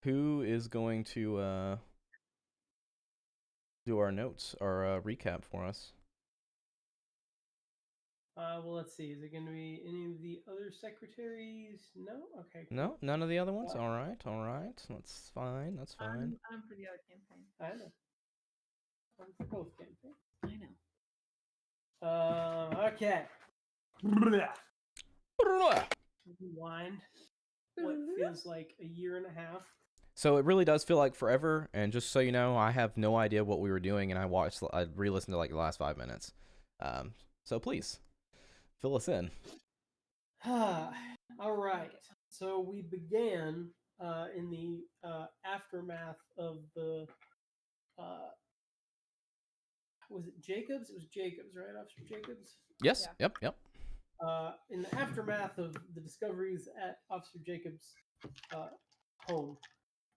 who is going to do our notes, our recap for us? Well, let's see. Is it going to be any of the other secretaries? No? Okay, cool. No, none of the other ones? All right. That's fine. I'm for the other campaign. I know. I'm for both campaigns. I know. Okay. Rewind. What feels like a year and a half. So it really does feel like forever, and just so you know, I have no idea what we were doing, and I re-listened to like the last 5 minutes. So please, fill us in. All right. So we began in the aftermath of the was it Jacobs? It was Jacobs, right? Officer Jacobs? Yes. Yeah. Yep. In the aftermath of the discoveries at Officer Jacobs' home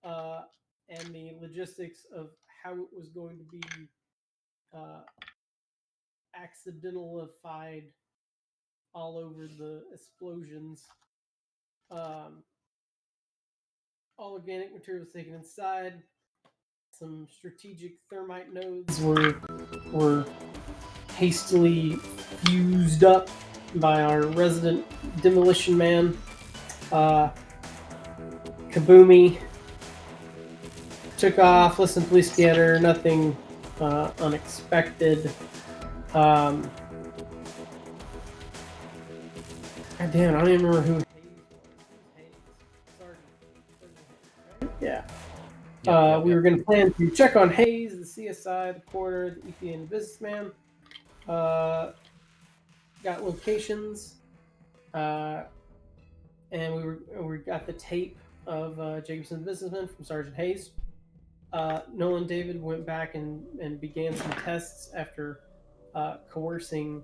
and the logistics of how it was going to be accidentalified all over the explosions. All organic materials taken inside. Some strategic thermite nodes were hastily fused up by our resident demolition man, Kabumi. Took off, listened to police scanner, nothing unexpected. God damn, I don't even remember who Hayes was. Sergeant Hayes, right? Yeah. We were going to plan to check on Hayes, the CSI, the coroner, the EPA, and the businessman. Got locations, and we got the tape of Jacobson, the businessman, from Sergeant Hayes. Nolan David went back and began some tests after coercing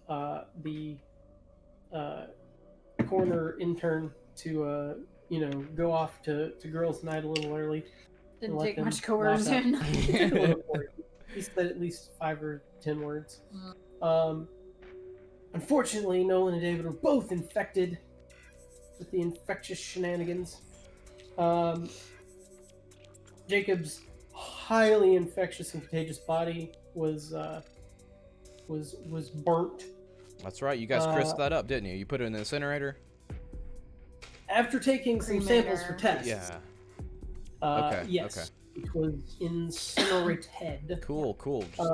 the coroner intern to go off to girls' night a little early. Didn't take much coercion. He said at least 5 or 10 words. Unfortunately, Nolan and David were both infected with the infectious shenanigans. Jacob's highly infectious and contagious body was burnt. That's right. You guys crisped that up, didn't you? You put it in the incinerator? After taking some samples for tests. Yeah. Okay. Yes. Okay. It was incinerated. Cool. Just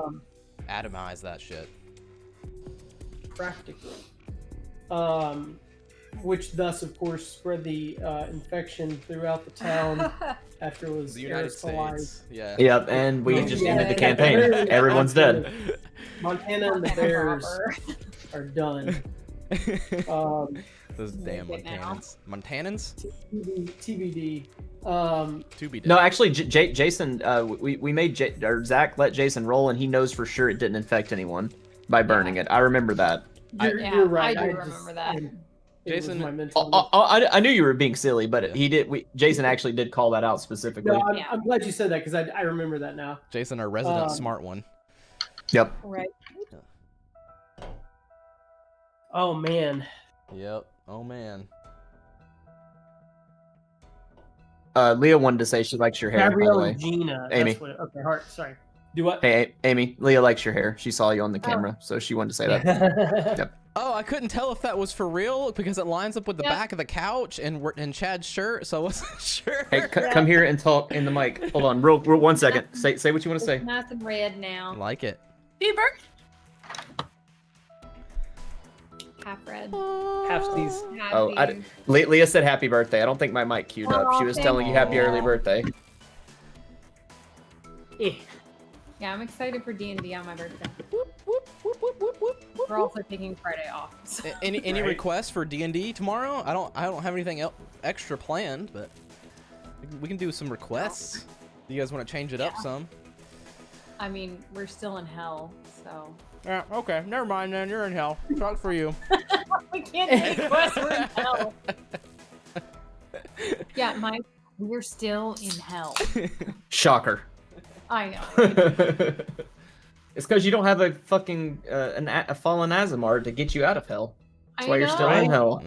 atomize that shit. Practically. Which thus, of course, spread the infection throughout the town after it was the United States. Yeah. Yep, and we just ended the campaign. Everyone's dead. Montana and the Bears are done. Those damn Montanans. Montanans? TBD. To be dead. No, actually, Jason, we made Zach let Jason roll, and he knows for sure it didn't infect anyone by burning it. I remember that. You're right. I do remember that. Jason, I knew you were being silly, but he did. Jason actually did call that out specifically. No, I'm glad you said that because I remember that now. Jason, our resident smart one. Yep. Right. Oh man. Yep. Oh man. Leah wanted to say she likes your hair. Gabrielle by the way. Gina. Amy. Okay, Heart. Sorry. Do what? Hey, Amy. Leah likes your hair. She saw you on the camera, so she wanted to say that. Yep. Oh, I couldn't tell if that was for real because it lines up with the back of the couch and Chad's shirt, so I wasn't sure. Hey, come here and talk in the mic. Hold on, real 1 second. Say what you want to say. It's nice and red now. I like it. Bieber. Half red. Halfsies. Oh, Leah said happy birthday. I don't think my mic queued up. She was telling you happy early birthday. Yeah, I'm excited for D&D on my birthday. We're also taking Friday off. So. Any requests for D&D tomorrow? I don't have anything extra planned, but we can do some requests. Do you guys want to change it up some? I mean, we're still in hell, so. Yeah. Okay. Never mind then. You're in hell. Talk for you. We can't take quests. We're in hell. Yeah, we're still in hell. Shocker. I know. It's because you don't have a fucking a fallen Azamar to get you out of hell. That's why you're still in hell.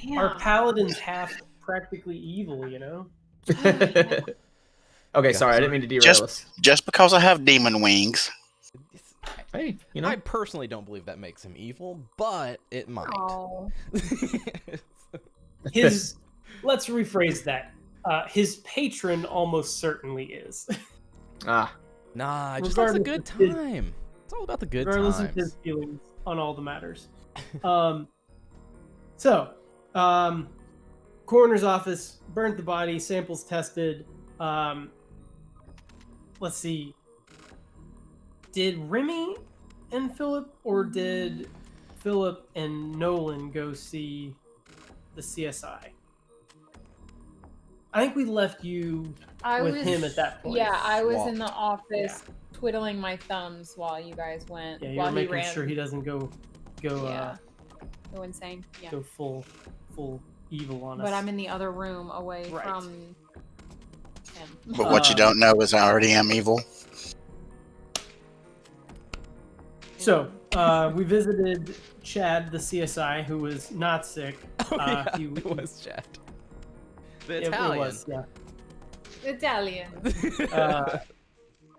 Damn. Our paladin's half practically evil, you know? Okay, sorry, I didn't mean to derail Just- us. Just because I have demon wings. Hey, you know. I personally don't believe that makes him evil, but it might. Oh, His let's rephrase that. His patron almost certainly is. Ah, Nah, it just likes a Regardless good of his- time. It's all about the good regardless times. of his feelings on all the matters. Coroner's office burnt the body, samples tested. Let's see. Did Remy and Philip, or did Philip and Nolan go see the CSI? I think we left you I with was him at that point. Yeah, I was in Swapped. the office twiddling my thumbs while you guys went. Yeah, you while were he making ran. sure he doesn't go Yeah. Go insane. Yeah. go full evil on us. But I'm in the other room away Right. from him. But what you don't know is I already am evil. So, we visited Chad, the CSI, who was not sick. Oh, yeah, he- it was Chad. The It Italian. was, yeah. Italian. Uh,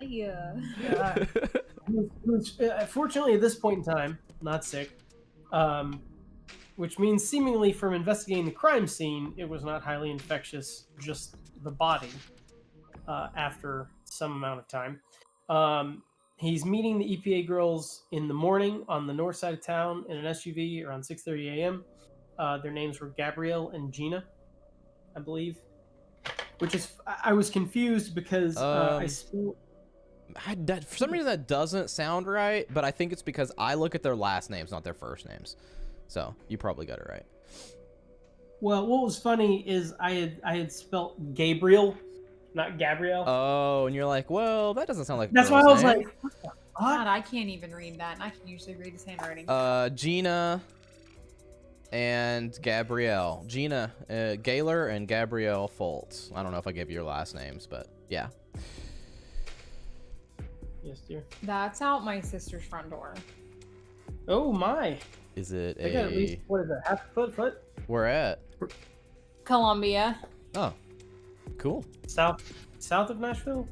Yeah. who's fortunately at this point in time not sick, which means seemingly from investigating the crime scene, it was not highly infectious, just the body. After some amount of time, he's meeting the EPA girls in the morning on the north side of town in an SUV around 6:30 a.m. Their names were Gabrielle and Gina, I believe. Which is, I was confused because I spelled. For some reason that doesn't sound right, but I think it's because I look at their last names, not their first names. So you probably got it right. Well, what was funny is I had spelt Gabriel, not Gabrielle. Oh, and you're like, well, that doesn't sound like a That's why I girl's was name. like, what the God, fuck? I can't even read that, and I can usually read his handwriting. Gina and Gabrielle. Gina Gaylor and Gabrielle Foltz. I don't know if I gave you your last names, but yeah. Yes, dear. That's out my sister's front door. Oh my! Is it They got at least, a... what is it, half foot? Where at? Columbia. Oh, cool. South of Nashville?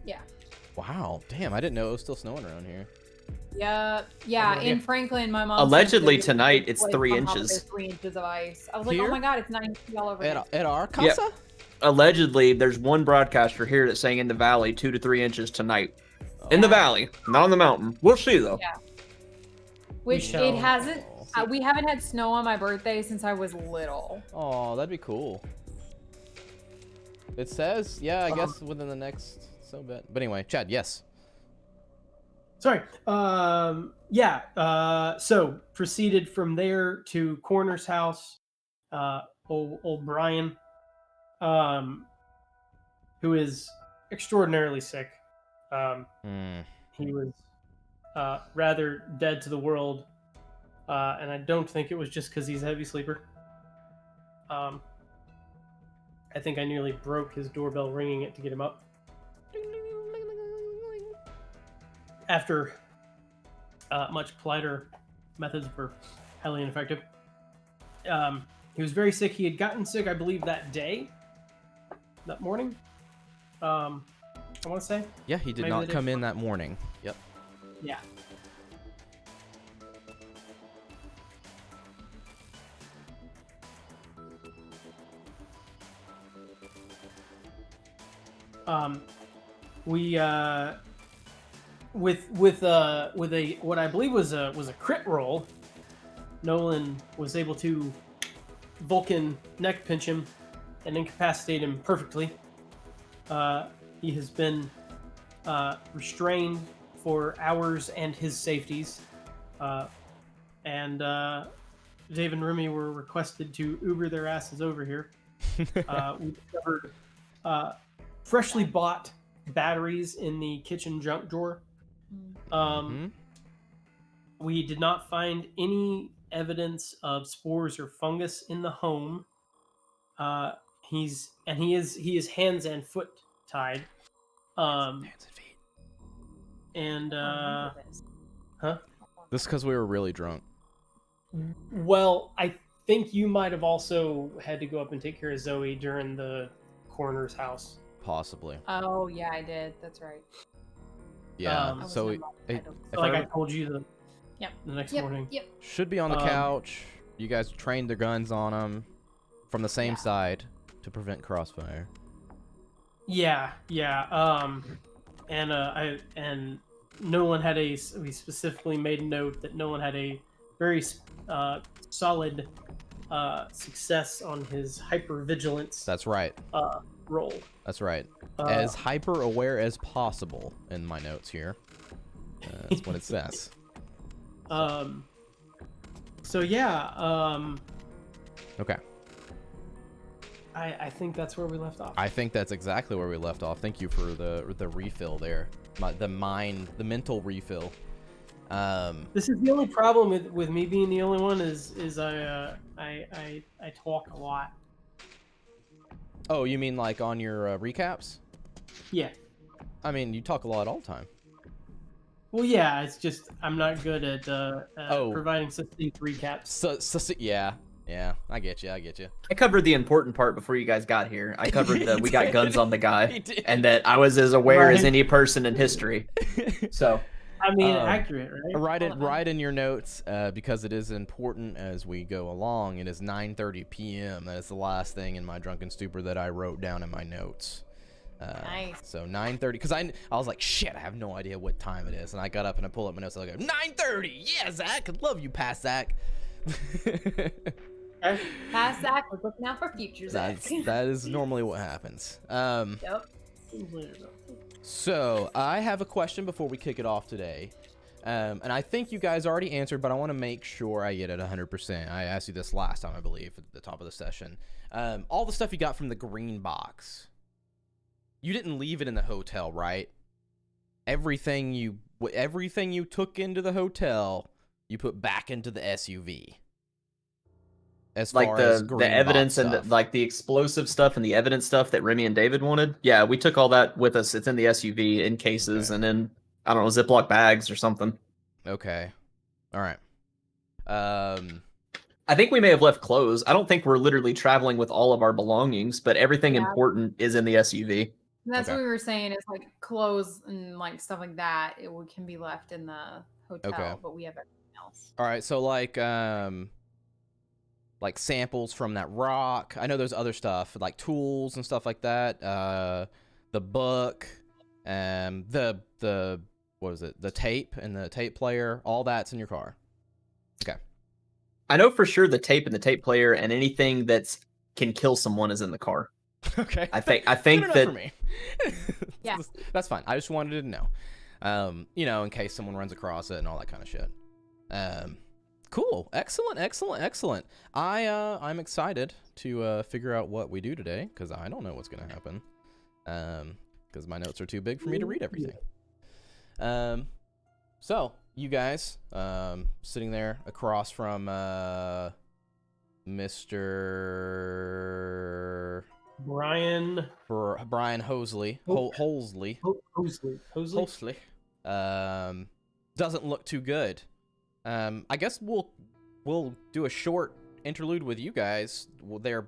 Wow, damn, I didn't know it was still snowing around here. Yeah, yeah. no In idea. Franklin, my mom. Allegedly said that tonight, it's like, 3 somehow inches. there's 3 inches of ice. I was like, Here? oh my god, it's 9 feet all over. here. At our Yep. casa? Allegedly, there's one broadcaster here that's saying in the valley 2 to 3 inches tonight. In the valley, not on the mountain. We'll see though. Yeah. Which shall- it hasn't. Oh. We haven't had snow on my birthday since I was little. Oh, that'd be cool. It says, yeah, I guess within the next so bit. But anyway, Chad, yes. Sorry. So proceeded from there to Coroner's house. Old Brian, who is extraordinarily sick. He was rather dead to the world, and I don't think it was just because he's a heavy sleeper. I think I nearly broke his doorbell ringing it to get him up. After much politer methods were highly ineffective. He was very sick. He had gotten sick, I believe, that morning. I want to say. Yeah, he did Maybe not they did. come in that morning. Yep. Yeah. We with a what I believe was a crit roll, Nolan was able to Vulcan neck pinch him and incapacitate him perfectly. He has been restrained for hours and his safeties. And Dave and Remy were requested to Uber their asses over here. We discovered freshly bought batteries in the kitchen junk drawer. We did not find any evidence of spores or fungus in the home. He is hands and foot tied. Hands and feet. And I remember this. This is because we were really drunk. well, I think you might have also had to go up and take care of Zoe during the coroner's house possibly. Oh yeah, I did. That's right. Yeah. I was so in my titles. if like I I told you Yep. the next Yep. morning. Yep. should be on the Um, couch. You guys trained their guns on them from the same Yeah. side to prevent crossfire. Yeah. And Nolan had we specifically made note that Nolan had a very solid success on his hypervigilance That's right. roll. That's right. Uh, As hyper aware as possible in my notes here. That's what it says. So yeah, Okay. I think that's where we left off. I think that's exactly where we left off. Thank you for the refill there. The mental refill. This is the only problem with me being the only one is I talk a lot. Oh, you mean like on your recaps? Yeah. I mean, you talk a lot all the time. Well, yeah. It's just I'm not good at Oh. providing succinct recaps. So yeah. I get you. I covered the important part before you guys got here. I covered that He we got did. guns on the He guy, did. and that I was as aware as Right. any person in history. So I mean, Um, accurate, right? Write in your notes because it is important as we go along. It is 9:30 p.m. That is the last thing in my drunken stupor that I wrote down in my notes. Nice. So 9:30, because I was like, shit, I have no idea what time it is, and I got up and I pulled up my notes. I go 9:30. Yeah, Zach, I love you, past Zach. Okay. Past Zach, we're looking out for future Zach. that is normally what happens. Yep. So I have a question before we kick it off today. And I think you guys already answered, but I want to make sure I get it 100%. I asked you this last time, I believe, at the top of the session. All the stuff you got from the green box, you didn't leave it in the hotel, right? Everything you took into the hotel, you put back into the SUV. As like far as the green evidence box and stuff. like the explosive stuff and the evidence stuff that Remy and David wanted. Yeah, we took all that with us. It's in the SUV in cases Okay. and in I don't know Ziploc bags or something. Okay. All right. I think we may have left clothes. I don't think we're literally traveling with all of our belongings, but everything Yeah. important is in the SUV. And that's Okay. what we were saying is like clothes and like stuff like that. Can be left in the hotel, Okay. but we have everything else. All right, so like samples from that rock. I know there's other stuff like tools and stuff like that. The book, the what is it? The tape and the tape player. All that's in your car. Okay. I know for sure the tape and the tape player and anything that's can kill someone is in the car. Okay. I think Good enough that for me. Yeah. That's fine. I just wanted to know. In case someone runs across it and all that kind of shit. Cool. Excellent. I'm excited to figure out what we do today because I don't know what's gonna happen. Because my notes are too big for me to read everything. So you guys, sitting there across from Mr. Brian Brian Hosley. Holsley. Hosley. Doesn't look too good. I guess we'll do a short interlude with you guys there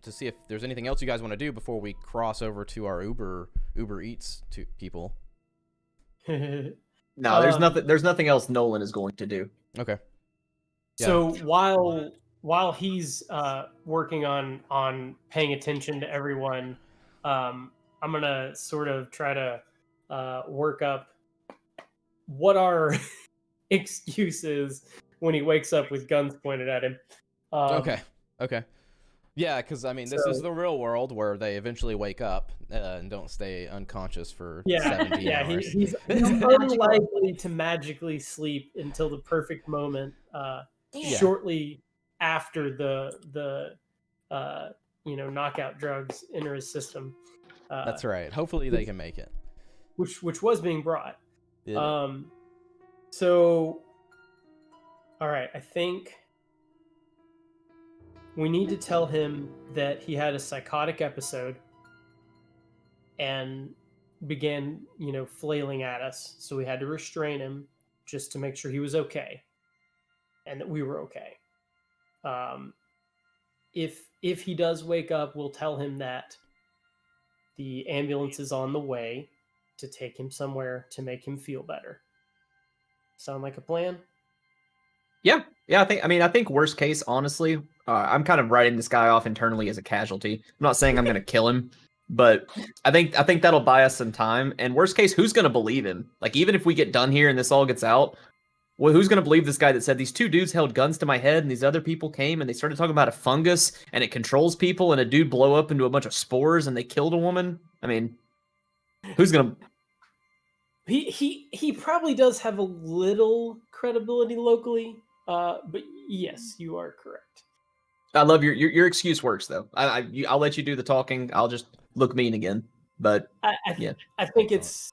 to see if there's anything else you guys want to do before we cross over to our Uber Eats to people. no, there's nothing else Nolan is going to do. Okay. So while he's working on paying attention to everyone, I'm gonna sort of try to work up what are excuses when he wakes up with guns pointed at him. Okay. Yeah, because I mean, this is So- the real world where they eventually wake up and don't stay unconscious for Yeah, 17 yeah, hours. he's unlikely to magically sleep until the perfect moment, Yeah. shortly after the knockout drugs enter his system. That's right. Hopefully they can make it. Which was being brought. Yeah. So, all right, I think we need to tell him that he had a psychotic episode and began, flailing at us. So we had to restrain him just to make sure he was okay and that we were okay. If he does wake up, we'll tell him that The ambulance is on the way to take him somewhere to make him feel better. Sound like a plan? Yeah. I think worst case, honestly, I'm kind of writing this guy off internally as a casualty. I'm not saying I'm going to kill him, but I think that'll buy us some time. And worst case, who's going to believe him? Like, even if we get done here and this all gets out, well, who's going to believe this guy that said these two dudes held guns to my head and these other people came and they started talking about a fungus and it controls people and a dude blow up into a bunch of spores and they killed a woman? I mean, who's going to... He probably does have a little credibility locally, but yes, you are correct. I love your excuse works though. I'll let you do the talking. I'll just look mean again. But yeah. I think it's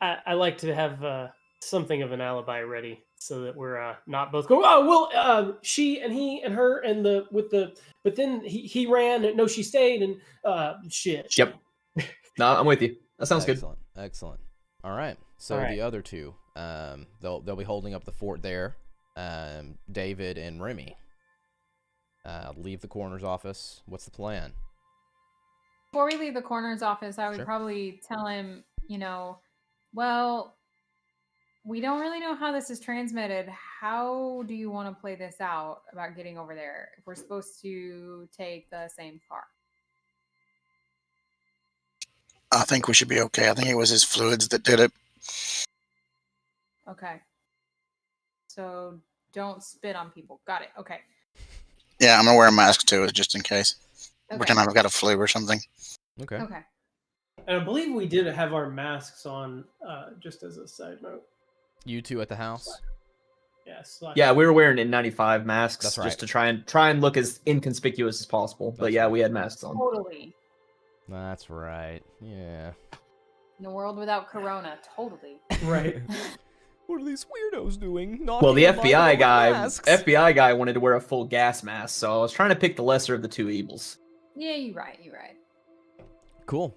I like to have something of an alibi ready so that we're not both going. Oh well, she and he and her and but then he ran. No, she stayed and shit. Yep. No, I'm with you. That sounds good. Excellent. All right. So All right. the other two, they'll be holding up the fort there. David and Remy. Leave the coroner's office. What's the plan? Before we leave the coroner's office, I would Sure. probably tell him, well, we don't really know how this is transmitted. How do you want to play this out about getting over there if we're supposed to take the same car? I think we should be okay. I think it was his fluids that did it. Okay. So don't spit on people. Got it. Okay. Yeah, I'm gonna wear a mask too, just in case. Okay. Pretend I've got a flu or something. Okay. Okay. And I believe we did have our masks on, just as a side note. You two at the house. Yes. Yeah, we were wearing N95 masks That's right. just to try and look as inconspicuous as possible. But That's yeah, right. we had masks on. Totally. That's right. Yeah. In a world without Corona, totally. Right. What are these weirdos doing? Well, the FBI guy FBI. wanted to wear a full gas mask, so I was trying to pick the lesser of the two evils. Yeah, you're right. Cool.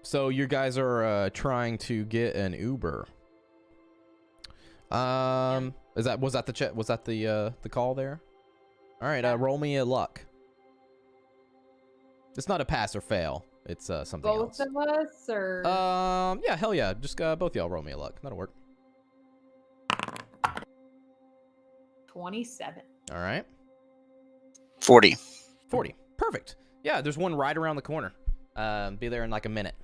So you guys are trying to get an Uber. Was that the call there? All right. Roll me a luck. It's not a pass or fail. It's something Both else. of us, or Yeah, hell yeah. Just both y'all roll me a luck. That'll work. 27. All right. 40. 40. Perfect. Yeah, there's one right around the corner. Be there in like a minute.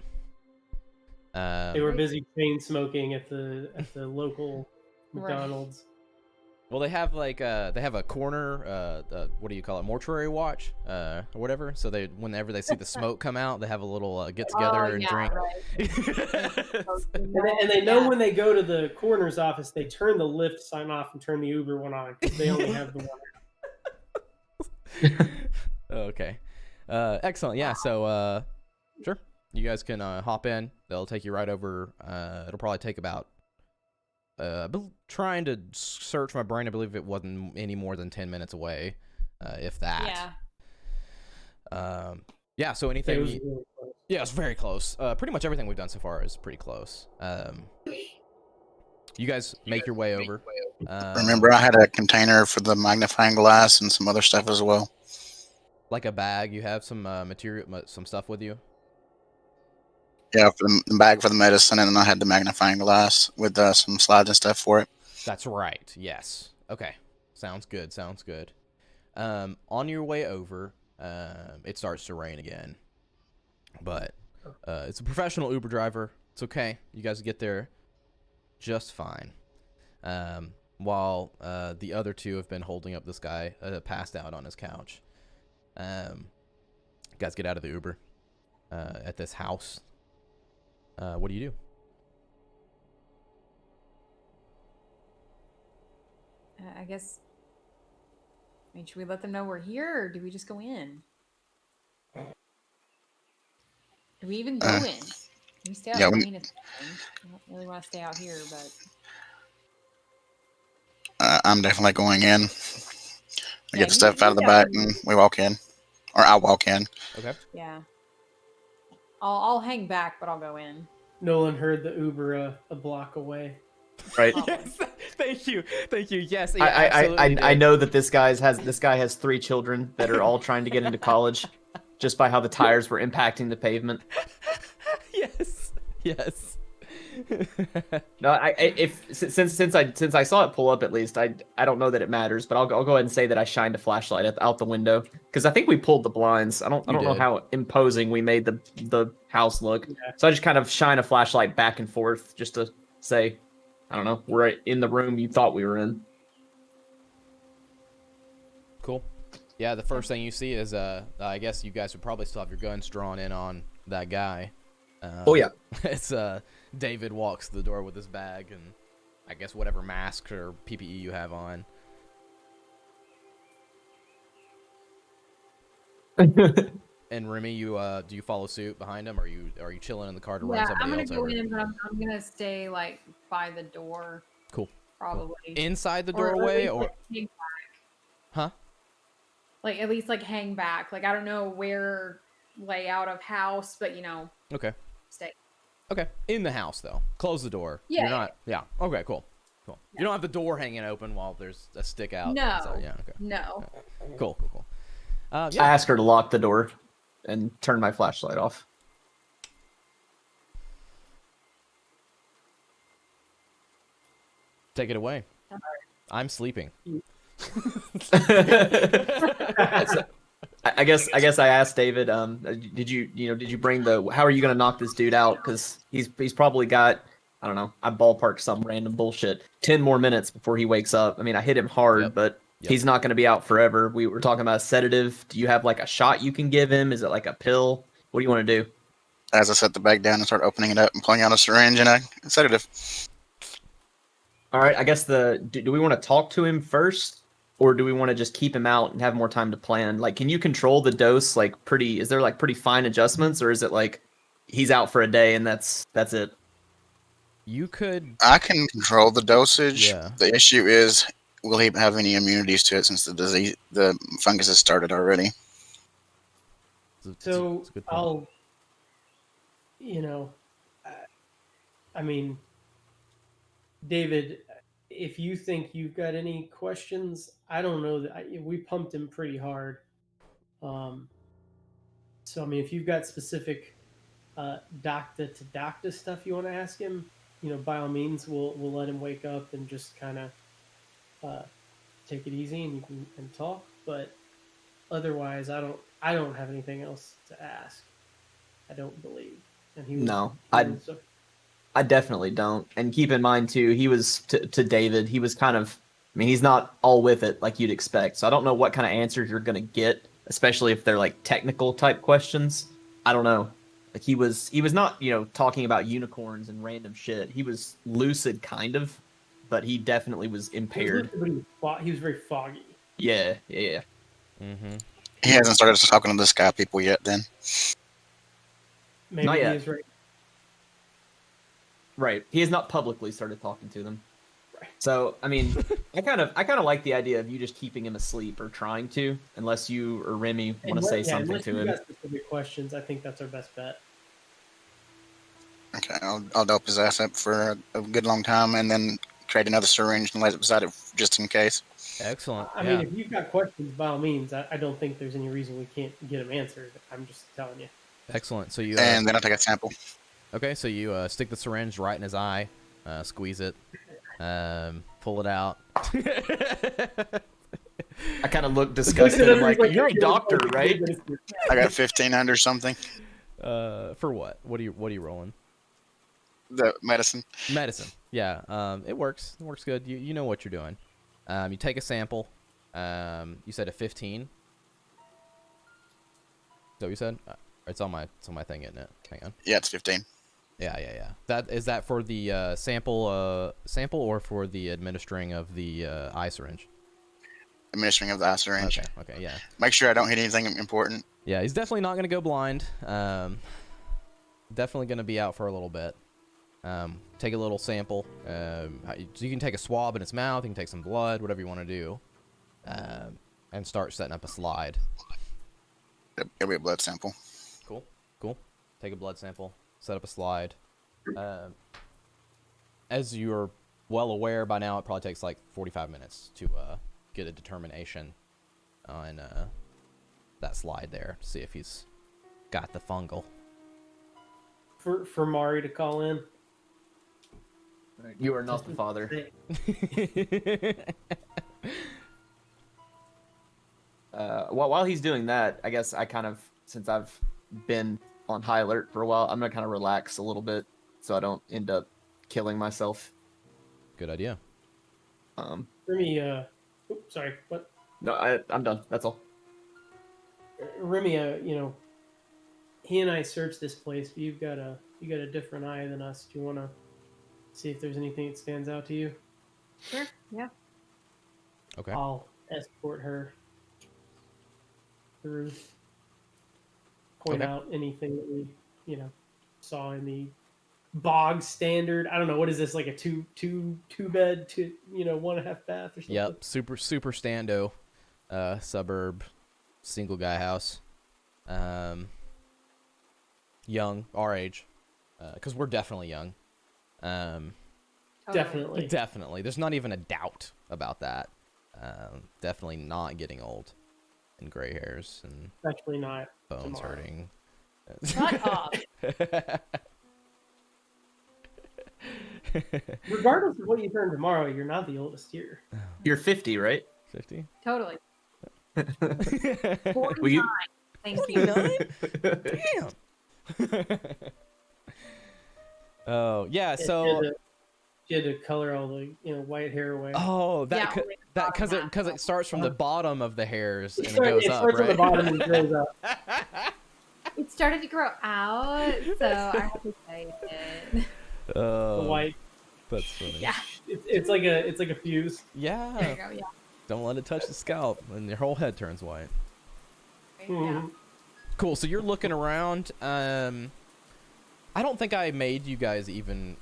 They were busy chain smoking at the local Right. McDonald's. Well, they have a corner, what do you call it, mortuary watch, or whatever. So whenever they see the smoke come out, they have a little get together and drink. Right. And they know when they go to the coroner's office, they turn the Lyft sign off and turn the Uber one on because they only have the one. Okay. Excellent. Yeah. So, sure. You guys can hop in. They'll take you right over. It'll probably take about. Trying to search my brain. I believe it wasn't any more than 10 minutes away, if that. Yeah. Yeah. So It anything? was really close. Yeah, it's very close. Pretty much everything we've done so far is pretty close. You guys make your way over. Remember, I had a container for the magnifying glass and some other stuff as well. Like a bag. You have some material, some stuff with you. Yeah, for the bag for the medicine, and then I had the magnifying glass with some slides and stuff for it. That's right. Yes. Okay. Sounds good. Sounds good. On your way over, it starts to rain again. But it's a professional Uber driver. It's okay. You guys get there just fine. While the other two have been holding up this guy passed out on his couch. You guys get out of the Uber at this house. What do you do? I guess. Should we let them know we're here, or do we just go in? Do we even go in? Can we stay out yeah, in the we- rain if anything? I don't really want to stay out here, but I'm definitely going in. I Yeah, get the stuff out of the you back, definitely- and we walk in. Or I walk in. Okay. yeah. I'll hang back, but I'll go in. Nolan heard the Uber a block away. Right. Oh. Yes. Thank you. Thank you. Yes. he I absolutely I did. know that this guy has 3 children that are all trying to get into college. just by how the tires were impacting the pavement. Yes. Yes. No, since I saw it pull up, at least I don't know that it matters, but I'll go ahead and say that I shined a flashlight out the window because I think we pulled the blinds. I don't know did. how imposing we made the house look. Yeah. So I just kind of shine a flashlight back and forth just to say, I don't know, we're in the room you thought we were in. Cool. Yeah, the first thing you see is I guess you guys would probably still have your guns drawn in on that guy. Oh yeah. It's David walks to the door with his bag and I guess whatever mask or PPE you have on. And Remy, you do you follow suit behind him, or are you chilling in the car to run Yeah, somebody I'm gonna else go over? in, but I'm gonna stay like by the door. Cool. Probably. Inside the Or at doorway, least, or like, hang back. huh? Like at least like hang back. Like I don't know where layout of house, but Okay. stay. Okay. In the house though. Close the door. Yeah, You're not. Yeah. Okay. Cool. Cool. Yeah. You don't have the door hanging open while there's a stick out. No. So, yeah. Okay. No. Cool. Cool. Cool. I Yeah. asked her to lock the door and turn my flashlight off. Take it away. I'm sleeping. I guess I asked David, did you bring how are you gonna knock this dude out? Because he's probably got, I don't know, I ballparked some random bullshit. 10 more minutes before he wakes up. I mean, I hit him hard, Yep. but Yep. he's not gonna be out forever. We were talking about a sedative. Do you have like a shot you can give him? Is it like a pill? What do you want to do? As I set the bag down and start opening it up and pulling out a syringe and a sedative. All right, I guess do we want to talk to him first, or do we want to just keep him out and have more time to plan? Like, can you control the dose? Like, is there like pretty fine adjustments, or is it like he's out for a day and that's it? You could. I can control the dosage. Yeah. The issue is, will he have any immunities to it since the fungus has started already? So it's a good point. I'll, I mean, David, if you think you've got any questions, I don't know that we pumped him pretty hard. So I mean, if you've got specific doctor to doctor stuff you want to ask him, by all means, we'll let him wake up and just kind of take it easy and you can talk. But otherwise, I don't have anything else to ask. I don't believe. And he was, No, he was- I definitely don't. And keep in mind too, he was to David. He was kind of. I mean, he's not all with it like you'd expect. So I don't know what kind of answers you're gonna get, especially if they're like technical type questions. I don't know. Like he was not talking about unicorns and random shit. He was lucid kind of, but he definitely was impaired. He was very foggy. Yeah. Mm-hmm. He hasn't started talking to the sky people yet. Then Maybe Not he yet. is right. Right. He has not publicly started talking to them. Right. So, I mean, I kind of like the idea of you just keeping him asleep or trying to, unless you or Remy want to say something unless to you him. got specific questions, I think that's our best bet. okay, I'll dope his ass up for a good long time, and then create another syringe and lay it beside it just in case. Excellent. I yeah. mean, if you've got questions, by all means, I don't think there's any reason we can't get them answered. I'm just telling you. Excellent. So you. And then I'll take a sample. Okay, so you stick the syringe right in his eye, squeeze it, pull it out. I kind of look disgusted. I'm like, you're a doctor, right? I got 15 under something. For what? What are you rolling? The medicine. Medicine. Yeah. It works. It works good. You know what you're doing. You take a sample. You said a 15. Is that what you said? It's on my thing, isn't it? Hang on. Yeah, it's 15. Yeah. That for the sample or for the administering of the eye syringe? Administering of the eye syringe. Okay, yeah. Make sure I don't hit anything important. Yeah, he's definitely not going to go blind. Definitely going to be out for a little bit. Take a little sample. So you can take a swab in his mouth. You can take some blood, whatever you want to do, and start setting up a slide. It'll be a blood sample. Cool. Take a blood sample. Set up a slide. As you're well aware by now, it probably takes like 45 minutes to get a determination on that slide there to see if he's got the fungal. For Mari to call in. You are not the father. While he's doing that, I guess I kind of, since I've been on high alert for a while, I'm gonna kind of relax a little bit so I don't end up killing myself. Good idea. Remy, oops, sorry, what? No, I'm done. That's all. Remy, you know, he and I searched this place, but you got a different eye than us. Do you want to see if there's anything that stands out to you? Sure. Yeah. Okay. I'll escort her through. Point Okay. out anything that we, you know, saw in the bog standard. I don't know, what is this, like a two bed, 1.5 bath or something? Yep. Super stando, suburb, single guy house. Young, our age, because we're definitely young. Totally. Definitely. Definitely. There's not even a doubt about that. Definitely not getting old, and gray hairs and Actually not. bones tomorrow. hurting. Shut up. Regardless of what you turn tomorrow, you're not the oldest here. You're 50, right? 50. Totally. Will 49. you? Thank you. Damn. Oh yeah. She So had to- she had to color all the white hair away. oh Yeah, that only that because bottom it starts from the bottom of the hairs and it It goes up, starts right? at the bottom and goes up. It started to grow out, so I have to say it. Oh, The white. that's funny. Yeah. It's like a fuse. There you Yeah. go. Yeah. Don't let it touch the scalp, and your whole head turns white. Yeah. Mhm. Cool. So you're looking around. I don't think I made you guys even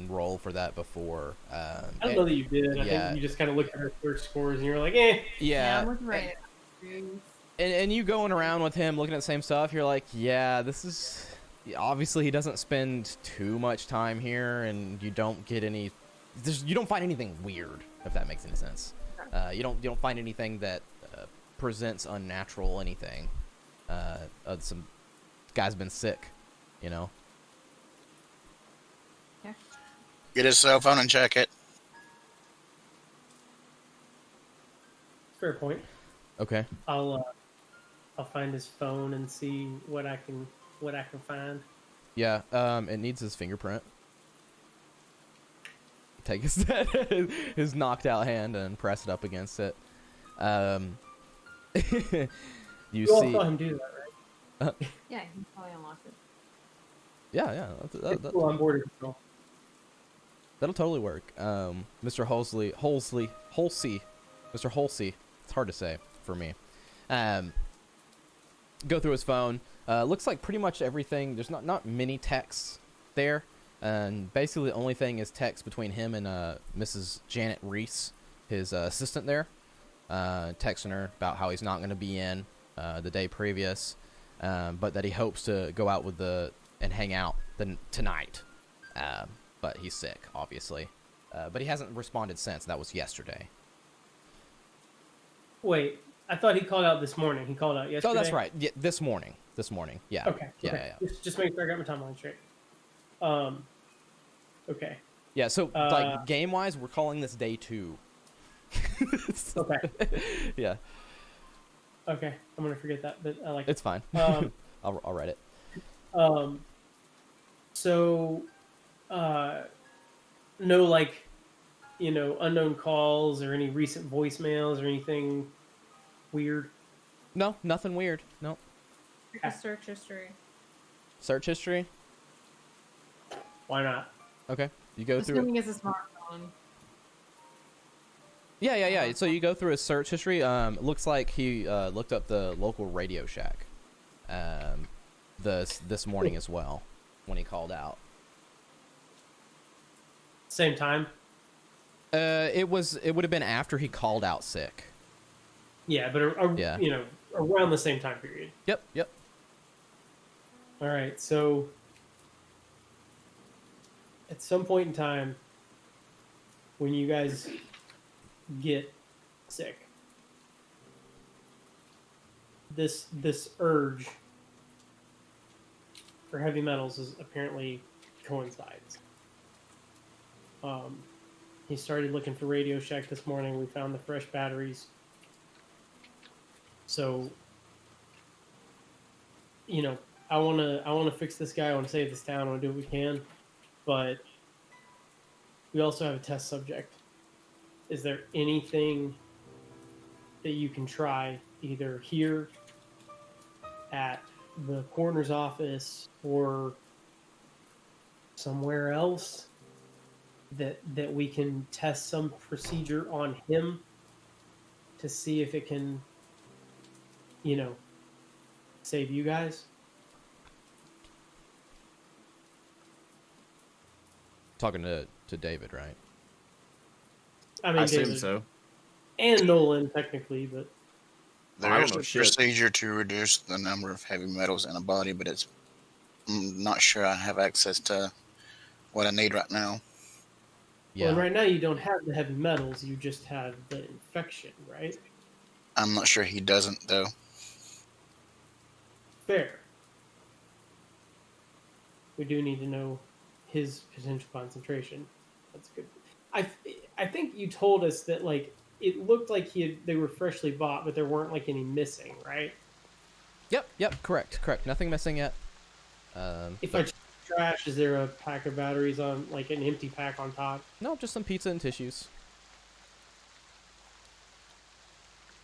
roll for that before. I don't know that you did. I yeah. think you just kind of looked at our search scores and you were like, eh. Yeah. I'm looking right at And you going around with him looking at the same stuff, you're like, yeah, this is obviously he doesn't spend too much time here, and you don't get any. You don't find anything weird, if that makes any sense. You don't find anything that presents unnatural anything. Some guy's been sick, you know. Get his cell phone and check it. Fair point. Okay. I'll find his phone and see what I can find. Yeah. It needs his fingerprint. Take his knocked out hand and press it up against it. You all see. saw him do that, right? Yeah, he probably unlocked it. Yeah. Well, on board as well. That'll totally work. Mr. Holsey. Mr. Holsey. It's hard to say for me. Go through his phone. Looks like pretty much everything. There's not many texts there. And basically the only thing is text between him and Mrs. Janet Reese, his assistant there. Texting her about how he's not going to be in the day previous, but that he hopes to go out and hang out tonight. But he's sick, obviously. But he hasn't responded since. That was yesterday. Wait, I thought he called out this morning. He called out yesterday. Oh, that's right. Yeah, this morning. Yeah. Okay. Yeah, okay. yeah. Just make sure I got my timeline straight. Okay. Yeah, so like game-wise, we're calling this day 2. Okay. Yeah, Okay. I'm gonna forget that, but I like it. it's fine. Um, I'll write it. So, no, like, unknown calls or any recent voicemails or anything weird. No, nothing weird. No. The search history. Search history. Why not? Okay, you go through. Assuming it's a smartphone. Yeah. So you go through his search history. Looks like he looked up the local Radio Shack, this morning as well, when he called out. Same time. It would have been after he called out sick. Yeah, but Yeah. Around the same time period. Yep. All right. So, at some point in time, when you guys get sick, this urge for heavy metals is apparently coincides. He started looking for Radio Shack this morning. We found the fresh batteries. So, you know, I wanna fix this guy. I wanna save this town. I wanna do what we can, but we also have a test subject. Is there anything that you can try either here at the coroner's office or somewhere else that we can test some procedure on him to see if it can, you know, save you guys? Talking to David, right? I mean, I assume David so. and Nolan technically, but I There don't is know a shit. procedure to reduce the number of heavy metals in a body, but I'm not sure I have access to what I need right now. Yeah. well, and right now you don't have the heavy metals. You just have the infection, right? I'm not sure he doesn't though. Fair. We do need to know his potential concentration. That's good. I think you told us that like it looked like they were freshly bought, but there weren't like any missing, right? Yep. Correct. Nothing missing yet. If But I check trash, is there a pack of batteries on like an empty pack on top? no, just some pizza and tissues.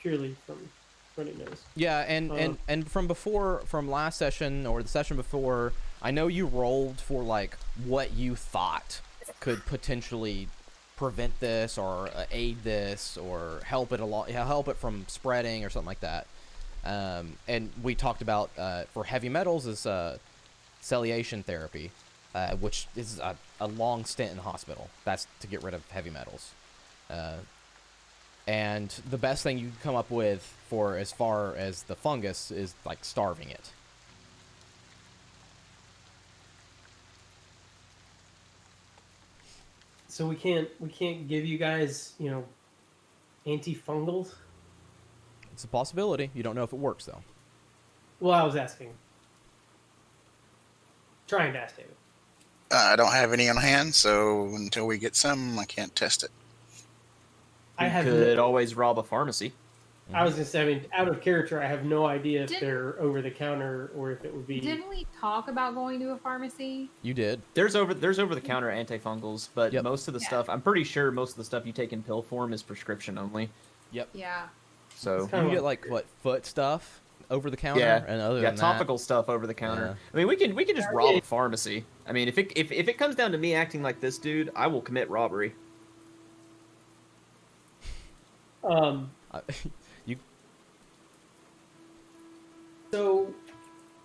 Purely from running nose. Yeah, and from last session or the session before, I know you rolled for like what you thought could potentially prevent this or aid this or help it from spreading or something like that. And we talked about for heavy metals is ciliation therapy, which is a long stint in the hospital. That's to get rid of heavy metals. And the best thing you can come up with for as far as the fungus is like starving it. So we can't give you guys, you know, antifungals. It's a possibility. You don't know if it works though. Well, I was asking, trying to ask David. I don't have any on hand, so until we get some, I can't test it. I You have could no, always rob a pharmacy. I was just, I mean, out of character, I have no idea if Didn't- they're over the counter or if it would be. Didn't we talk about going to a pharmacy? You did. There's over the counter antifungals, but Yep. most of the Yeah. stuff, I'm pretty sure most of the stuff you take in pill form is prescription only. Yep. Yeah. So It's kinda You get like what foot stuff over the counter, yeah, and other yeah, than topical stuff over the counter. Yeah. I mean, we can just Yeah. rob a pharmacy. I mean, if it comes down to me acting like this dude, I will commit robbery. Um. that, you So,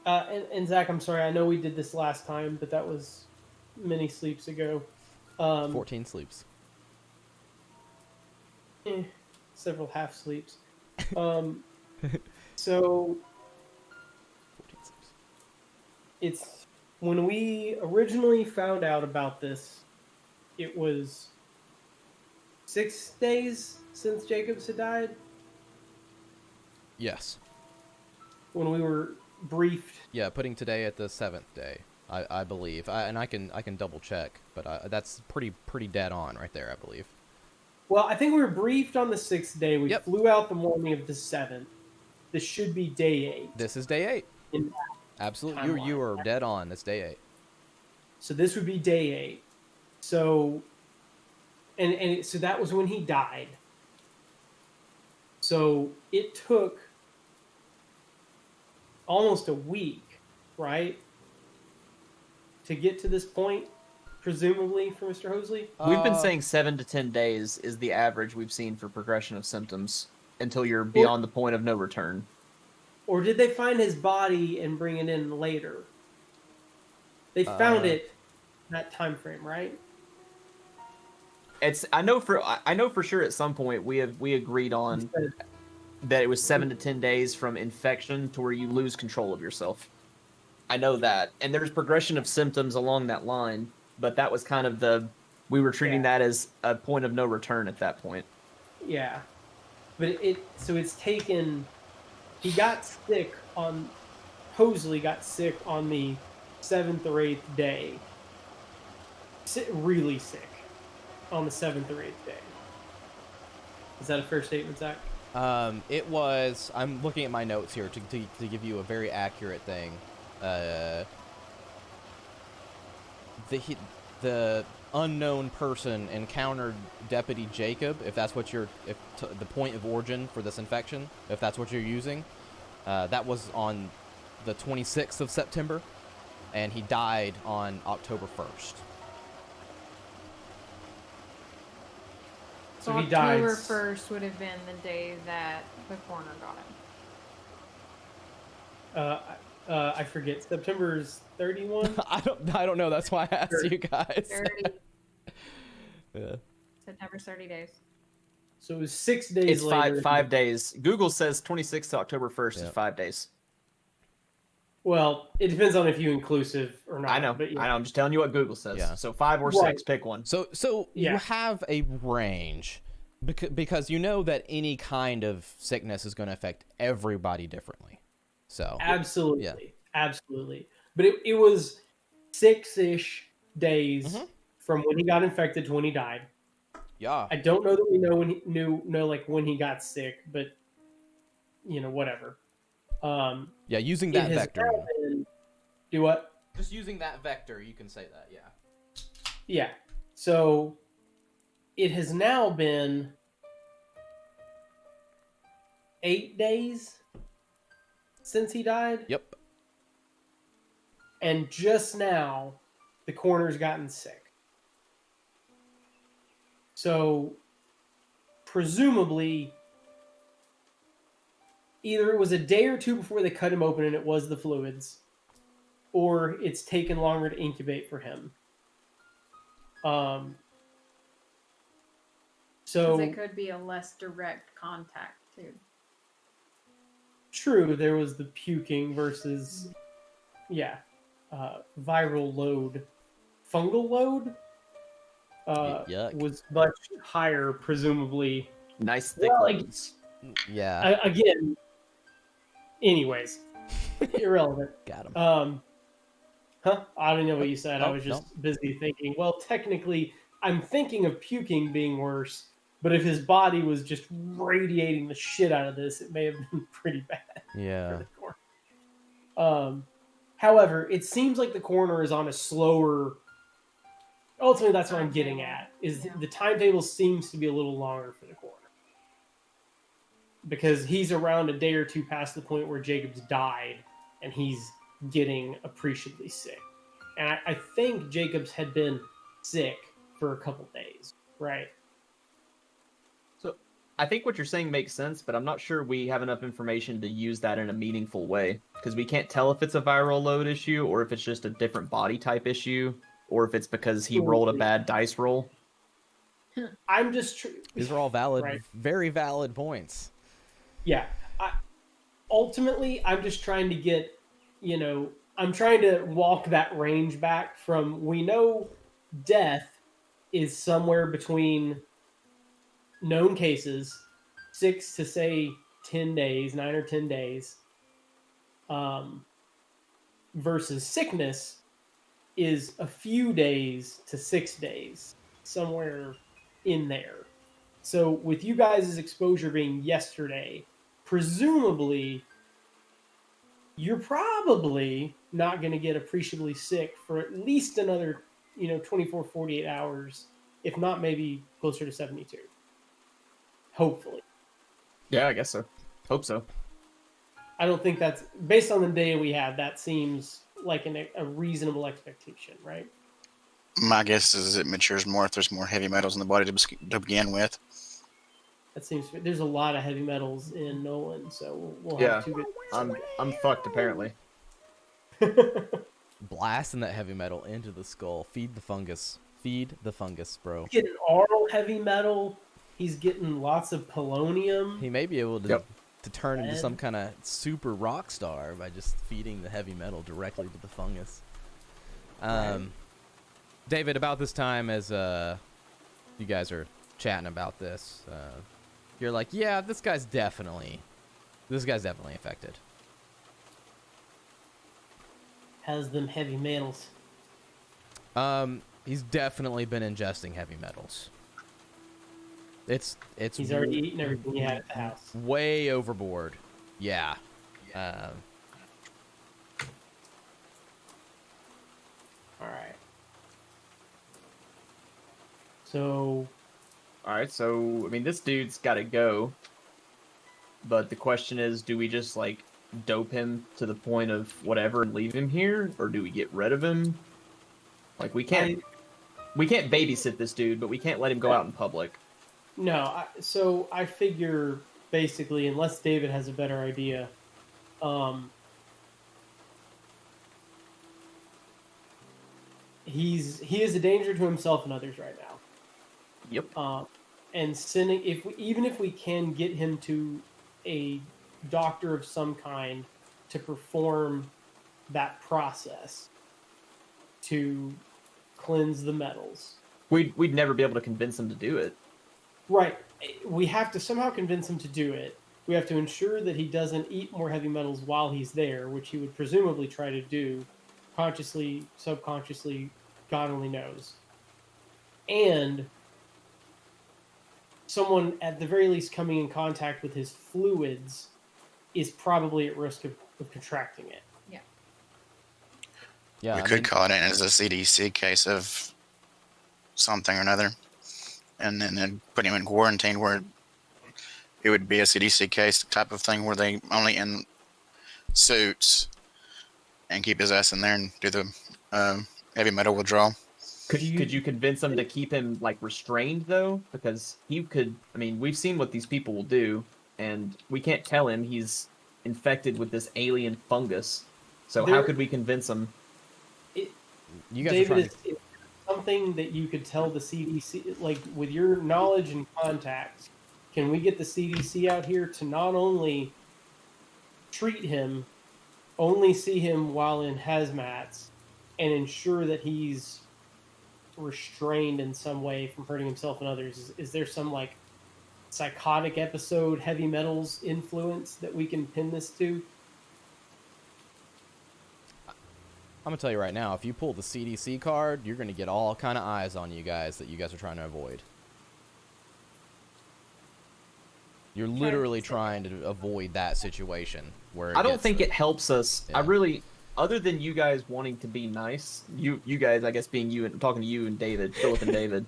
and Zach, I'm sorry. I know we did this last time, but that was many sleeps ago. 14 sleeps. Several half sleeps. So 14 sleeps. it's when we originally found out about this, it was 6 days since Jacobs had died. Yes. When we were briefed. Yeah, putting today at the 7th day, I believe. And I can double check, but that's pretty dead on right there, I believe. Well, I think we were briefed on the 6th day. We Yep. flew out the morning of the 7th. This should be day 8. This is day 8. In Absolutely. You timeline. are dead on. It's day 8. So this would be day 8. So, so that was when he died. So it took almost a week, right, to get to this point, presumably for Mr. Hosley. We've been Uh, saying 7 to 10 days is the average we've seen for progression of symptoms until you're beyond the point of no return. Or did they find his body and bring it in later? They found it that time frame, right? I know for sure at some point we agreed on Instead- that it was 7 to 10 days from infection to where you lose control of yourself. I know that, and there's progression of symptoms along that line, but that was kind of we were treating that as a point of no return at that point. Yeah, but it's taken. He got sick on. Hosley got sick on the 7th or 8th day. Really sick on the 7th or 8th day. Is that a fair statement, Zach? It was. I'm looking at my notes here to give you a very accurate thing. The unknown person encountered Deputy Jacob, if that's what the point of origin for this infection, if that's what you're using. That was on the 26th of September, and he died on October 1st. So he died. October 1st would have been the day that the coroner got him. I forget. September's 31. I don't know. That's why I asked you guys. 30, Yeah. September's 30 days. So it was 6 days It's later. 5 days. Google says 26th to October 1st Yeah. is 5 days. Well, it depends on if you inclusive or not. I know. But yeah. I know. I'm just telling you what Google says. Yeah. So 5 or Right. 6, pick one. So Yeah. you have a range because you know that any kind of sickness is going to affect everybody differently. So Absolutely. Yeah. Absolutely. But it was 6-ish days Mhm. from when he got infected to when he died. yeah, I don't know that we know when when he got sick, but whatever. yeah. Using It that has vector, now been- do what? just using that vector, you can say that. Yeah. Yeah. So it has now been 8 days since he died. Yep. And just now, the coroner's gotten sick. So, presumably, either it was a day or two before they cut him open and it was the fluids, or it's taken longer to incubate for him. Because So, it could be a less direct contact, too. true, there was the puking versus, viral load. Fungal load Yuck. was much higher, presumably. Nice thick Well, loads. Yeah. Again, anyways, irrelevant. Got him. I don't know what you said. I Oh, was just busy thinking. Well, technically, I'm thinking of puking being worse, but if his body was just radiating the shit out of this, it may have been pretty bad for Yeah. the coroner. However, it seems like the coroner is on a slower. Ultimately, that's what I'm getting at. Is Yeah. the timetable seems to be a little longer for the coroner because he's around a day or two past the point where Jacobs died, and he's getting appreciably sick. And I think Jacobs had been sick for a couple days, right? So I think what you're saying makes sense, but I'm not sure we have enough information to use that in a meaningful way because we can't tell if it's a viral load issue or if it's just a different body type issue or if it's because he rolled a bad dice roll. I'm just These are all valid, Right. very valid points. yeah. Ultimately, I'm just trying to get, I'm trying to walk that range back from we know death is somewhere between known cases, 6 to say 10 days, 9 or 10 days, versus sickness is a few days to 6 days, somewhere in there. So with you guys' exposure being yesterday, presumably you're probably not going to get appreciably sick for at least another 24 48 hours, if not maybe closer to 72, hopefully. Yeah, I guess so. Hope so. I don't think that's based on the data we have. That seems like a reasonable expectation, right? My guess is it matures more if there's more heavy metals in the body to begin with. That seems there's a lot of heavy metals in Nolan, so we'll Yeah. have two I'm fucked apparently. good. Blasting that heavy metal into the skull. Feed the fungus. Feed the fungus, bro. Getting oral heavy metal. He's getting lots of polonium. He may be able to Yep. to turn into Red. some kind of super rock star by just feeding the heavy metal directly to the fungus. Right. David, about this time as you guys are chatting about this, you're like, yeah, this guy's definitely affected. has them heavy metals? He's definitely been ingesting heavy metals. It's He's already eaten everything he had at the house. way overboard. Yeah. All right. So All right, so I mean, this dude's got to go. But the question is, do we just like dope him to the point of whatever and leave him here, or do we get rid of him? Like we can't babysit this dude, but we can't let him go out in public. no, so I figure basically, unless David has a better idea, he is a danger to himself and others right now. Yep. And sending even if we can get him to a doctor of some kind to perform that process to cleanse the metals. We'd never be able to convince him to do it. Right. We have to somehow convince him to do it. We have to ensure that he doesn't eat more heavy metals while he's there, which he would presumably try to do consciously, subconsciously, God only knows. And someone, at the very least, coming in contact with his fluids is probably at risk of contracting it. Yeah. We I could mean, call it in as a CDC case of something or another, and then put him in quarantine where it would be a CDC case type of thing where they only in suits and keep his ass in there and do the heavy metal withdrawal. Could you convince him to keep him like restrained though? Because he could. I mean, we've seen what these people will do, and we can't tell him he's infected with this alien fungus. So how could we convince him? you guys David, are trying is something that you could tell the CDC, like with your knowledge and contacts, can we get the CDC out here to not only treat him, only see him while in hazmats, and ensure that he's restrained in some way from hurting himself and others? Is there some like psychotic episode, heavy metals influence that we can pin this to? I'm gonna tell you right now, if you pull the CDC card, you're gonna get all kind of eyes on you guys that you guys are trying to avoid. You're literally trying to avoid that situation where I don't think it helps us. Yeah. I really, other than you guys wanting to be nice, you guys, I guess being you and talking to you and David, Philip and David,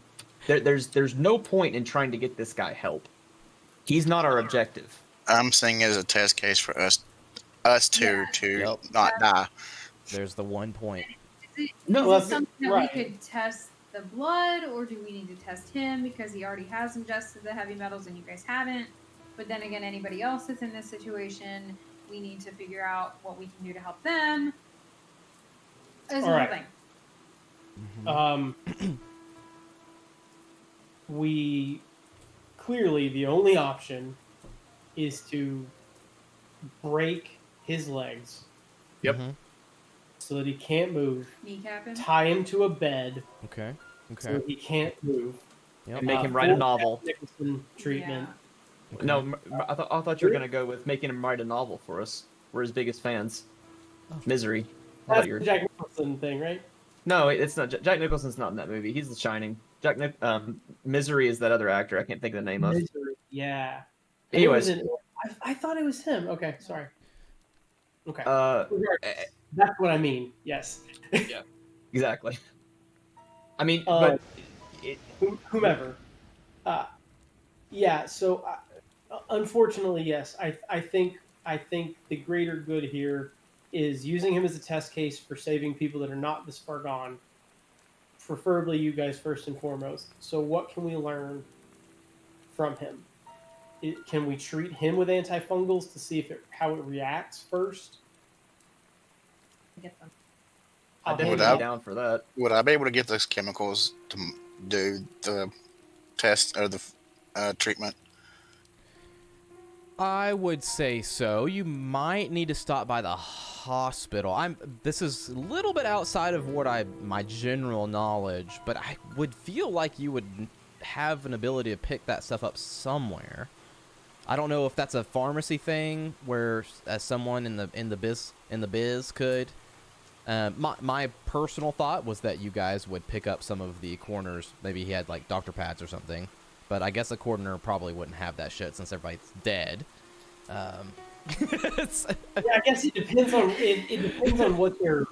there's no point in trying to get this guy help. He's not our objective. I'm seeing it as a test case for us two to Yep. not die. There's the one point. No, Is Well, it something that right. we could test the blood, or do we need to test him because he already has ingested the heavy metals and you guys haven't? But then again, anybody else that's in this situation, we need to figure out what we can do to help them. There's All one right. thing. We clearly, the only option is to break his legs Yep. Mhm. so that he can't move, Kneecap him. tie him to a bed Okay. so Okay. that he can't move, Yep. And make him write a full novel. Jack Nicholson treatment. Okay. No, I thought you were gonna go with making him write a novel for us. We're his biggest fans. Misery. How That's about your- the Jack Nicholson thing, right? No, it's not. Jack Nicholson's not in that movie. He's The Shining. Misery is that other actor. I can't think of the name of. Misery, yeah. I knew it was Anyways, I thought it was him. Okay, sorry. Okay. uh, Regardless, that's what I mean. Yes. exactly. I mean, Uh, but it, Whomever. Yeah. So, unfortunately, yes. I think the greater good here is using him as a test case for saving people that are not this far gone. Preferably you guys first and foremost. So, what can we learn from him? Can we treat him with antifungals to see how it reacts first? Get them. I'd I'll definitely hand be it down for that. Would I be able to get those chemicals to do the test or the treatment? I would say so. You might need to stop by the hospital. This is a little bit outside of what my general knowledge, but I would feel like you would have an ability to pick that stuff up somewhere. I don't know if that's a pharmacy thing where as someone in the biz could My personal thought was that you guys would pick up some of the coroners. Maybe he had like doctor pads or something. But I guess a coroner probably wouldn't have that shit since everybody's dead. Yeah, I guess it depends on it depends on what they're.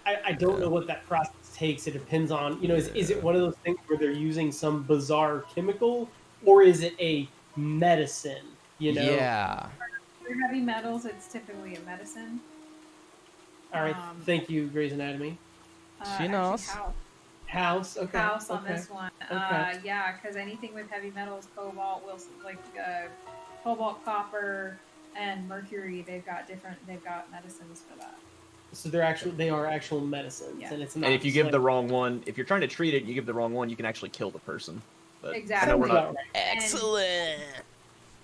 I don't know what that process takes. It depends on is it one of those things where they're using some bizarre chemical, or is it a medicine? Yeah. For heavy metals, it's typically a medicine. All right, thank you, Grey's Anatomy. She Actually, knows. House, okay. House on okay. this one. Okay. Yeah, because anything with heavy metals, cobalt, cobalt, copper, and mercury, they've got medicines for that. So they are actual medicines, Yeah. and it's not. And if you just give like- the wrong one, if you're trying to treat it, and you give the wrong one, you can actually kill the person. But Exactly. I know we're Sounds not. about right. Excellent.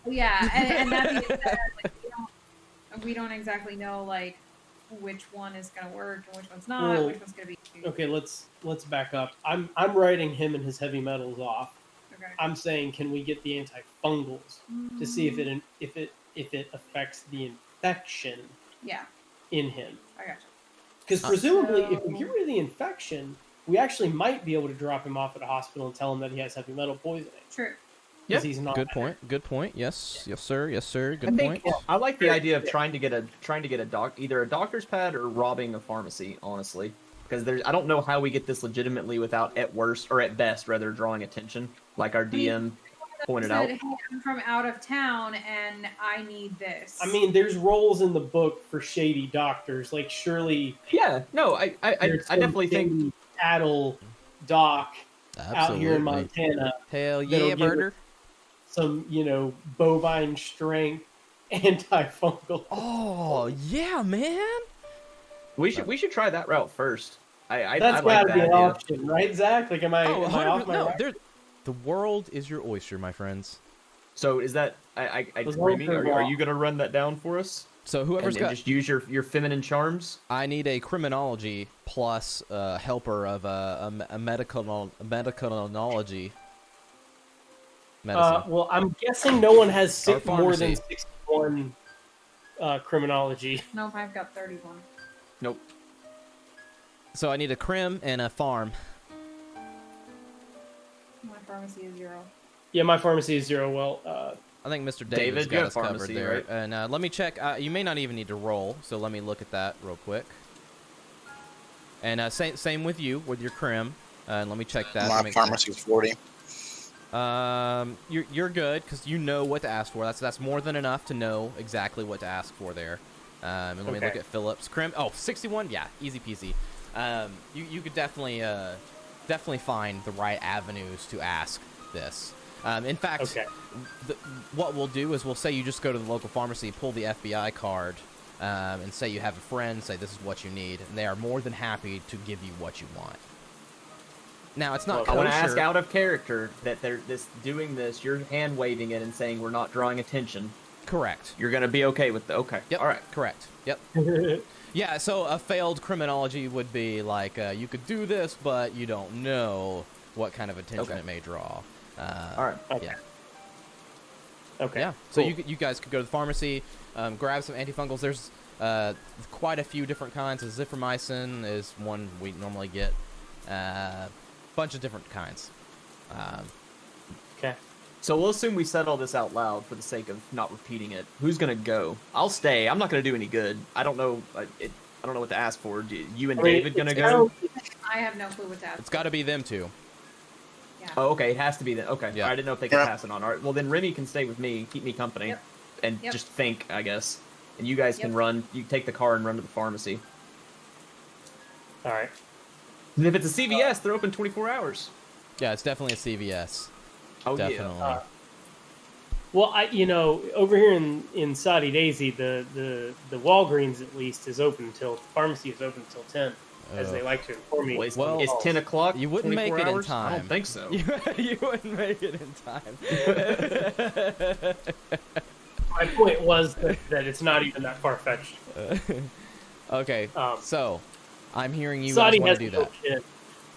Yeah, and that being said, like, we don't exactly know like which one is gonna work and which one's not, Well, which one's gonna be. Okay, let's back up. I'm writing him and his heavy metals off. Okay. I'm saying, can we get the antifungals to see if it affects the infection Yeah, in him? I gotcha. Because presumably, if So- we get rid of the infection, we actually might be able to drop him off at a hospital and tell him that he has heavy metal poisoning. True. Because he's not. Good point. Good point. Yes. Yes, sir. Yes, sir. I Good think point. I like the idea of trying to get a either a doctor's pad or robbing a pharmacy. Honestly, because I don't know how we get this legitimately without at worst or at best rather drawing attention, like our DM pointed Said, out. "Hey, I'm from out of town and I need this." I mean, there's roles in the book for shady doctors. Like, surely Yeah, no, I there's definitely some think shady cattle doc out here in Absolutely. Montana. Hell that'll yeah, give it- birder. Some, bovine strength antifungal. Oh yeah, man. we should try that route first. I That's like gotta that be an idea. option, right, Zach? Like, am I Oh, off 100%. my No, rocker? the world is your oyster, my friends. So is that Was Remy, one for are law. you gonna run that down for us? So whoever's And got, just use your feminine charms. I need a criminology plus helper of a medicanology. Medicine. Well, I'm guessing no one has Or more than pharmacy. 61 criminology. Nope, I've got 31. Nope. So I need a crim and a farm. My pharmacy is 0. Yeah, my pharmacy is 0. Well, I think Mr. David, David's you got have us covered pharmacy, there. right? And let me check. You may not even need to roll, so let me look at that real quick. And same with you with your crim. And let me check that. to My make sure. pharmacy's 40. You're good because you know what to ask for. That's more than enough to know exactly what to ask for there. And let me look Okay. at Phillips crim. Oh, 61. Yeah, easy peasy. You could definitely find the right avenues to ask this. In fact, okay. what we'll do is we'll say you just go to the local pharmacy, pull the FBI card, and say you have a friend, say this is what you need, and they are more than happy to give you what you want. Now, it's not Well, I want to kosher. ask out of character that they're doing this. You're hand waving it and saying we're not drawing attention. Correct. You're gonna be okay with the okay. Yep. All right. Correct. Yep. Yeah, so a failed criminology would be like, you could do this, but you don't know what kind of attention Okay. it may draw. All right. Okay. Yeah. Okay. Yeah. So cool. you guys could go to the pharmacy, grab some antifungals. There's quite a few different kinds. Azithromycin is one we normally get. Bunch of different kinds. Okay. So we'll assume we said all this out loud for the sake of not repeating it. Who's gonna go? I'll stay. I'm not gonna do any good. I don't know. I don't know what to ask for. You and I mean, David gonna it go? sounds- I have no clue what to ask. It's got to be them two. Yeah. Oh, okay. It has to be then. Okay. Yeah. I didn't know if they could Yeah. pass it on. All right. Well, then Remy can stay with me, keep me company, Yep. and Yep. just think, I guess. And you guys can Yep. run. You take the car and run to the pharmacy. All right. And if it's a CVS, they're open 24 hours. Yeah, it's definitely a CVS. Oh Definitely. yeah. Well, over here in Saudi Daisy, the Walgreens at least is open until the pharmacy is open until 10, as they like to inform me. Well, it's 10 o'clock. You wouldn't make 24 it in hours? I time. don't think so. You wouldn't make it in time. My point was that it's not even that far fetched. Okay, so I'm hearing you Saudi guys want has to do the that. bullshit.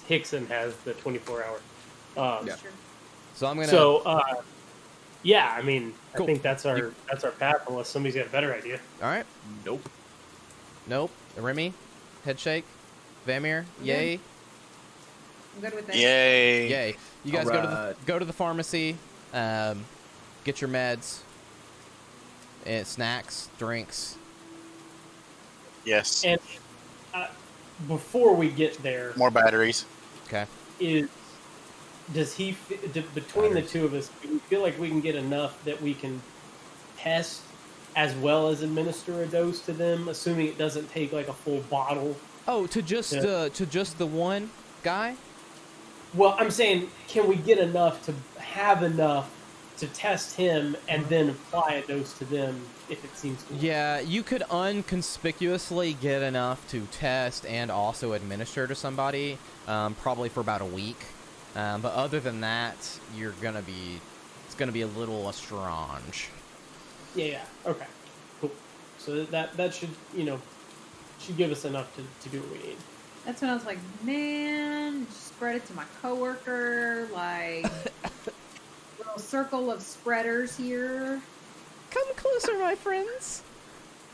Hickson has the 24-hour. Yeah. Sure. So I'm gonna. So, yeah, I mean, Cool. I think that's our path, unless somebody's got a better idea. All right. Nope. Nope. Remy, head shake. Vamir, yay, I'm good with this. Yay. yay. You guys Alright. go to the pharmacy, get your meds, and snacks, drinks. Yes. And before we get there, More batteries. Okay. between the two of us, do we feel like we can get enough that we can test as well as administer a dose to them, assuming it doesn't take like a full bottle? Oh, to just the one guy? Well, I'm saying, can we get enough to have enough to test him and then apply a dose to them if it seems to work? Yeah, you could unconspicuously get enough to test and also administer to somebody, probably for about a week. But other than that, it's gonna be a little strange. Yeah. Okay. Cool. So that should should give us enough to do what we need. That's when I was like, man, just spread it to my coworker, like little circle of spreaders here. Come closer, my friends.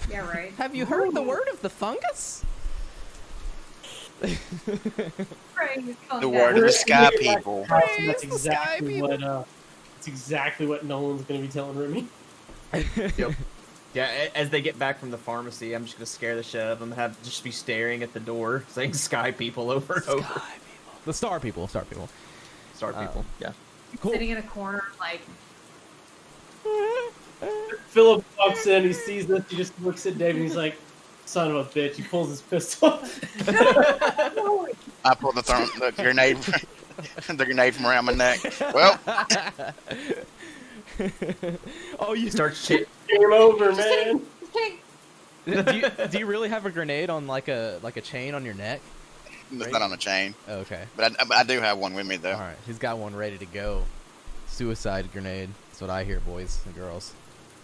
Yeah, right. Have you heard the word of the fungus? Right, he's calling The down. word of the sky We're- people. That's Praise the sky exactly people. that's exactly what Nolan's going to be telling Remy. Yep. Yeah, as they get back from the pharmacy, I'm just gonna scare the shit out of them. Have just be staring at the door, saying "Sky people" over and over. Sky people. The star people. Star people. Yeah. Cool. Sitting in a corner, like, Philip walks in, he sees this, he just looks at David, and he's like, "Son of a bitch!" He pulls his pistol. I pulled the grenade, the grenade from around my neck. Well, Oh, you Start shit. Game over, man. okay, do you really have a grenade on like a chain on your neck? it's not on a chain, Oh, okay. but I do have one with me though. All right. He's got one ready to go. Suicide grenade. That's what I hear, boys and girls.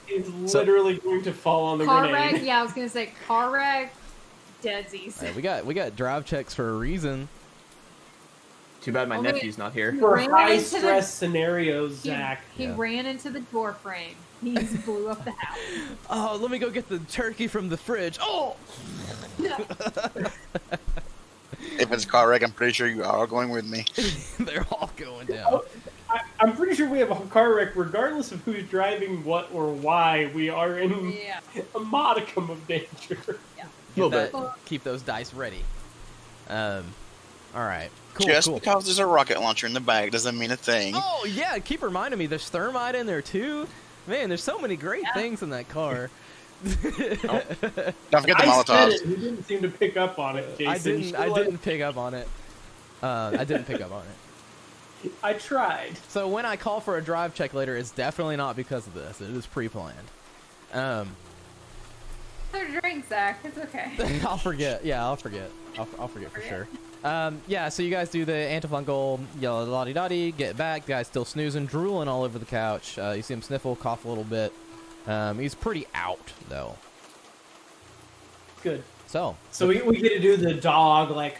He's literally going to fall on the car grenade. wreck. Yeah, I was gonna say car wreck. Deadsies. All right, we got drive checks for a reason. Too bad my Okay. nephew's not here. For Ran high into the- stress scenarios, He, Zach. he Yeah. ran into the door frame. He just blew up the house. Oh, let me go get the turkey from the fridge. Oh. If it's a car wreck, I'm pretty sure you are going with me. They're all going down. I'm pretty sure we have a car wreck, regardless of who's driving what or why. We are in Yeah. a modicum of danger. Little Get bit. that- keep those dice ready. All right. Cool. Just cool. because there's a rocket launcher in the bag doesn't mean a thing. Oh yeah, keep reminding me. There's thermite in there too. Man, there's so many great things in that car. Don't forget the I said Molotovs. it. You didn't seem to pick up on it, Jason. I You didn't. should've I let- didn't pick up on it. I didn't pick up on it. I tried. So when I call for a drive check later, it's definitely not because of this. It is pre-planned. Another drink, Zach. It's okay. I'll forget. Yeah, I'll forget. I'll forget for sure. Yeah, so you guys do the antifungal, yellow la-di-da-di, get back. The guy's still snoozing, drooling all over the couch. You see him sniffle, cough a little bit. He's pretty out, though. Good. So So we get to do the dog, like,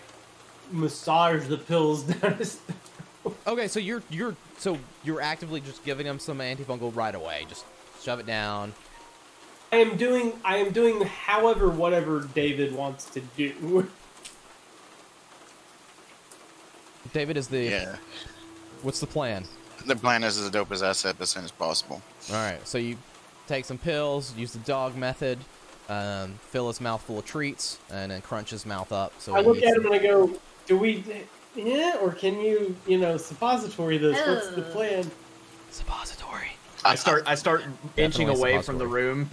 massage the pills down his... okay, so you're actively just giving him some antifungal right away. Just shove it down. I am doing however whatever David wants to do. David is the. Yeah. What's the plan? The plan is as dope as I said as soon as possible. All right, so you take some pills, use the dog method, fill his mouth full of treats, and then crunch his mouth up. So I he look eats at him them. and I go, do we... Yeah, or can you, suppository this? What's the plan? Suppository. I start inching Definitely away from the room.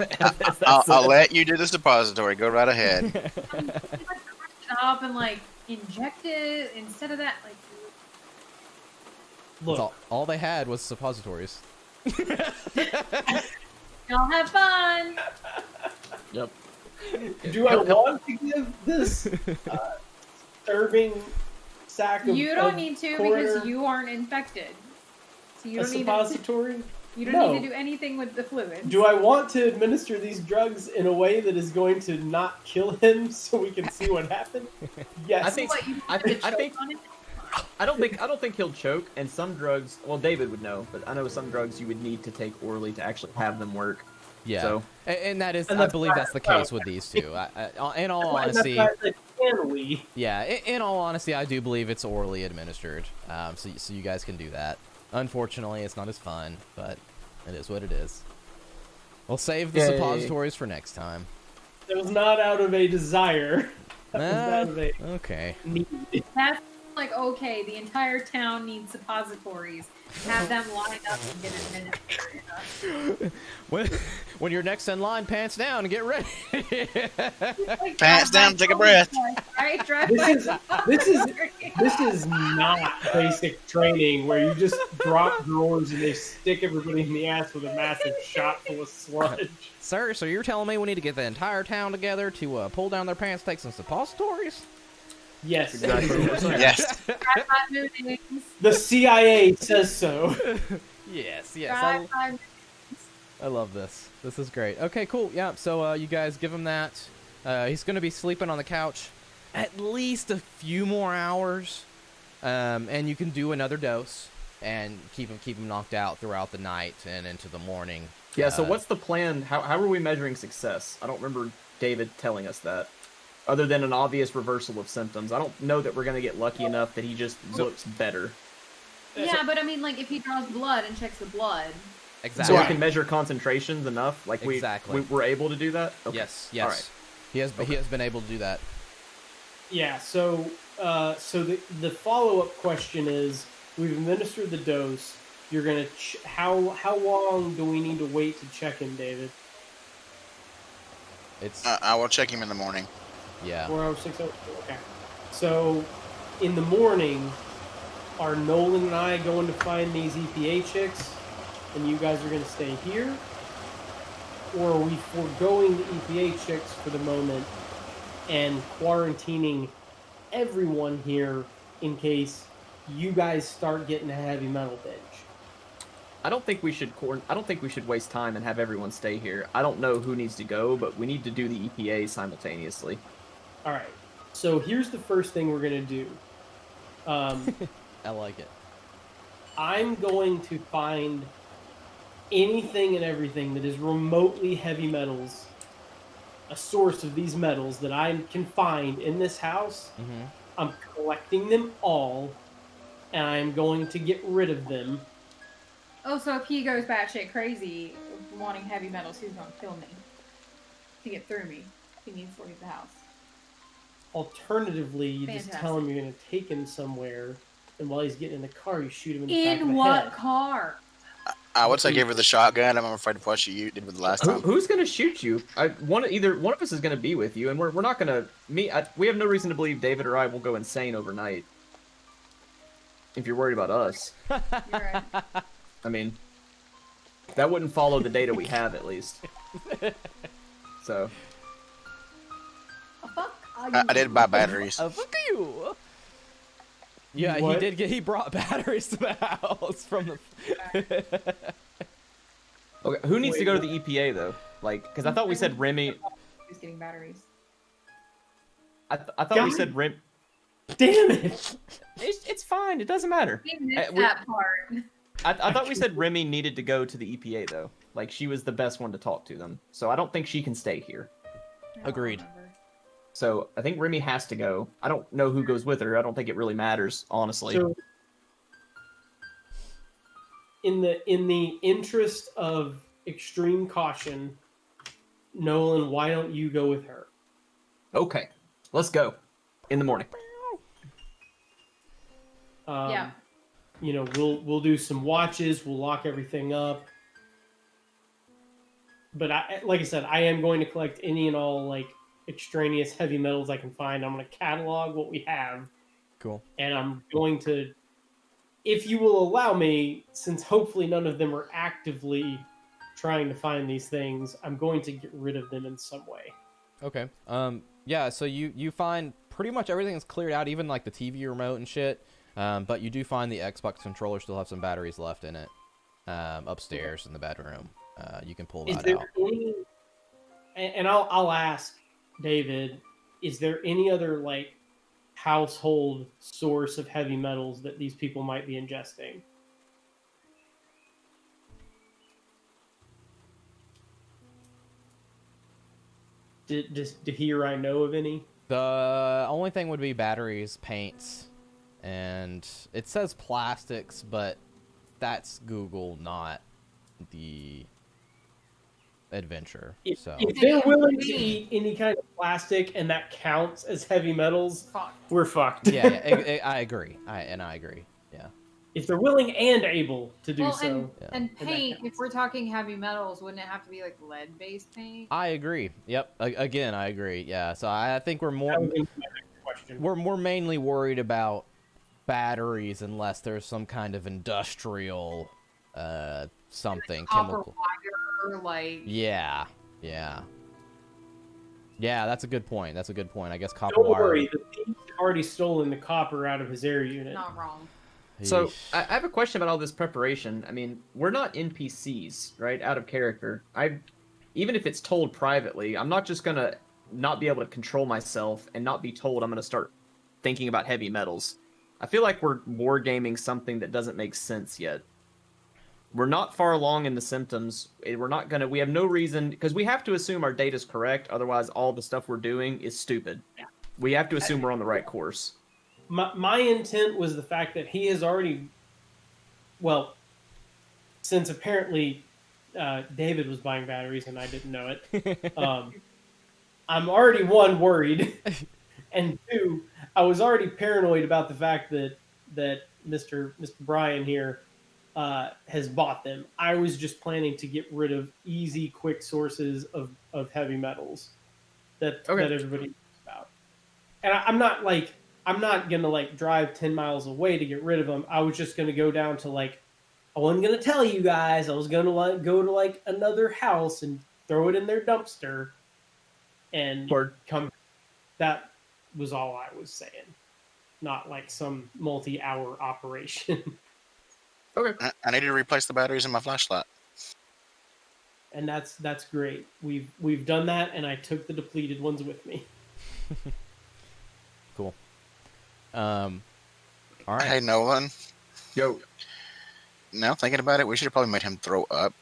I'll let you do the suppository. Go right ahead. Up and like inject it instead of that. Like, Look, All they had was suppositories. y'all have fun. Yep. do I want to give this serving sack of You don't of need to coroner because you aren't infected. So you a don't need to, suppository? you don't No. need to do anything with the fluid. Do I want to administer these drugs in a way that is going to not kill him so we can see what happens? Yes. I think- What, you I think- choke on it? I don't think he'll choke. And some drugs, well, David would know, but I know some drugs you would need to take orally to actually have them work. Yeah. So- And that is, And I that's believe why- that's the case with these two. In all And that's honesty, why I said, can we? Yeah, in all honesty, I do believe it's orally administered. So you guys can do that. Unfortunately, it's not as fun, but it is what it is. We'll save the Yay. suppositories for next time. It was not out of a desire. That was Ah, out of a okay. need. That's like, okay, the entire town needs suppositories. Have them lined up and get administered. When you're next in line, pants down and get ready. Like, Pants drive by down, take a breath. Right? Drive This by is this is not basic training where you just drop drawers and they stick everybody in the ass with a massive shot full of sludge. Sir, so you're telling me we need to get the entire town together to pull down their pants, take some suppositories? Yes, Exactly what we're saying. Yes. drive-by meetings. the CIA says so. Yes, Drive-by I love this. This is great. Okay, cool. Yeah, so you guys give him that. He's going to be sleeping on the couch at least a few more hours. And you can do another dose and keep him knocked out throughout the night and into the morning. Yeah, so Uh, what's the plan? How are we measuring success? I don't remember David telling us that. Other than an obvious reversal of symptoms. I don't know that we're going to get lucky enough that he just looks better. Yeah, but I mean, like, if he draws blood and checks the blood. Exactly. So we can measure concentrations enough? Like Exactly. we're able to do that? Okay. Yes. All right. He has been able to do that. Yeah. So the follow up question is: we've administered the dose. You're gonna how long do we need to wait to check in, David? It's I will check him in the morning. yeah. 4 hours, 6 hours. Okay. So in the morning, are Nolan and I going to find these EPA chicks, and you guys are going to stay here, or are we foregoing the EPA chicks for the moment and quarantining everyone here in case you guys start getting a heavy metal binge? I don't think we should waste time and have everyone stay here. I don't know who needs to go, but we need to do the EPA simultaneously. All right. So here's the first thing we're going to do. I like it. I'm going to find anything and everything that is remotely heavy metals, a source of these metals that I can find in this house. Mm-hmm. I'm collecting them all, and I'm going to get rid of them. Oh, so if he goes batshit crazy, wanting heavy metals, he's gonna kill me to get through me. He needs to leave the house. Alternatively, you just tell him Fantastic. you're going to take him somewhere, and while he's getting in the car, you shoot him in the back of In the what head. car? I would say give her the shotgun. I'm afraid of what she did with the last time. Who's gonna shoot you? Either one of us is gonna be with you, and we're not gonna. We have no reason to believe David or I will go insane overnight. If you're worried about us, You're right. I mean, that wouldn't follow the data we have at least. So Oh, fuck. I did buy batteries. Fuck you. Yeah, What? he brought batteries to the house from the. okay, who needs to go to the EPA though? Like, because I thought we said Remy. He's getting batteries. I thought we said Remy. Damn it! It's fine. It doesn't matter. He missed we- that part. I thought we said Remy needed to go to the EPA though. Like she was the best one to talk to them. So I don't think she can stay here. I don't Agreed. remember. So I think Remy has to go. I don't know who goes with her. I don't think it really matters, honestly. So, in the interest of extreme caution, Nolan, why don't you go with her? Okay, let's go in the morning. Yeah. You know, we'll do some watches. We'll lock everything up. But like I said, I am going to collect any and all like extraneous heavy metals I can find. I'm going to catalog what we have, Cool. and I'm going to, if you will allow me, since hopefully none of them are actively trying to find these things, I'm going to get rid of them in some way. Okay. Yeah. So you find pretty much everything is cleared out, even like the TV remote and shit. But you do find the Xbox controller still have some batteries left in it, upstairs in the bedroom. You can pull Is that there out. any, and I'll ask David, is there any other like household source of heavy metals that these people might be ingesting? Did he or I know of any? The only thing would be batteries, paints, and it says plastics, but that's Google, not the adventure. If, So if they're willing to eat any kind of plastic and that counts as heavy metals, Fuck. we're fucked. yeah, I agree. I agree. Yeah. If they're willing and able to do Well, so. Yeah. and that paint, counts. if we're talking heavy metals, wouldn't it have to be like lead-based paint? I agree. Yep. Again, I agree. Yeah. So I think we're That more was my next question. we're mainly worried about batteries unless there's some kind of industrial something Copper chemical. wire, like Yeah. Yeah. Yeah, that's a good point. That's a good point. I guess copper Don't wire. worry, the thief had already stolen the copper out of his air unit. not wrong. So Yeesh. I have a question about all this preparation. I mean, we're not NPCs, right? Out of character. Even if it's told privately, I'm not just gonna not be able to control myself and not be told I'm gonna start thinking about heavy metals. I feel like we're wargaming something that doesn't make sense yet. We're not far along in the symptoms. We're not gonna. We have no reason because we have to assume our data's correct. Otherwise, all the stuff we're doing is stupid. We have to assume we're on the right course. My intent was the fact that he has already, well, since apparently David was buying batteries and I didn't know it, I'm already, one, worried, and two, I was already paranoid about the fact that Mr. Brian here has bought them. I was just planning to get rid of easy, quick sources of heavy metals that everybody knows about. And I'm not gonna drive 10 miles away to get rid of them. I was just gonna go down to I wasn't gonna tell you guys. I was gonna go to another house and throw it in their dumpster, and Word. come. That was all I was saying, not some multi-hour operation. Okay. I need to replace the batteries in my flashlight. And that's great. We've done that, and I took the depleted ones with me. Cool. All right. Hey, Nolan. Yo. Now thinking about it, we should have probably made him throw up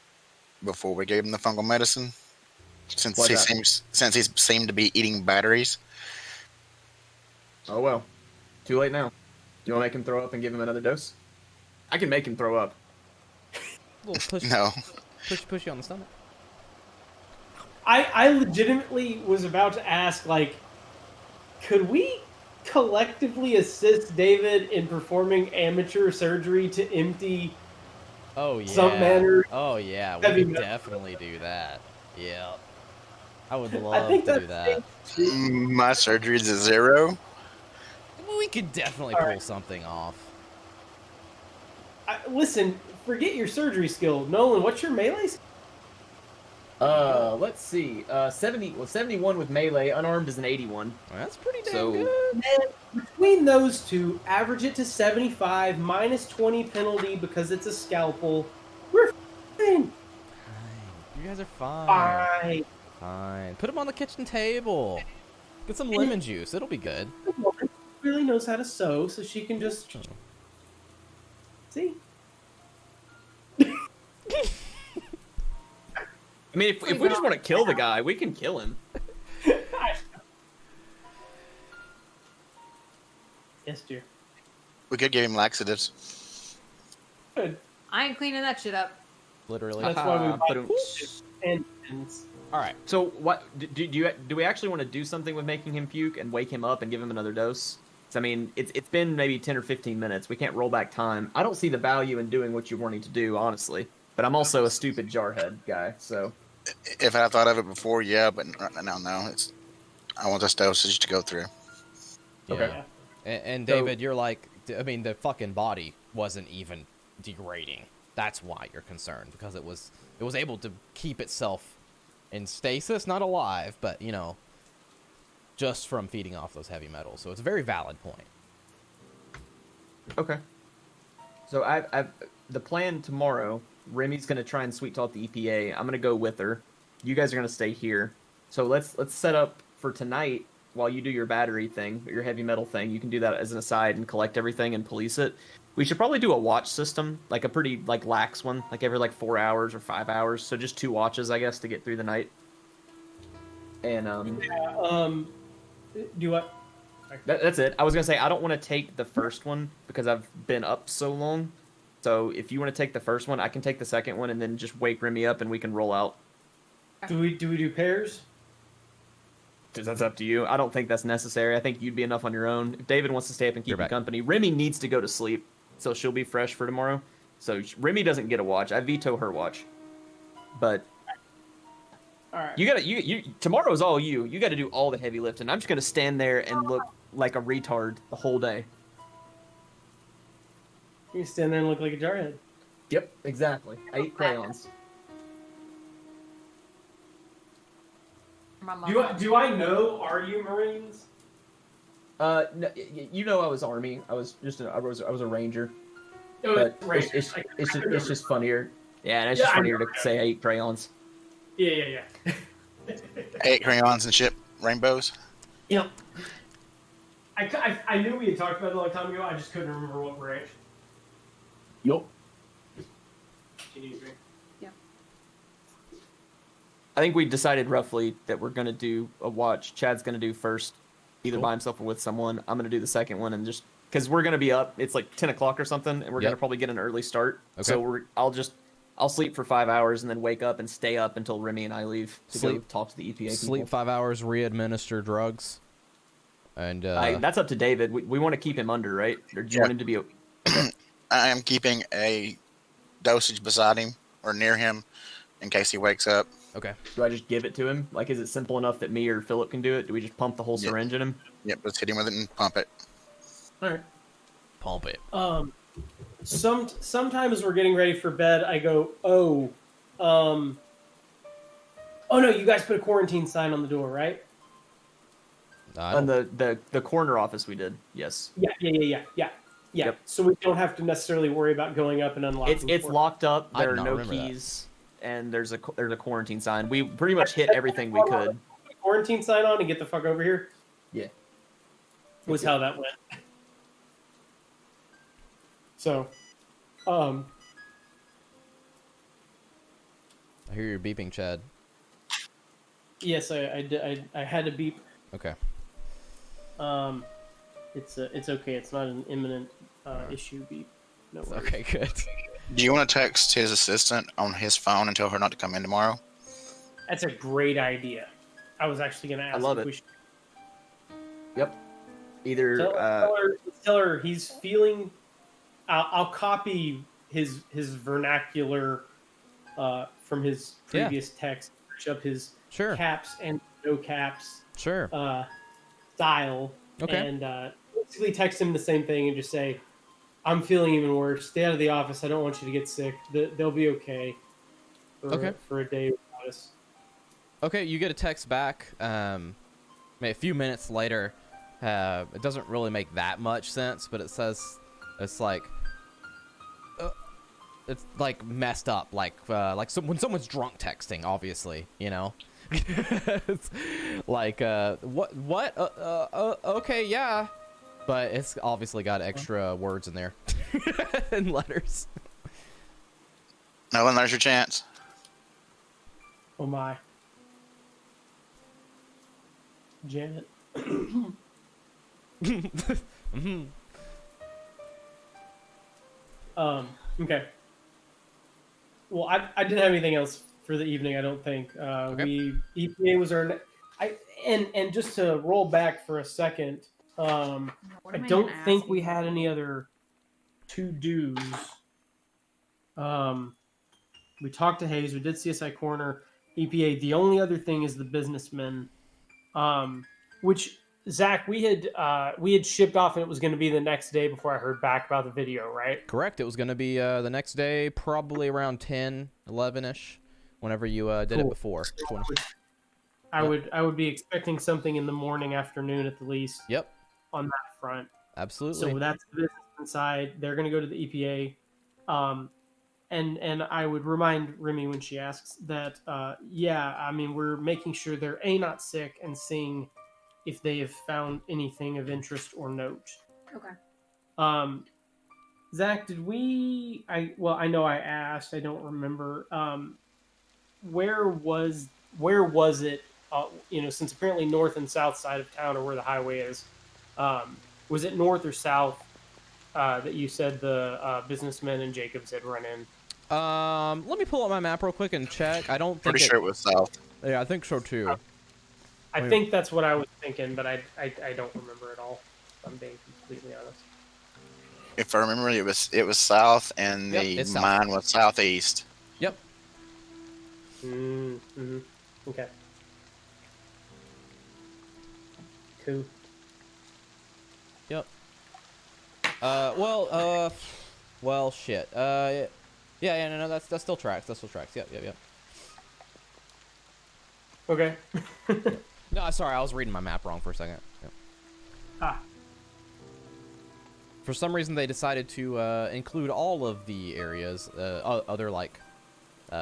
before we gave him the fungal medicine, since Why he that? seemed to be eating batteries. Oh well. Too late now. You want to make him throw up and give him another dose? I can make him throw up. Little push, No. push you on the stomach. I legitimately was about to ask, could we collectively assist David in performing amateur surgery to empty Oh yeah. some manner? Oh yeah. We heavy could metal. definitely do that. Yeah. I would I love think to do that's that. My surgery's a 0. We could definitely All pull right. something off. Listen, forget your surgery skill. Nolan, what's your melee skill? Let's see. 71 with melee. Unarmed is an 81. Well, that's pretty damn So- good. Between those two, average it to 75, minus 20 penalty because it's a scalpel. We're fine. Fine. You guys are fine. Fine. Fine. Put them on the kitchen table. Get some lemon juice. It'll be good. The woman really knows how to sew, so she can just see. I mean, if we just want to kill the guy, we can kill him. Yes, dear. We could give him laxatives. Good. I ain't cleaning that shit up. Literally. That's why we buy But- and All right. So what do we actually want to do something with making him puke and wake him up and give him another dose? 'Cause, I mean, it's been maybe 10 or 15 minutes. We can't roll back time. I don't see the value in doing what you're wanting to do, honestly. But I'm also a stupid jarhead guy, so If I thought of it before, yeah, but right now, no. I want this dosage to go through. Yeah. Okay. And So- David, you're like, I mean, the fucking body wasn't even degrading. That's why you're concerned, because it was able to keep itself in stasis, not alive, but just from feeding off those heavy metals. So it's a very valid point. okay. So I've the plan tomorrow. Remy's gonna try and sweet talk the EPA. I'm gonna go with her. You guys are gonna stay here. So let's set up for tonight while you do your battery thing, your heavy metal thing. You can do that as an aside and collect everything and police it. We should probably do a watch system, like a pretty lax one, every 4 hours or 5 hours. So just 2 watches, I guess, to get through the night. And Do what? That's it. I was gonna say I don't want to take the first one because I've been up so long. So if you want to take the first one, I can take the second one and then just wake Remy up and we can roll out. Do we do pairs? That's up to you. I don't think that's necessary. I think you'd be enough on your own. If David wants to stay up and keep You're you back. company, Remy needs to go to sleep, so she'll be fresh for tomorrow. So Remy doesn't get a watch. I veto her watch. But All right. you gotta you tomorrow is all you. You got to do all the heavy lifting. I'm just gonna stand there and look like a retard the whole day. You can stand there and look like a jarhead. Yep, exactly. I eat crayons. My mom. Do I know? Are you Marines? No, you know I was Army. I was just I was a Ranger. Oh, But right. it's just funnier. Yeah, and it's Yeah, just I funnier to know. say I eat crayons. Yeah. I ate crayons and ship rainbows. Yep. I knew we had talked about it a long time ago. I just couldn't remember what branch. Yup. Continue, Greg. I think we decided roughly that we're gonna do a watch. Chad's gonna do first, either Cool. by himself or with someone. I'm gonna do the second one, and just because we're gonna be up, it's like 10 o'clock or something, and we're gonna Yep. probably get an early start. Okay. So I'll sleep for 5 hours and then wake up and stay up until Remy and I leave to go Sleep. talk to the EPA Sleep people. 5 hours, re-administer drugs, and That's up to David. We want to keep him under, right? Or do you Yeah. want him to be? I am keeping a dosage beside him or near him in case he wakes up. okay. Do I just give it to him? Like, is it simple enough that me or Philip can do it? Do we just pump the whole Yeah. syringe in him? Yep, let's hit him with it and pump it. All right. Pump it. Sometimes we're getting ready for bed. I go, oh no, you guys put a quarantine sign on the door, right? I On don't- the corner office we did. Yes. Yeah. Yep. So we don't have to necessarily worry about going up and unlocking. It's the locked up. I There did are not no remember that. keys, and there's a quarantine sign. We pretty much hit everything we could. quarantine sign on and get the fuck over here. Yeah. Was how that went. So, I hear you're beeping, Chad. yes, I had to beep. Okay. It's okay. It's not an imminent issue beep. No worries. Okay, good. Do you want to text his assistant on his phone and tell her not to come in tomorrow? That's a great idea. I was actually going to ask. love if it. we should Yep. Either tell her he's feeling. I'll copy his vernacular from his Yeah. previous text. Match up his Sure. caps and no caps Sure. style. Okay. And basically text him the same thing and just say, "I'm feeling even worse. Stay out of the office. I don't want you to get sick. They'll be okay. Okay. For a day without us." Okay, you get a text back. Maybe a few minutes later. It doesn't really make that much sense, but it says it's like messed up, like when someone's drunk texting, obviously, you know. It's like what okay, yeah, but it's obviously got extra words in there and letters. Nolan, there's your chance. Oh my. Janet. Okay. Well, I didn't have anything else for the evening. I don't think. Okay. EPA was our. And just to roll back for a second. What I am don't gonna think ask we you? had any other to-dos. We talked to Hayes. We did CSI Corner. EPA. The only other thing is the businessmen, which Zach we had shipped off, and it was going to be the next day before I heard back about the video. Right? Correct. It was going to be the next day, probably around 10, 11ish, whenever you did it Cool. before. 20. I would be expecting something in the morning, afternoon at the least Yep. on that front. Absolutely. So that's the business side. They're going to go to the EPA. And I would remind Remy when she asks that, we're making sure they're not sick and seeing if they have found anything of interest or note. Okay. Zach, I know I asked, I don't remember. Where was it since apparently north and south side of town are where the highway is. Was it north or south that you said the businessmen and Jacobs had run in? Let me pull up my map real quick and check. I don't think Pretty sure it was south. Yeah, I think so too. I think that's what I was thinking, but I don't remember at all. If I'm being completely honest. If I remember, it was south, and Yep, the it's south. mine was southeast. Yep. Mm-hmm. Okay. Cool. Yep. Well, shit. Yeah, no, that still tracks. That still tracks. Yep. Okay. No, sorry, I was reading my map wrong for a second. Yep. Ah. For some reason, they decided to include all of the areas, other like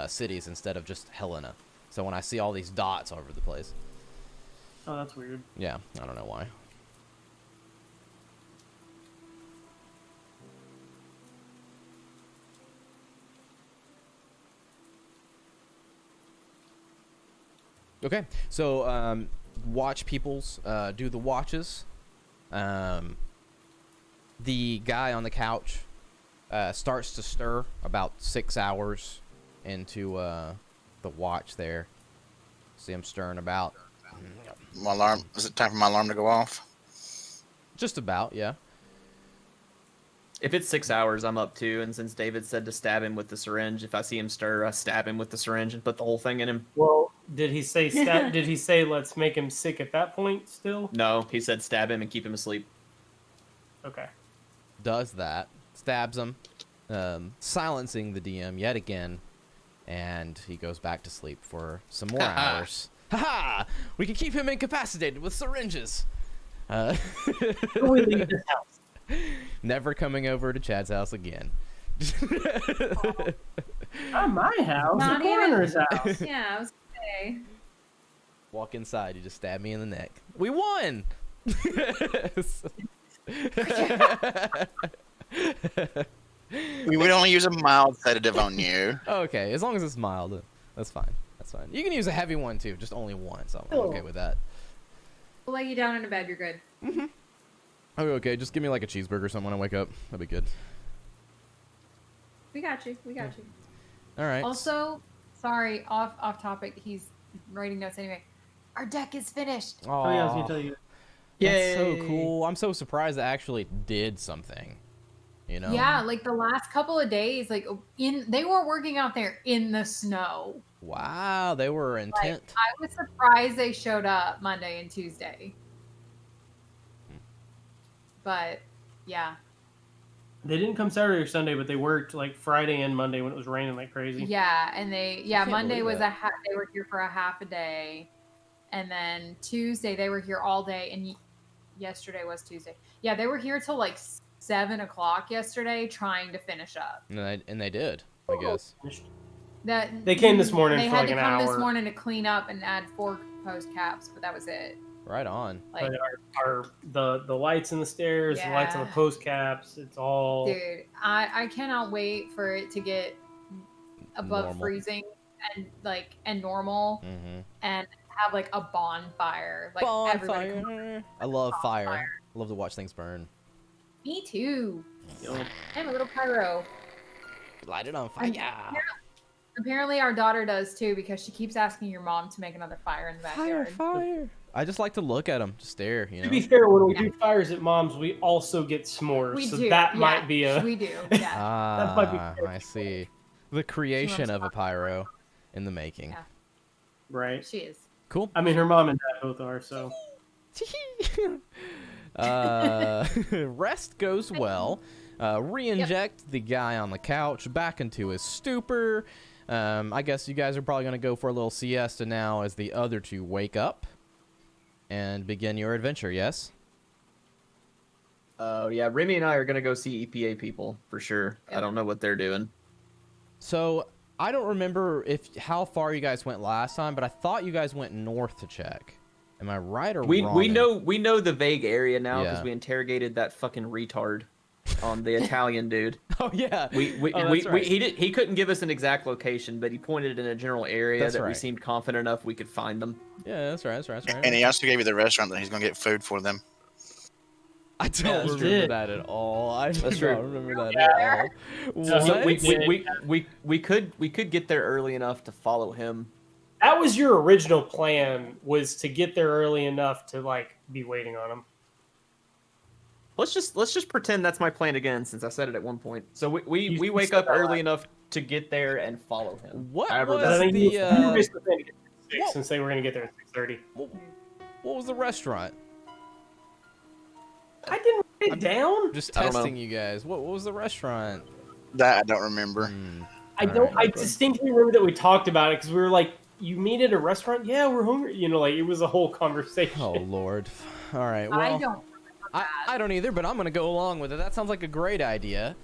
cities, instead of just Helena. So when I see all these dots all over the place, Oh, that's weird. yeah, I don't know why. Okay, so watch peoples do the watches. The guy on the couch starts to stir about 6 hours into the watch there. See him stirring about. My alarm. Is it time for my alarm to go off? Just about, yeah. If it's 6 hours, I'm up too. And since David said to stab him with the syringe, if I see him stir, I stab him with the syringe and put the whole thing in him. Well, did he say did he say let's make him sick at that point still? No, he said stab him and keep him asleep. Okay. Does that, stabs him, silencing the DM yet again, and he goes back to sleep for some more hours. Haha! We can keep him incapacitated with syringes. We leave this house. Never coming over to Chad's house again. Not my house. Not the coroner's even- house. Yeah, I was gonna say. Walk inside, you just stab me in the neck. We won! We would only use a mild sedative on you. Okay, as long as it's mild, that's fine. That's fine. You can use a heavy one too, just only one, so I'm okay with that. We'll lay you down in a bed. You're good. Okay, just give me like a cheeseburger or something when I wake up. That'd be good. We got you. We got you. All right. Also, sorry, off topic. He's writing notes anyway. Our deck is finished. Oh yeah, I was gonna tell you. That's so Yay. cool. I'm so surprised it actually did something. You know? Yeah, like the last couple of days, like they were working out there in the snow. Wow, they were intent. Like, I was surprised they showed up Monday and Tuesday. But yeah, They didn't come Saturday or Sunday, but they worked like Friday and Monday when it was raining like crazy. yeah, and can't Monday believe was that. they were here for a half a day, and then Tuesday they were here all day, and yesterday was Tuesday. Yeah, they were here till like 7 o'clock yesterday trying to finish up. And they did, I guess. That They came this morning They for had like to an come hour. this morning to clean up and add 4 post caps, but that was it. Right on. Like, But the lights in the stairs, the lights on the Yeah. post caps, it's all dude, I cannot wait for it to get above Normal. freezing and normal Mm-hmm. and have like a bonfire. Like everybody come- Bonfire. I love fire. Bonfire. I love to watch things burn. Me too. you know, I'm a little pyro. Light it on fire. And- Apparently our daughter does too because she keeps asking your mom to make another fire in the Fire, backyard. fire. I just like to look at them, just stare, you to know. be fair, when we do fires at mom's, we also get s'mores. We so do. that yeah, might be a We do. Yeah. That might be Ah, fair. I see. The creation of a pyro in the making. Yeah. right. She is. Cool. I mean, her mom and dad both are. So Rest goes well. Re-inject the guy on the couch back into his stupor. I guess you guys are probably going to go for a little siesta now as the other two wake up and begin your adventure, yes? Oh yeah, Remy and I are gonna go see EPA people for sure. I don't know what they're doing. So, I don't remember how far you guys went last time, but I thought you guys went north to check. Am I right or We wrong? know the vague area now because Yeah. we interrogated that fucking retard. on the Italian dude. Oh yeah. We he couldn't give us an exact location, but he pointed in a general area That's that we right. seemed confident enough we could find them. Yeah, that's right. That's right. That's right. And he also gave you the restaurant that he's gonna get food for them. I Yeah, don't he remember did. that at all. I do That's not true. remember that Yeah. at all. So What? We could get there early enough to follow him. That was your original plan, was to get there early enough to like be waiting on him. Let's just pretend that's my plan again, since I said it at one point. So we You wake said up that early right. enough to get there and follow him. What However, was I think the you were basically planning to get there at 6 what- since they were going to get there at 6:30. what was the restaurant? I didn't write I'm it down. Just I don't know. testing you guys. What was the restaurant? That I don't remember. Hmm. I All don't. right. I distinctly remember that we talked about it because we were like, "You meet at a restaurant? Yeah, we're hungry." You know, like it was a whole conversation. Oh Lord. All right. I Well, don't. I don't either, but I'm gonna go along with it. That sounds like a great idea.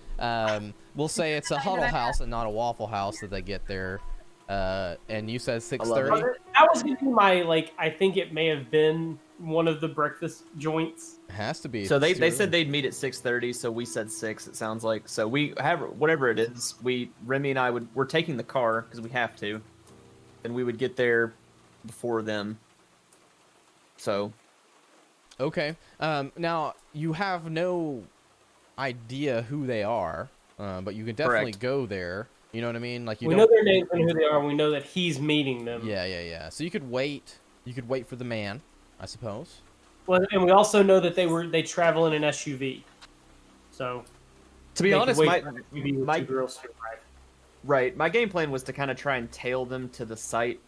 We'll say it's a huddle house and not a Waffle House that they get there. And you said 6:30. That was gonna be my like. I think it may have been one of the breakfast joints. Has to be. So they It's said they'd meet at 6:30, so we said 6. It sounds like. So we have whatever it is. Remy and I we're taking the car because we have to, and we would get there before them. So Okay. Now you have no idea who they are, but you can definitely Correct. go there. You know what I mean? Like you We don't. know their names and who they are. And we know that he's meeting them. Yeah. So you could wait. You could wait for the man, I suppose. Well, and we also know that they travel in an SUV. So to be they could honest, wait my for the SUV with my- two girls to arrive. right, my game plan was to kind of try and tail them to the site,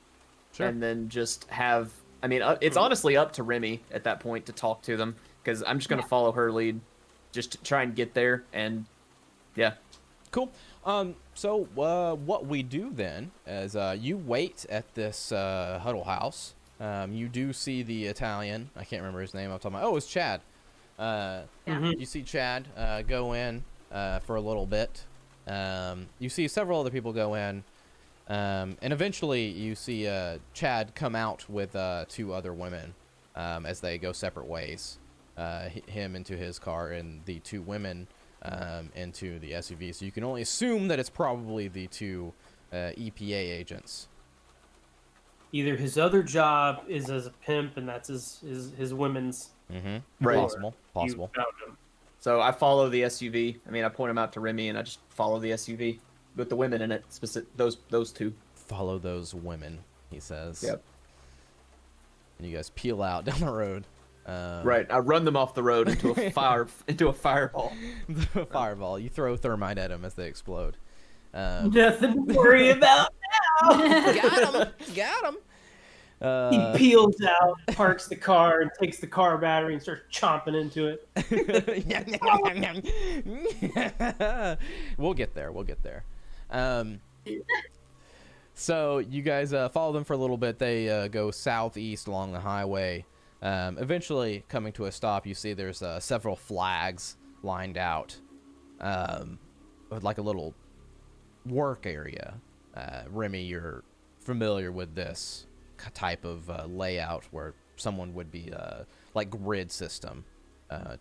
Sure. and then just have. I mean, it's honestly up to Remy at that point to talk to them because I'm just gonna follow her lead, just to try and get there. And yeah, Cool. So what we do then is you wait at this huddle house. You do see the Italian. I can't remember his name. I'm talking about. Oh, it's Chad. You see Chad go in for a little bit. You see several other people go in, and eventually you see Chad come out with 2 other women as they go separate ways. Him into his car and the 2 women into the SUV. So you can only assume that it's probably the 2 EPA agents. Either his other job is as a pimp, and that's his women's. Mm-hmm. Right. Possible. Possible. You found him. so I follow the SUV. I mean, I point them out to Remy, and I just follow the SUV with the women in it. Those 2. Follow those women, he says. Yep. And you guys peel out down the road. Right, I run them off the road into a fireball. The fireball. You throw thermite at them as they explode. Got Nothing to worry about. him. Got him. He peels out, parks the car, and takes the car battery and starts chomping into it. We'll get there. We'll get there. So you guys follow them for a little bit. They go southeast along the highway. Eventually, coming to a stop, you see there's several flags lined out, with like a little work area. Remy, you're familiar with this type of layout where someone would be like grid system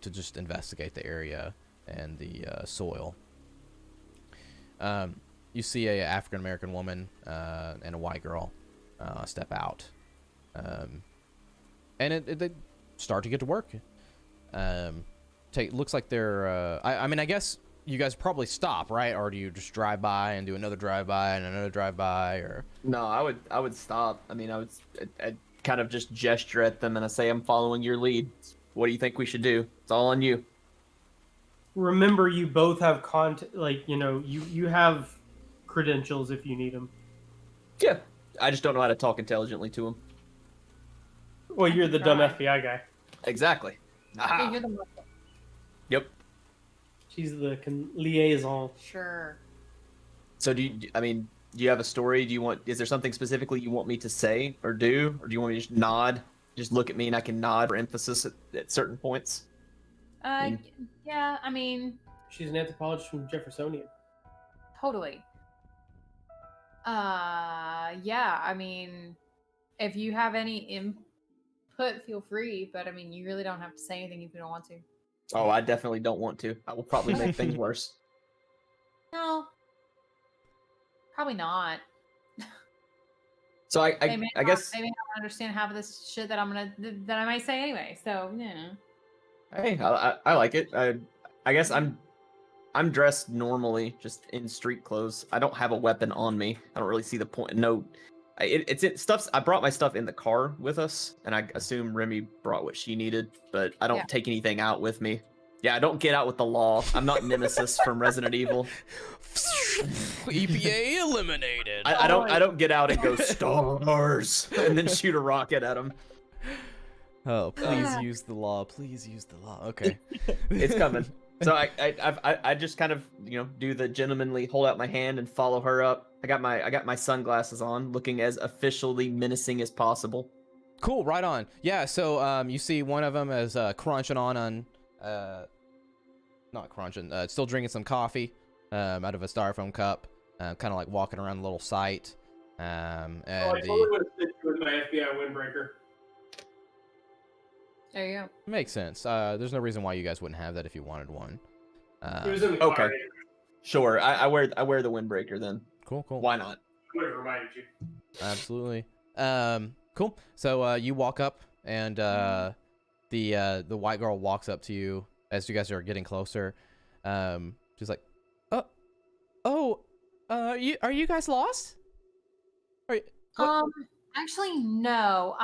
to just investigate the area and the soil. You see a African American woman and a white girl step out, and they start to get to work. Looks like they're. I mean, I guess you guys probably stop, right? Or do you just drive by and do another drive by and another drive by, or? No, I would stop. I mean, I'd kind of just gesture at them and I say, I'm following your lead. What do you think we should do? It's all on you. Remember, you both have you have credentials if you need them. Yeah, I just don't know how to talk intelligently to them. Well, you're the dumb Right. FBI guy. Exactly. Yeah, Ah, you're the yep. She's the liaison. sure. So do you have a story? Is there something specifically you want me to say or do? Or do you want me to just nod? Just look at me and I can nod for emphasis at certain points? Yeah, I mean, She's an anthropologist from Jeffersonian. totally. Yeah, I mean, if you have any input, feel free, but I mean, you really don't have to say anything if you don't want to. Oh, I definitely don't want to. I will probably make things worse. No, probably not. So I They may I not, guess they may not understand half of this shit that I might say anyway. So yeah. hey, I like it. I guess I'm dressed normally, just in street clothes. I don't have a weapon on me. I don't really see the point. No, stuff's. I brought my stuff in the car with us, and I assume Remy brought what she needed, but I don't Yeah. take anything out with me. Yeah, I don't get out with the law. I'm not Nemesis from Resident Evil. EPA eliminated. I don't get out and go stars and then shoot a rocket at them. Oh, please use the law. Please use the law. Okay. It's coming. So I just kind of do the gentlemanly hold out my hand and follow her up. I got my sunglasses on, looking as officially menacing as possible. Cool, right on. Yeah, so you see one of them is crunching not crunching, still drinking some coffee out of a styrofoam cup, kind of like walking around the little site. And I totally would have stitched with my FBI windbreaker. There you go. makes sense. There's no reason why you guys wouldn't have that if you wanted one. He was in the okay. car. Sure, I wear the windbreaker then. Cool. Why not? I would have reminded you. Absolutely. Cool. So you walk up, and the white girl walks up to you as you guys are getting closer. She's like, are you guys lost? What? Actually, no.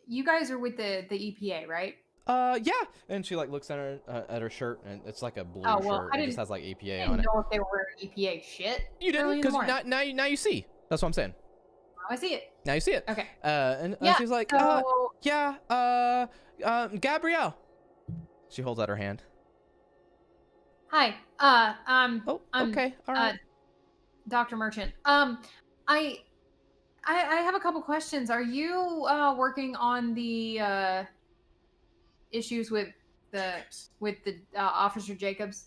You guys are with the EPA, right? Yeah. And she like looks at her shirt, and it's like a blue Oh, well, shirt. I It just didn't- has like I EPA didn't on it. know if they were EPA shit. You didn't, early in the because morning. now you see. That's what I'm saying. Oh, I see it. Now you see it. Okay. And Yeah. she's like, So, Gabrielle. She holds out her hand. hi. Oh, I'm, okay. All right. Dr. Merchant. I have a couple questions. Are you working on the issues with the Officer Jacobs?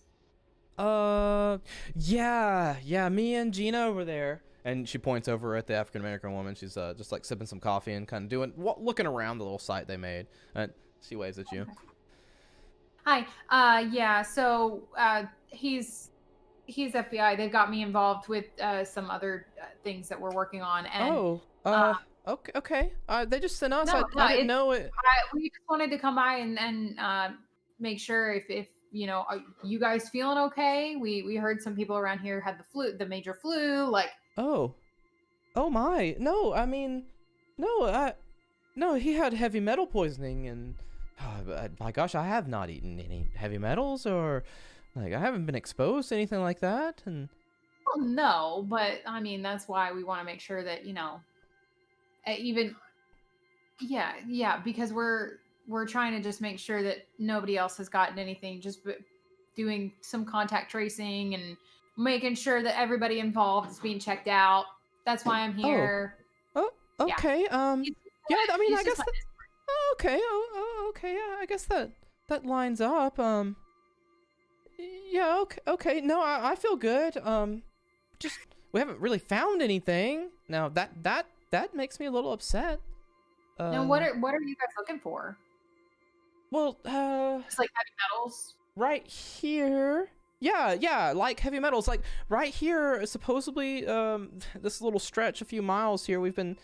Yeah, me and Gina over there. And she points over at the African American woman. She's just like sipping some coffee and kind of looking around the little site they made. And she waves at you. Okay. Hi. Yeah. So he's FBI. They've got me involved with some other things that we're working on. And Okay. They just sent us. No, I didn't it's- know it. we just wanted to come by and make sure if are you guys feeling okay? We heard some people around here had the major flu. Like, Oh my. No, I mean, no, he had heavy metal poisoning, and my gosh, I have not eaten any heavy metals, or like I haven't been exposed to anything like that. And well, no, but I mean that's why we want to make sure that because we're trying to just make sure that nobody else has gotten anything. Just doing some contact tracing and making sure that everybody involved is being checked out. That's why I'm here. okay, yeah, I mean, He's I just guess. my- Okay. Okay. Yeah, I guess that lines up. Yeah. Okay. No, I feel good. Just we haven't really found anything. Now that makes me a little upset. Now, what are you guys looking for? Well, It's like heavy metals. right here. Yeah, like heavy metals. Like right here, supposedly, this little stretch, a few miles here, we've been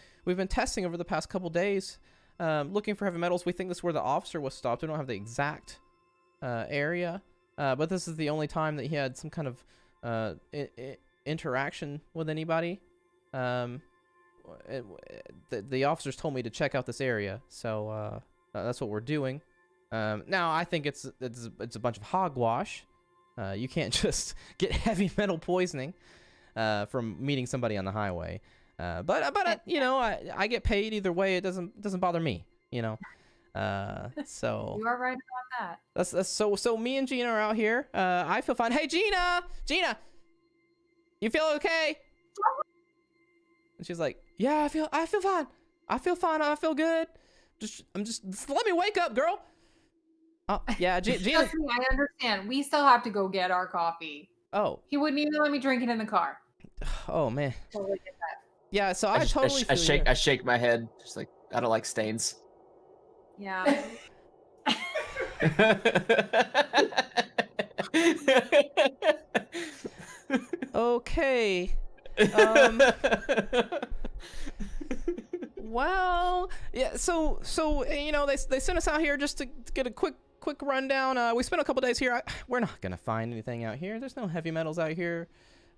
testing over the past couple days, looking for heavy metals. We think this is where the officer was stopped. We don't have the exact area, but this is the only time that he had some kind of interaction with anybody. The officers told me to check out this area, so that's what we're doing. Now I think it's a bunch of hogwash. You can't just get heavy metal poisoning from meeting somebody on the highway. But I get paid either way. It doesn't bother me. So You are right about that. that's so me and Gina are out here. I feel fine. Hey Gina, you feel okay? And she's like, yeah, I feel fine. I feel fine. I feel good. Just let me wake up, girl. Oh yeah, Gina. Trust me, I understand. We still have to go get our coffee. Oh, He wouldn't even let me drink it in the car. oh man. Totally get that. Yeah, so I totally feel you. I shake my head, just like I don't like stains. Yeah. Okay. Well, yeah. So you know, they sent us out here just to get a quick rundown. We spent a couple days here. We're not gonna find anything out here. There's no heavy metals out here.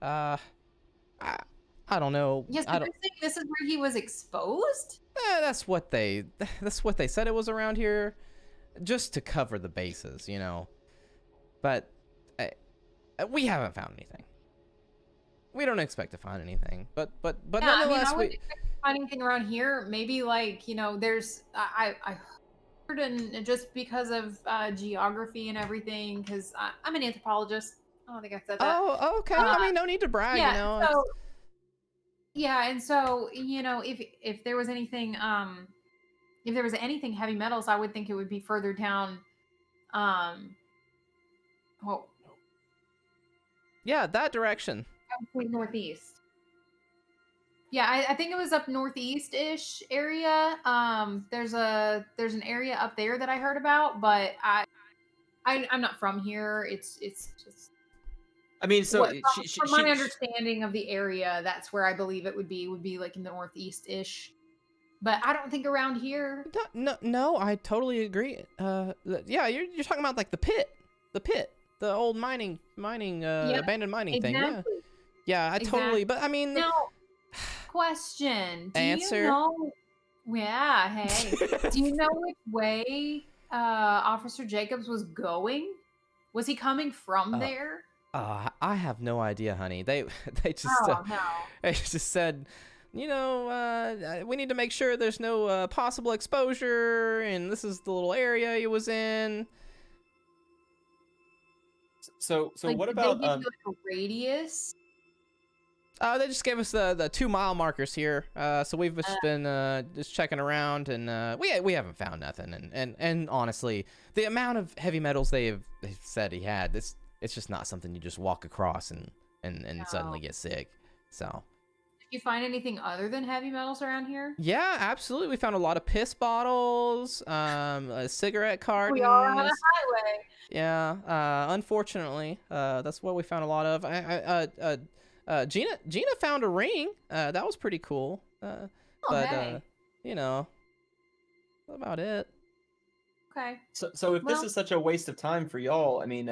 I don't know. Yes, I you're don't. saying this is where he was exposed? That's what they said it was around here, just to cover the bases, you know. But we haven't found anything. We don't expect to find anything, but Yeah, nonetheless, I wouldn't expect to find anything around here. Maybe like, you know, there's I heard, and just because of geography and everything, because I'm an anthropologist. I don't think I said that. Oh, okay. I mean, no need to brag, Yeah, you know. so yeah, and so, you know, if there was anything heavy metals, I would think it would be further down. Well, Yeah, that direction. I would say northeast. Yeah, I think it was up northeast-ish area. There's an area up there that I heard about, but I'm not from here. It's just I mean, so from my understanding of the area, that's where I believe it would be like in the northeast-ish. But I don't think around here. No, I totally agree. Yeah, you're talking about like the pit, the old mining, abandoned mining thing. Yeah, Exactly. yeah, I totally. But I mean, Now, question. Do Answer. you know? Yeah. Hey. Do you know which way Officer Jacobs was going? Was he coming from there? I have no idea, honey. They just Oh no. they just said, you know, we need to make sure there's no possible exposure, and this is the little area he was in. So Like, what did about they give you like a radius? They just gave us the 2 mile markers here. So we've just been just checking around, and we haven't found nothing. And honestly, the amount of heavy metals they've said he had, it's just not something you just walk across and suddenly get sick. So Did you find anything other than heavy metals around here? yeah, absolutely. We found a lot of piss bottles, cigarette cartons. We are on a highway. Yeah, unfortunately, that's what we found a lot of. Gina found a ring. That was pretty cool. Oh, But hey. you know, that's about it. Okay. So if this Well- is such a waste of time for y'all, I mean,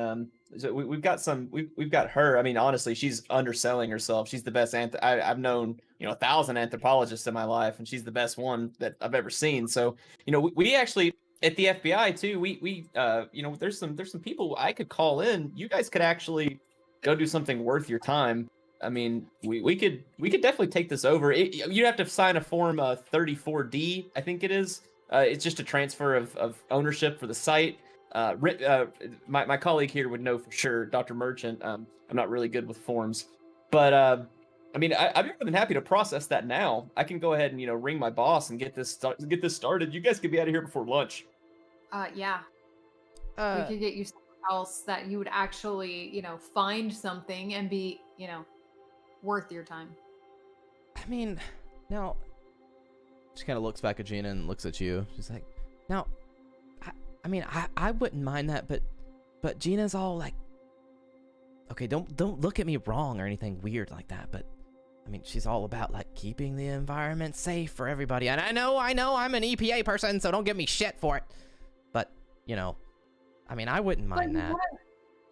so we've got her. I mean, honestly, she's underselling herself. She's the best I've known, you know, 1,000 anthropologists in my life, and she's the best one that I've ever seen. So, you know, we actually at the FBI too. We you know, there's some people I could call in. You guys could actually go do something worth your time. I mean, we could definitely take this over. You'd have to sign a form 34D, I think it is. It's just a transfer of ownership for the site. My colleague here would know for sure, Dr. Merchant. I'm not really good with forms, but I mean, I'd be more than happy to process that now. I can go ahead and, you know, ring my boss and get this started. You guys could be out of here before lunch. Yeah. We could get you something else that you would actually, you know, find something and be, you know, worth your time. I mean, now she kind of looks back at Gina and looks at you. She's like, now, I mean, I wouldn't mind that, but Gina's all like, okay, don't look at me wrong or anything weird like that, but I mean, she's all about like keeping the environment safe for everybody. And I know I'm an EPA person, so don't give me shit for it. But, you know, I mean, I wouldn't mind that.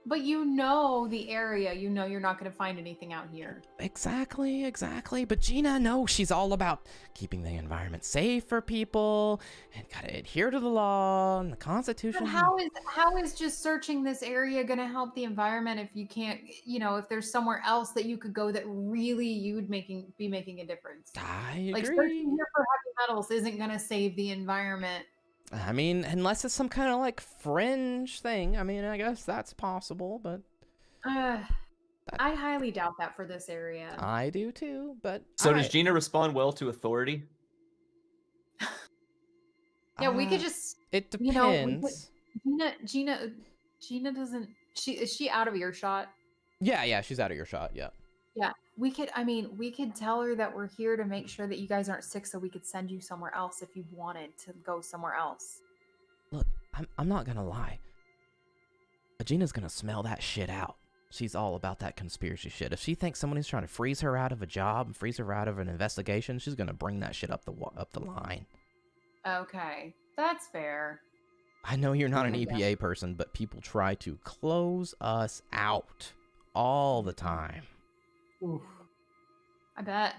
But you know the area. You know you're not going to find anything out here. Exactly. But Gina, no, she's all about keeping the environment safe for people and gotta adhere to the law and the Constitution. But how is just searching this area going to help the environment if you can't, you know, if there's somewhere else that you could go that really you would be making a difference? I agree. Like searching here for heavy metals isn't going to save the environment. I mean, unless it's some kind of like fringe thing. I mean, I guess that's possible, but I highly doubt that for this area. I do too. But So does Gina respond well to authority? Yeah, we could just, It you know, depends. Gina doesn't. Is she out of earshot? Yeah, she's out of your shot. Yeah. Yeah, we could tell her that we're here to make sure that you guys aren't sick, so we could send you somewhere else if you wanted to go somewhere else. I'm not gonna lie. Gina's gonna smell that shit out. She's all about that conspiracy shit. If she thinks somebody's trying to freeze her out of a job and freeze her out of an investigation, she's gonna bring that shit up the line. Okay, that's fair. I know you're not an Yeah. EPA person, but people try to close us out all the time. Oof. I bet.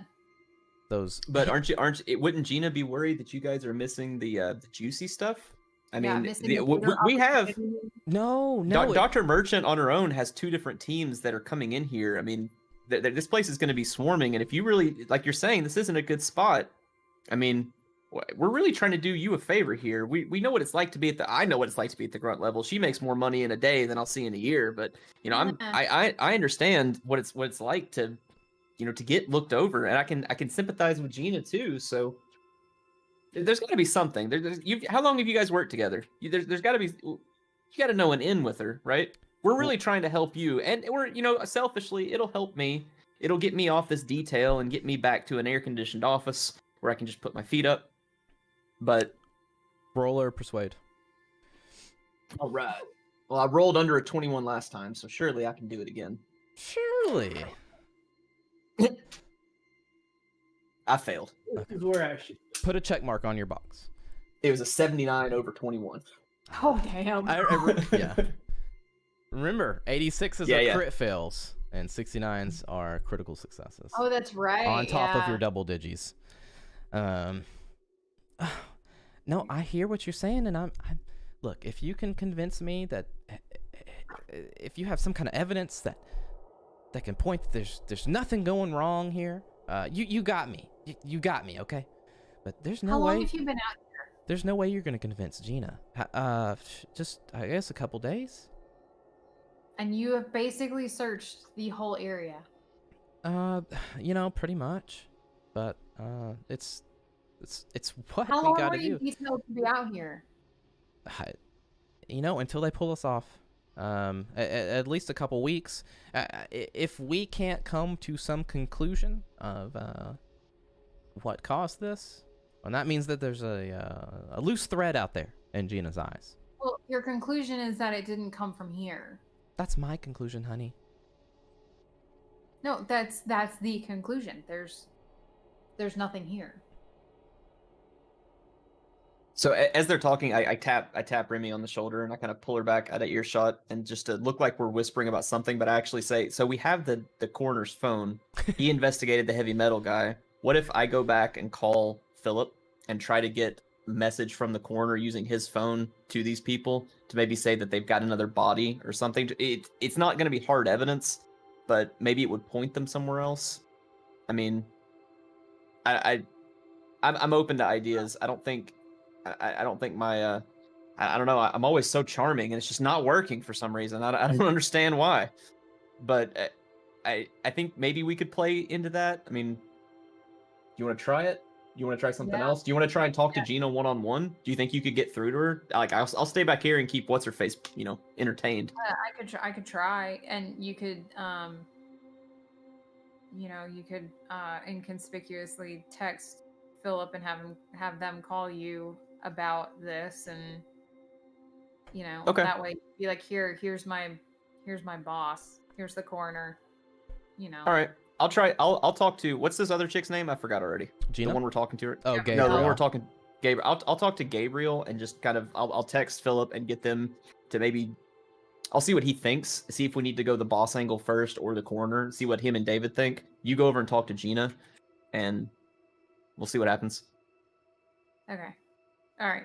Those, But wouldn't Gina be worried that you guys are missing the juicy stuff? I Yeah, mean, missing the, the we, bigger we have opportunity. no, Dr. Merchant on her own has 2 different teams that are coming in here. I mean, this place is going to be swarming, and if you really, like you're saying, this isn't a good spot. I mean, we're really trying to do you a favor here. We know what it's like to be I know what it's like to be at the grunt level. She makes more money in a day than I'll see in a year, but you know, I understand what it's like to, you know, to get looked over, and I can sympathize with Gina too. So there's got to be something. How long have you guys worked together? There's got to be. You got to know an in with her, right? We're really trying to help you, and we're, you know, selfishly, it'll help me. It'll get me off this detail and get me back to an air-conditioned office where I can just put my feet up. But roll or persuade. all right. Well, I rolled under a 21 last time, so surely I can do it again. Surely. I failed. This is where I should. Put a check mark on your box. It was a 79 over 21. Oh damn. Yeah. Remember, 86s Yeah, are yeah. crit fails, and 69s are critical successes. Oh, that's right. on top of yeah. your double digis. No, I hear what you're saying, and I'm look, if you can convince me that if you have some kind of evidence that can point that there's nothing going wrong here, you got me. You got me, okay? But there's no How long way have you been out? there's no way you're gonna convince Gina. Just I guess a couple days. And you have basically searched the whole area. You know, pretty much. But it's what How we long gotta were you do. detailed to be out here? You know, until they pull us off. At least a couple weeks. If we can't come to some conclusion of what caused this, and that means that there's a loose thread out there in Gina's eyes. Well, your conclusion is that it didn't come from here. That's my conclusion, honey. No, that's the conclusion. There's nothing here. So as they're talking, I tap Remy on the shoulder and I kind of pull her back out of earshot, and just to look like we're whispering about something, but I actually say, so we have the coroner's phone. He investigated the heavy metal guy. What if I go back and call Philip and try to get a message from the coroner using his phone to these people to maybe say that they've got another body or something? It's not going to be hard evidence, but maybe it would point them somewhere else. I mean, I'm open to ideas. I don't think my I don't know. I'm always so charming, and it's just not working for some reason. I don't understand why, but I think maybe we could play into that. I mean, you want to try it? You want to try something Yeah. else? Do you want to try and talk to Gina one-on-one? Do you think you could get through to her? Like, I'll stay back here and keep what's her face, you know, entertained. I could try, and you could inconspicuously text Philip and have them call you about this, and Okay. that way be like, here's my boss, here's the coroner, All right, I'll try. I'll talk to, what's this other chick's name? I forgot already. Gina? The one we're talking to. Oh, Yeah. No, Gabriel. the one we're talking. Gabriel. I'll talk to Gabriel and just kind of I'll text Philip and get them to maybe. I'll see what he thinks. See if we need to go the boss angle first or the coroner. See what him and David think. You go over and talk to Gina, and we'll see what happens. Okay, all right.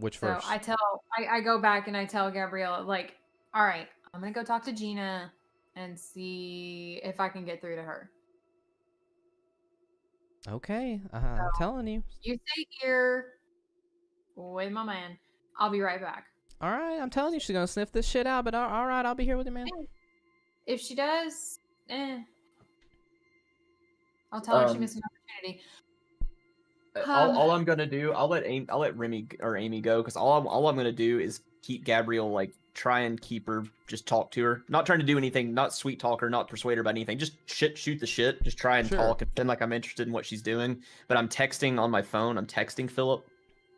Which So first? I go back and I tell Gabrielle, like, all right, I'm gonna go talk to Gina and see if I can get through to her. Okay, I'm telling you. You stay here with my man. I'll be right back. All right, I'm telling you, she's gonna sniff this shit out. But all right, I'll be here with you, man. If she does, I'll tell her she missed an opportunity. All I'm gonna do, I'll let Remy or Amy go, because all I'm gonna do is keep Gabrielle, like, try and keep her, just talk to her, not trying to do anything, not sweet talk her, not persuade her about anything, just shoot the shit, just try and Sure. talk and pretend like I'm interested in what she's doing. But I'm texting on my phone. I'm texting Philip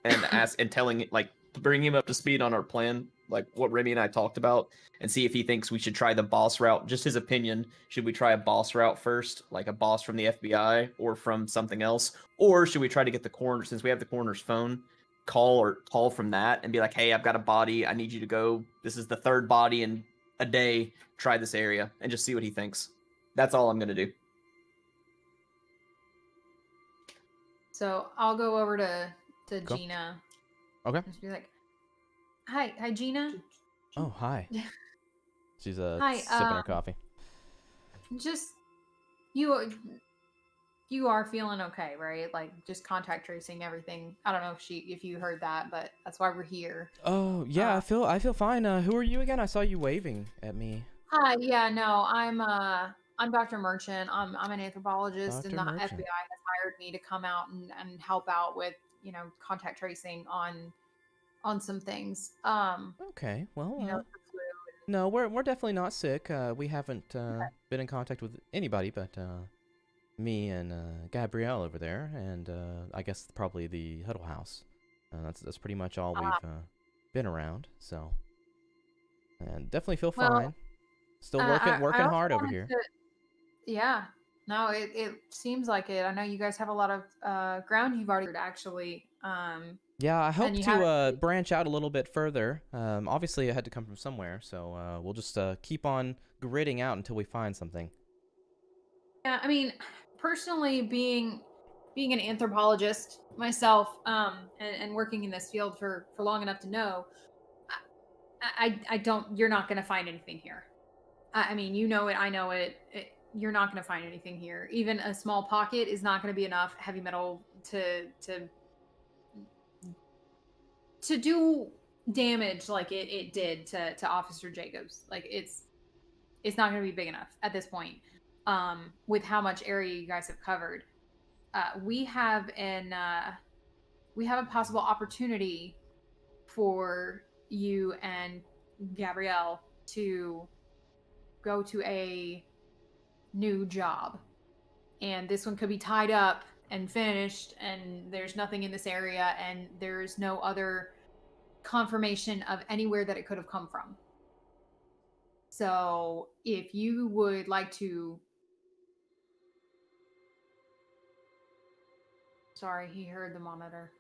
and telling, like, bring him up to speed on our plan, like what Remy and I talked about, and see if he thinks we should try the boss route. Just his opinion. Should we try a boss route first, like a boss from the FBI or from something else, or should we try to get the coroner, since we have the coroner's phone, call from that and be like, hey, I've got a body. I need you to go. This is the third body in a day. Try this area and just see what he thinks. That's all I'm gonna do. So I'll go over to Go. Gina. Okay. And just be like, hi, Gina. Oh, hi. She's Hi, sipping her coffee. Just you are feeling okay, right? Like just contact tracing everything. I don't know if you heard that, but that's why we're here. Oh, yeah, I feel fine. Who are you again? I saw you waving at me. Hi, yeah, no, I'm Dr. Merchant. I'm an anthropologist, and Dr. the Merchant. FBI has hired me to come out and help out with contact tracing on some things. Okay, well, The flu. no, we're definitely not sick. We haven't been in contact with anybody but me and Gabrielle over there, and I guess probably the Huddle House. That's pretty much all we've been around. So, and definitely feel Well, fine. Still working I working also hard over wanted here. Yeah, no, it seems like it. I know you guys have a lot of ground you've already covered, actually. Yeah, I hope and you to haven't- branch out a little bit further. Obviously, it had to come from somewhere, so we'll just keep on gridding out until we find something. Yeah, I mean, personally, being an anthropologist myself, and working in this field for long enough to know, I don't. You're not going to find anything here. I mean, you know it. I know it. You're not going to find anything here. Even a small pocket is not going to be enough heavy metal to do damage like it did to Officer Jacobs. Like it's not going to be big enough at this point. With how much area you guys have covered, we have a possible opportunity for you and Gabrielle to go to a new job, and this one could be tied up and finished, and there's nothing in this area, and there's no other confirmation of anywhere that it could have come from. So if you would like to... Sorry, he heard the monitor.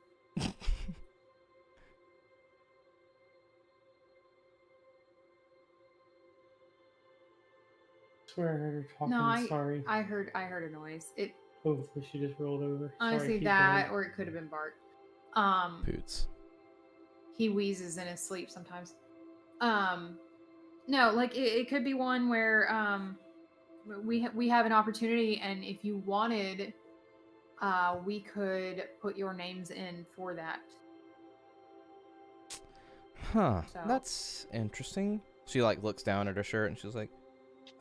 I swear I heard her talking. No, Sorry. I heard a noise. It Hopefully she just rolled over. honestly Sorry, keep that, going. or it could have been Bart. Poots. He wheezes in his sleep sometimes. No, like it could be one where we have an opportunity, and if you wanted, we could put your names in for that. Huh. So- That's interesting. She like looks down at her shirt and she's like,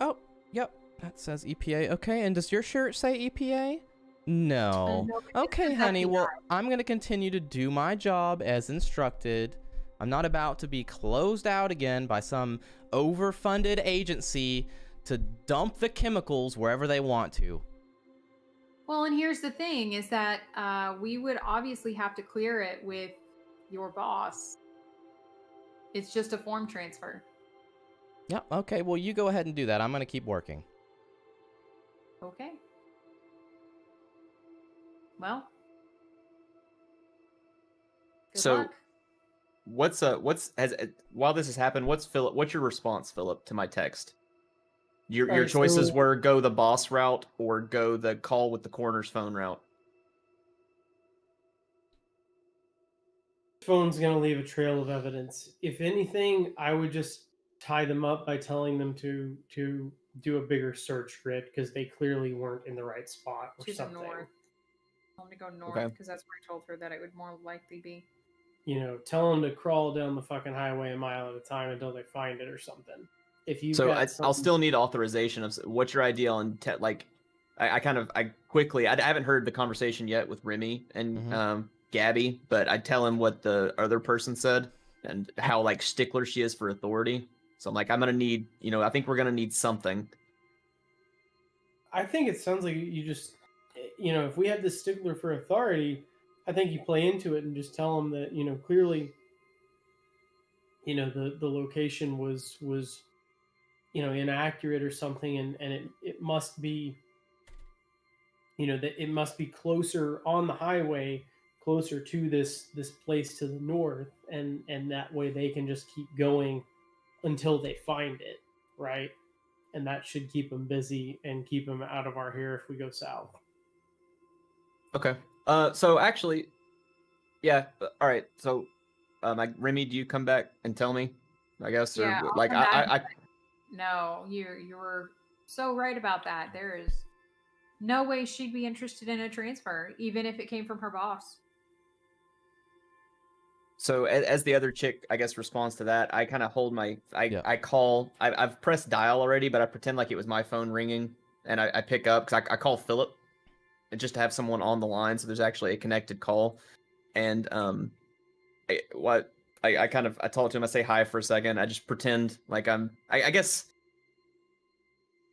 "Oh, yep, that says EPA. Okay, and does your shirt say EPA?" No. No, it Okay, says honey. Well, FBI. I'm going to continue to do my job as instructed. I'm not about to be closed out again by some overfunded agency to dump the chemicals wherever they want to. Well, and here's the thing: is that we would obviously have to clear it with your boss. It's just a form transfer. Yeah, okay. Well, you go ahead and do that. I'm going to keep working. Okay. Well. Good So- luck. While this has happened, what's your response, Philip, to my text? Your Alright, choices so- were go the boss route or go the call with the coroner's phone route. Phone's gonna leave a trail of evidence. If anything, I would just tie them up by telling them to do a bigger search grid because they clearly weren't in the right spot or To the something. north. I'm gonna go north Okay. because that's where I told her that it would more likely be. You know, tell them to crawl down the fucking highway a mile at a time until they find it or something. If you So got I'll something- still need authorization of what's your idea on like. I haven't heard the conversation yet with Remy and Mhm. Gabby, but I tell him what the other person said and how like stickler she is for authority. So I'm like, I'm gonna need, I think we're gonna need something. I think it sounds like you just, if we had this stickler for authority, I think you play into it and just tell them that, clearly the location was inaccurate or something, and it must be that it must be closer on the highway, closer to this place to the north, and that way they can just keep going until they find it, right? And that should keep them busy and keep them out of our hair if we go south. Okay. So actually, yeah. All right. So, Remy, do you come back and tell me? I guess, or Yeah, I'll like come I back. No, you were so right about that. There is no way she'd be interested in a transfer, even if it came from her boss. So as the other chick, I guess, responds to that, I kind of hold my, Yeah. I call, I've pressed dial already, but I pretend like it was my phone ringing, and I pick up, because I call Philip, and just to have someone on the line, so there's actually a connected call, and I talk to him, I say hi for a second, I just pretend like I guess,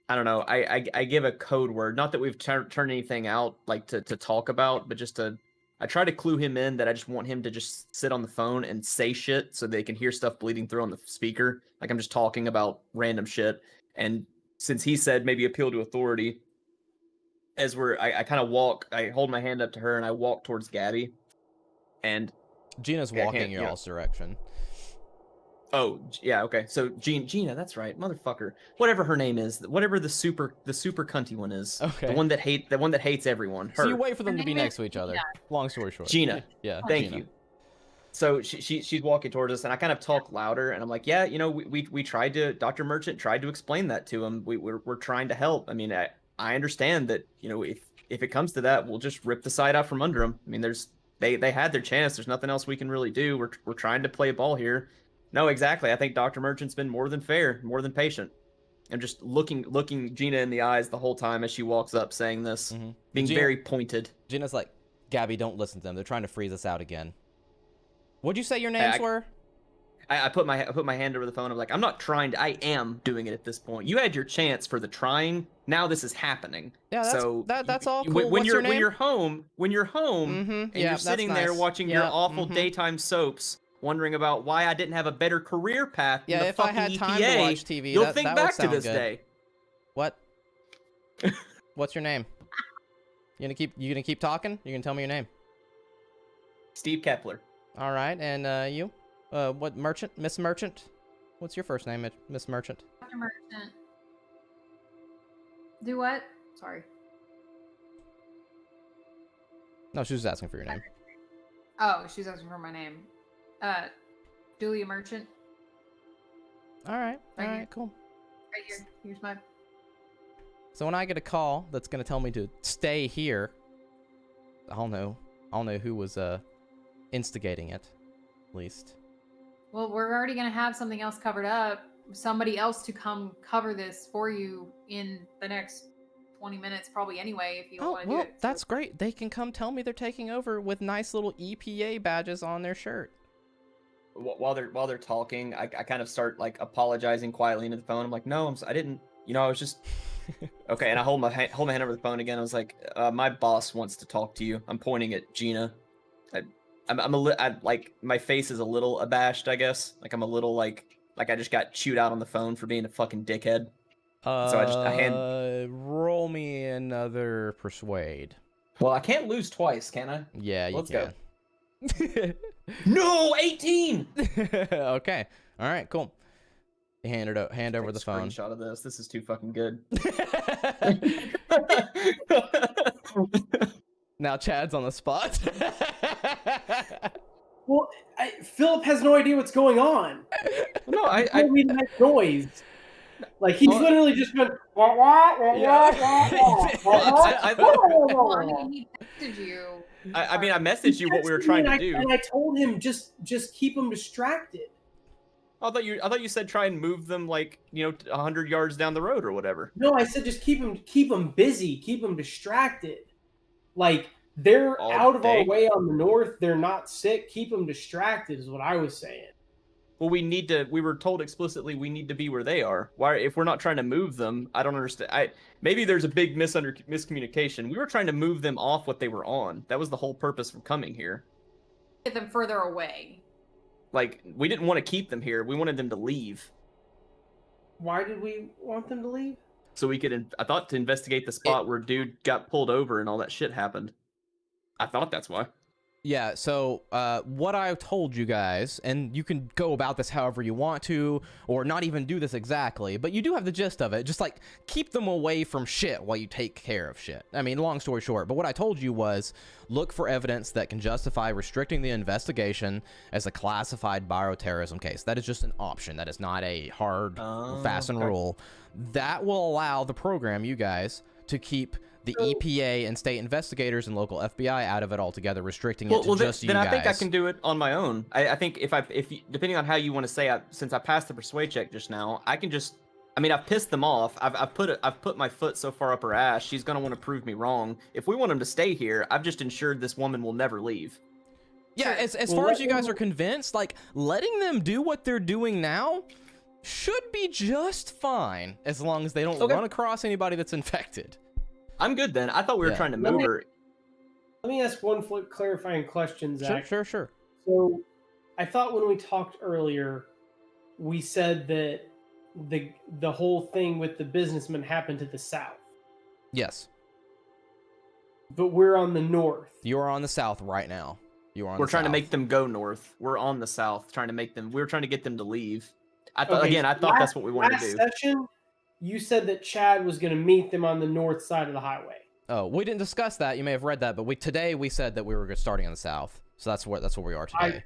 I don't know, I give a code word, not that we've turned anything out, like, to talk about, but just to, I try to clue him in that I just want him to just sit on the phone and say shit so they can hear stuff bleeding through on the speaker. Like I'm just talking about random shit. And since he said maybe appeal to authority, as I kind of walk, I hold my hand up to her and I walk towards Gabby. And Gina's Yeah, I walking can't- your yeah. all's direction. oh yeah, okay. So Gina, that's right, motherfucker. Whatever her name is, whatever the super cunty one is. Okay. The one that hates everyone. Her. So you wait for them Her to be name next is to each other. Gina. Long story short. Gina. Yeah. Thank Gina. you. So she's walking towards us, and I kind of talk louder, and I'm like, yeah, we tried to, Dr. Merchant tried to explain that to him. We're trying to help. I mean, I understand that, if it comes to that, we'll just rip the side out from under them. I mean, they had their chance. There's nothing else we can really do. We're trying to play ball here. No, exactly. I think Dr. Merchant's been more than fair, more than patient. I'm just looking Gina in the eyes the whole time as she walks up, saying this, Mhm. being Gina- very pointed. Gina's like, Gabby, don't listen to them. They're trying to freeze us out again. What'd you say your names were? I put my hand over the phone. I'm like, I'm not trying to. I am doing it at this point. You had your chance for the trying. Now this is happening. Yeah, that's, so that's all cool. When What's you're your name? when you're home, Mm-hmm. and Yeah, you're that's sitting there nice. watching Yeah, your awful mhm. daytime soaps, wondering about why I didn't have a better career path. Yeah, in the if I fucking had EPA, time to watch TV, you'll that think would back to sound this good. day. What? What's your name? You gonna keep talking? You gonna tell me your name? Steve Kepler. All right, and you? What Merchant? Miss Merchant? What's your first name, Miss Merchant? Dr. Merchant. Do what? Sorry. No, she was asking for your name. Oh, she's asking for my name. Julia Merchant. All right, all Right right, here. cool. Right here. Here's my. So when I get a call that's gonna tell me to stay here, I'll know who was instigating it, at least. Well, we're already gonna have something else covered up. Somebody else to come cover this for you in the next 20 minutes, probably anyway, if you don't Oh, want to well, do it. that's great. They can come tell me they're taking over with nice little EPA badges on their shirt. While they're talking, I kind of start like apologizing quietly into the phone. I'm like, no, I didn't. I was just okay. And I hold my hand over the phone again. I was like, my boss wants to talk to you. I'm pointing at Gina. Like my face is a little abashed, I guess. Like I'm a little like I just got chewed out on the phone for being a fucking dickhead. So I hand. Roll me another persuade. Well, I can't lose twice, can I? Yeah, you Let's can. go. No, 18. Okay. All right. Cool. You hand over Take the a phone. Screenshot of this. This is too fucking good. Now Chad's on the spot. Well, Philip has no idea what's going on. No, I made that noise. Like he's literally just been. Wah, wah, wah, Yeah. wah, wah, wah, wah. Well, he texted you. I mean, I messaged you what we were trying to do. And I told him just keep him distracted. I thought you said try and move them like 100 yards down the road or whatever. No, I said just keep him busy, keep him distracted. Like they're All out of day? our way on the north. They're not sick. Keep them distracted is what I was saying. Well, we were told explicitly we need to be where they are. Why, if we're not trying to move them, I don't understand. Maybe there's a big miscommunication. We were trying to move them off what they were on. That was the whole purpose of coming here. Get them further away. Like, we didn't want to keep them here. We wanted them to leave. Why did we want them to leave? So we could, I thought, to investigate the spot where dude got pulled over and all that shit happened. I thought that's why. Yeah, so what I told you guys, and you can go about this however you want to, or not even do this exactly, but you do have the gist of it. Just like keep them away from shit while you take care of shit. I mean, long story short, but what I told you was look for evidence that can justify restricting the investigation as a classified bioterrorism case. That is just an option. That is not a hard, fast and rule. That will allow the program, you guys, to keep the EPA and state investigators and local FBI out of it altogether, restricting it to just you guys. Then I think I can do it on my own. I think if depending on how you want to say, since I passed the persuade check just now, I can just. I mean, I've pissed them off. I've put my foot so far up her ass. She's gonna want to prove me wrong. If we want them to stay here, I've just ensured this woman will never leave. Yeah, as far as you guys are convinced, like letting them do what they're doing now should be just fine as long as they don't run across anybody that's infected. I'm good then. I thought we were trying to move her. Let me ask one clarifying question, Zach. Sure. So, I thought when we talked earlier, we said that the whole thing with the businessman happened to the south. Yes. But we're on the north. You are on the south right now. We're trying to make them go north. We're on the south, trying to make them. We're trying to get them to leave. I thought that's what we wanted to do. Last session, you said that Chad was going to meet them on the north side of the highway. Oh, we didn't discuss that. You may have read that, but today we said that we were starting on the south. So that's where we are today.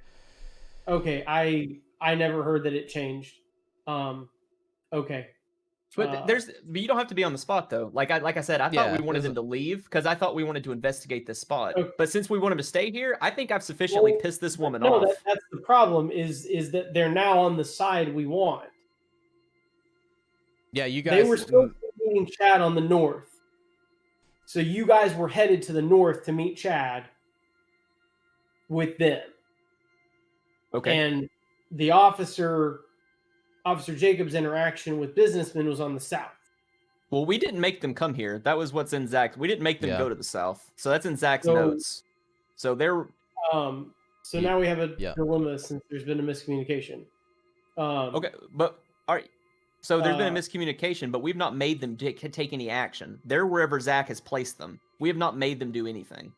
I never heard that it changed. Okay. But you don't have to be on the spot though. Like I said, I thought we wanted them to leave because I thought we wanted to investigate this spot. Okay. But since we want them to stay here, I think I've sufficiently pissed this woman off. No, that's the problem. Is that they're now on the side we want. Yeah, you guys. They were supposed to be meeting Chad on the north. So you guys were headed to the north to meet Chad with them. Okay. And the Officer Jacobs' interaction with businessmen was on the south. Well, we didn't make them come here. That was what's in Zach's. We didn't make them go to the south. So that's in Zach's notes. So they're. So now we have a dilemma since there's been a miscommunication. Okay, but all right. So there's been a miscommunication, but we've not made them take any action. They're wherever Zach has placed them. We have not made them do anything.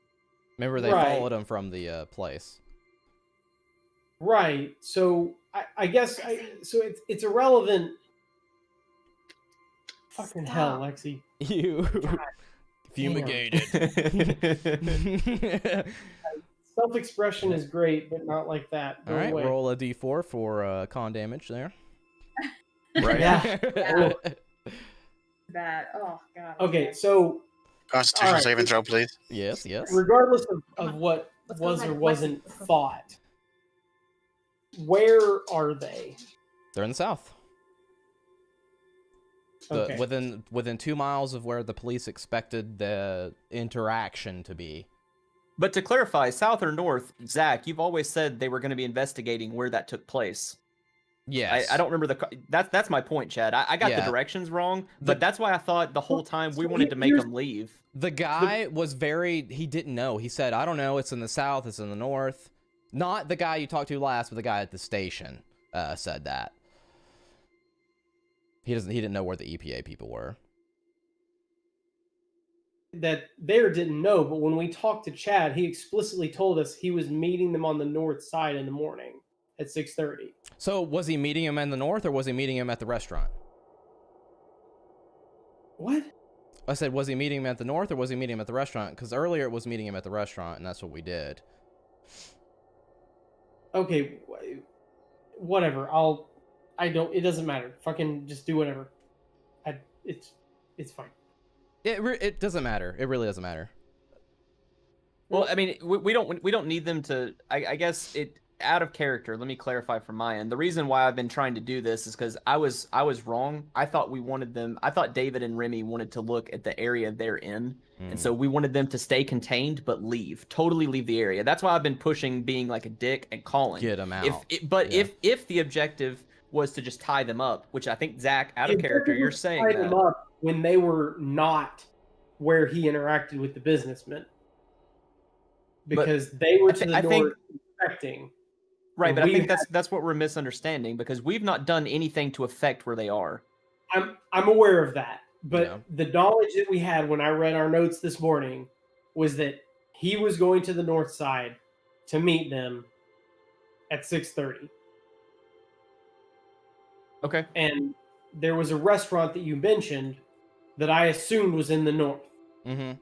Remember, they followed him from the place. Right. So I guess it's irrelevant. Fucking hell, Lexi. You fumigated. Self-expression is great, but not like that. All right, roll a d4 for con damage there. Right. Yeah. That. Oh god. Okay, so Constitution saving throw, please. Yes. Regardless of what was or wasn't thought, where are they? They're in the south. Okay. Within 2 miles of where the police expected the interaction to be. But to clarify, south or north, Zach, you've always said they were going to be investigating where that took place. Yes. I don't remember that's my point, Chad. I got the directions wrong, but that's why I thought the whole time we wanted to make them leave. The guy he didn't know. He said, I don't know, it's in the south, it's in the north. Not the guy you talked to last, but the guy at the station said that. He didn't know where the EPA people were. That there didn't know, but when we talked to Chad, he explicitly told us he was meeting them on the north side in the morning at 6:30. So was he meeting him in the north, or was he meeting him at the restaurant? What? I said, was he meeting him at the north, or was he meeting him at the restaurant? Because earlier it was meeting him at the restaurant, and that's what we did. Okay, whatever. It doesn't matter. Fucking just do whatever. It's fine. It doesn't matter. It really doesn't matter. Well, I mean, we don't need them to. I guess it out of character. Let me clarify from my end. The reason why I've been trying to do this is because I was wrong. I thought we wanted them. I thought David and Remy wanted to look at the area they're in, and so we wanted them to stay contained but totally leave the area. That's why I've been pushing being like a dick and calling. Get them out. If the objective was to just tie them up, which I think Zach, out of character, you're saying tie that. them up when they were not where he interacted with the businessman, because they were to the north inspecting, Right, And but I we think that's what we're misunderstanding because we've not done anything to affect where they are. I'm aware of that, but Yeah. the knowledge that we had when I read our notes this morning was that he was going to the north side to meet them at 6:30, Okay. and there was a restaurant that you mentioned that I assumed was in the north. Mm-hmm.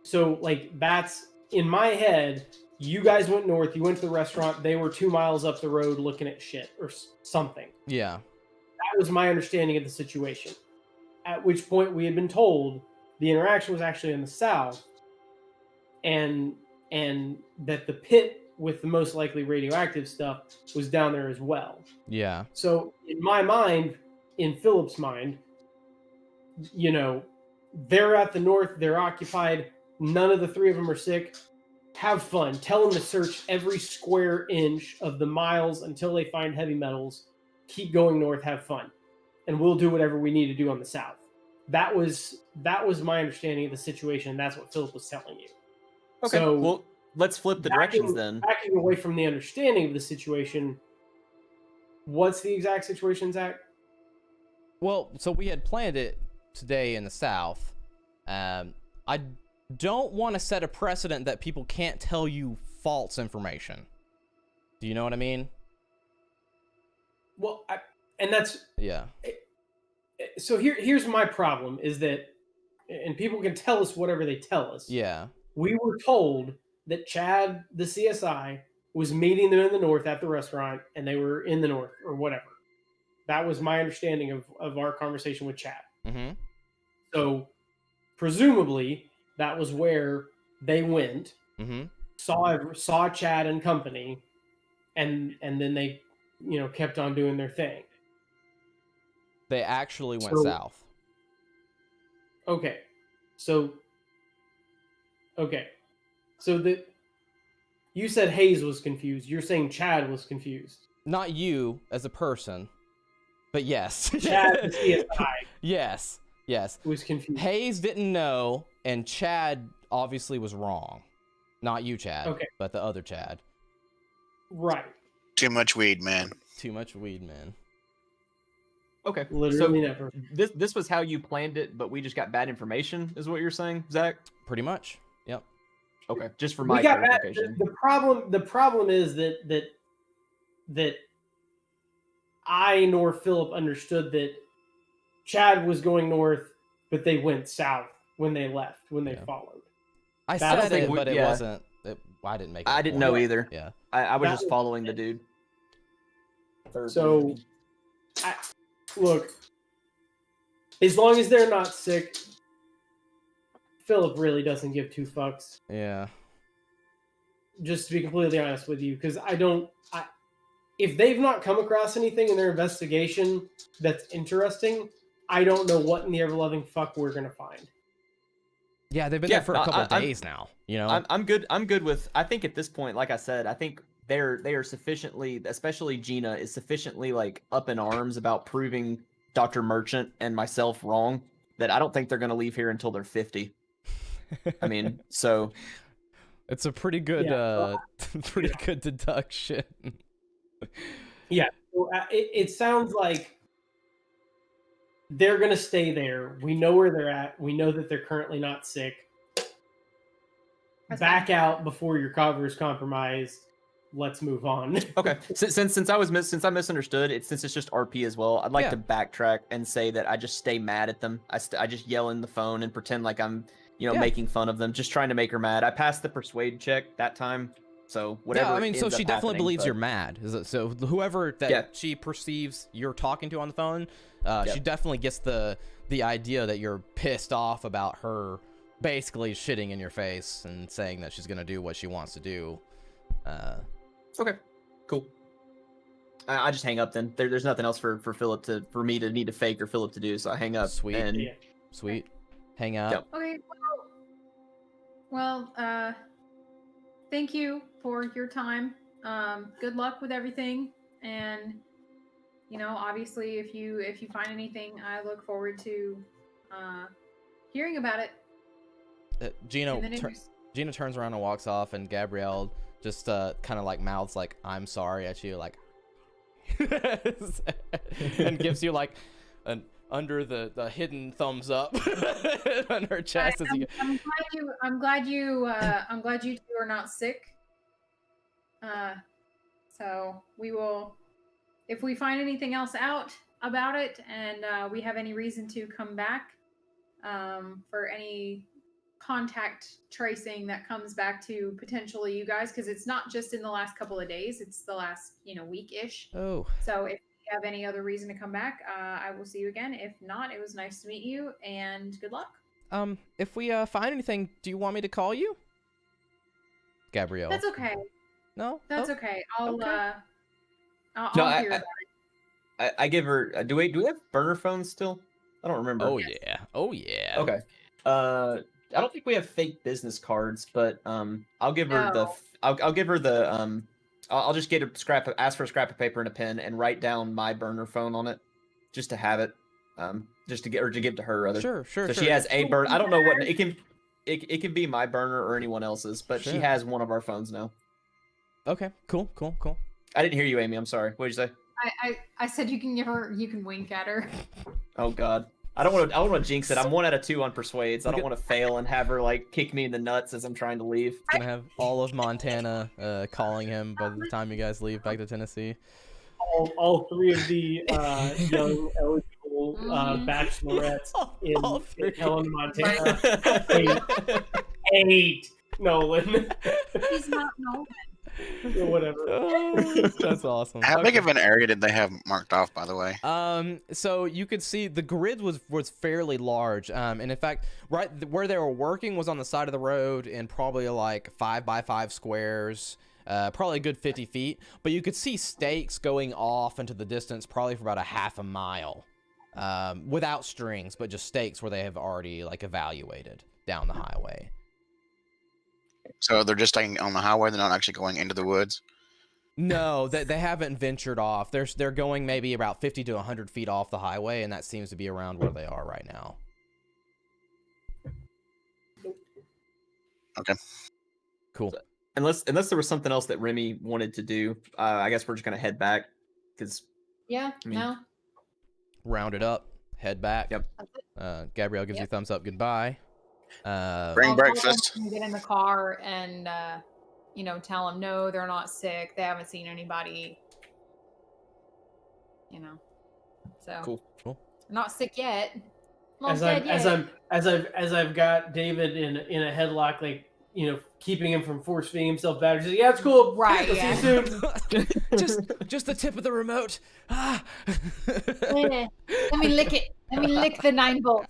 So, like, that's in my head. You guys went north. You went to the restaurant. They were 2 miles up the road looking at shit or something. Yeah. That was my understanding of the situation. At which point we had been told the interaction was actually in the south, and that the pit with the most likely radioactive stuff was down there as well. Yeah. So in my mind, in Philip's mind, you know, they're at the north, they're occupied, none of the three of them are sick. Have fun. Tell them to search every square inch of the miles until they find heavy metals. Keep going north, have fun. And we'll do whatever we need to do on the south. That was my understanding of the situation. That's what Philip was telling you. Okay. So, well, let's flip the directions then. Backing away from the understanding of the situation, what's the exact situation, Zach? Well, so we had planned it today in the south. I don't want to set a precedent that people can't tell you false information. Do you know what I mean? Well, and that's Yeah. so. Here's my problem: is that, and people can tell us whatever they tell us. Yeah. We were told that Chad, the CSI, was meeting them in the north at the restaurant, and they were in the north or whatever. That was my understanding of our conversation with Chad. Mm-hmm. So, presumably, that was where they went, Mm-hmm. saw Chad and company, and then they, kept on doing their thing. They actually went So- south. Okay, so you said Hayes was confused. You're saying Chad was confused. Not you as a person, but yes. Chad, the CSI, Yes. Yes. was confused. Hayes didn't know, and Chad obviously was wrong. Not you, Chad. Okay. But the other Chad. Right. Too much weed, man. Too much weed, man. Okay. Literally so never. this was how you planned it, but we just got bad information, is what you're saying, Zach? Pretty much. Yep. Okay. Just for my We got that. clarification. The problem is that I nor Philip understood that Chad was going north, but they went south when they left, when they Yeah. followed. I That's said the it, thing, but it yeah. wasn't. I didn't make it. I didn't know Yeah. either. Yeah. I was That just was- following the dude. So, look, as long as they're not sick, Philip really doesn't give two fucks. Yeah. Just to be completely honest with you, because if they've not come across anything in their investigation that's interesting, I don't know what in the ever-loving fuck we're gonna find. Yeah, they've been Yeah, there for a couple of I'm- days now. You know. I'm good. I'm good with. I think at this point, like I said, I think they are sufficiently, especially Gina, is sufficiently like up in arms about proving Dr. Merchant and myself wrong that I don't think they're going to leave here until they're 50. I mean, so it's a pretty good, Yeah. pretty good deduction. Well, it sounds like they're gonna stay there. We know where they're at. We know that they're currently not sick. That's Back out before your cover is compromised. Let's move on. okay. Since I misunderstood, since it's just RP as well, I'd like Yeah. to backtrack and say that I just stay mad at them. I just yell in the phone and pretend like I'm Yeah. making fun of them, just trying to make her mad. I passed the persuade check that time, so whatever. Yeah, I mean, so ends she up definitely happening, believes but- you're mad. So whoever that Yeah. she perceives you're talking to on the phone, she Yep. definitely gets the idea that you're pissed off about her basically shitting in your face and saying that she's gonna do what she wants to do. Okay, cool. I just hang up then. There's nothing else for me to need to fake or Philip to do, so I hang up. Sweet. And Yeah. Sweet. Hang out. Yep. Okay. Well, thank you for your time. Good luck with everything, and obviously, if you find anything, I look forward to hearing about it. Gina in the tur- news. Gina turns around and walks off, and Gabrielle just kind of like mouths like "I'm sorry" at you, like, and gives you like an under the hidden thumbs up on her chest. As you... I'm glad you two are not sick. So we will, if we find anything else out about it, and we have any reason to come back for any contact tracing that comes back to potentially you guys, because it's not just in the last couple of days, it's the last week-ish. Oh, So if you have any other reason to come back, I will see you again. If not, it was nice to meet you, and good luck. if we find anything, do you want me to call you, Gabrielle? That's okay. No, That's Oh, okay. I'll okay. I'll No, hear about it. I give her. Do we have burner phones still? I don't remember. Oh yeah, oh yeah. Okay. I don't think we have fake business cards, but I'll give her the. No. I'll give her the. I'll just get ask for a scrap of paper and a pen, and write down my burner phone on it, just to have it. Just to give to her rather. Sure. So she has a burner. I don't know what it can. It can be my burner or anyone else's, but she Sure. has one of our phones now. Okay, cool. I didn't hear you, Amy. I'm sorry. What did you say? I said you can wink at her. Oh God. I don't want to jinx it. I'm 1 out of 2 on persuades. I Look don't at- want to fail and have her like kick me in the nuts as I'm trying to leave. Gonna have all of Montana calling him by the time you guys leave back to Tennessee. All 3 of the young eligible bachelorettes in All three. Helen, Montana. 8 Nolan. He's not Nolan. Or whatever. Oh, that's awesome. How big Okay. of an area did they have marked off, by the way? So you could see the grid was fairly large. And in fact, right where they were working was on the side of the road in probably like 5x5 squares, probably a good 50 feet. But you could see stakes going off into the distance, probably for about a half a mile, without strings, but just stakes where they have already like evaluated down the highway. So they're just staying on the highway. They're not actually going into the woods. No, they haven't ventured off. They're going maybe about 50 to 100 feet off the highway, and that seems to be around where they are right now. Okay. Cool. Unless there was something else that Remy wanted to do, I guess we're just gonna head back because Yeah, I mean- no. Round it up, head back. Yep. Gabrielle gives you thumbs up, goodbye. Bring I'll go breakfast. back and get in the car and tell them no, they're not sick. They haven't seen anybody. So Cool. Cool. they're not sick yet. Not dead yet. As I've got David in a headlock, like keeping him from force feeding himself batteries. Says, yeah, it's cool. Right, I'll yeah. see you soon. just the tip of the remote. Ah. Let me lick it. Let me lick the 9-volt.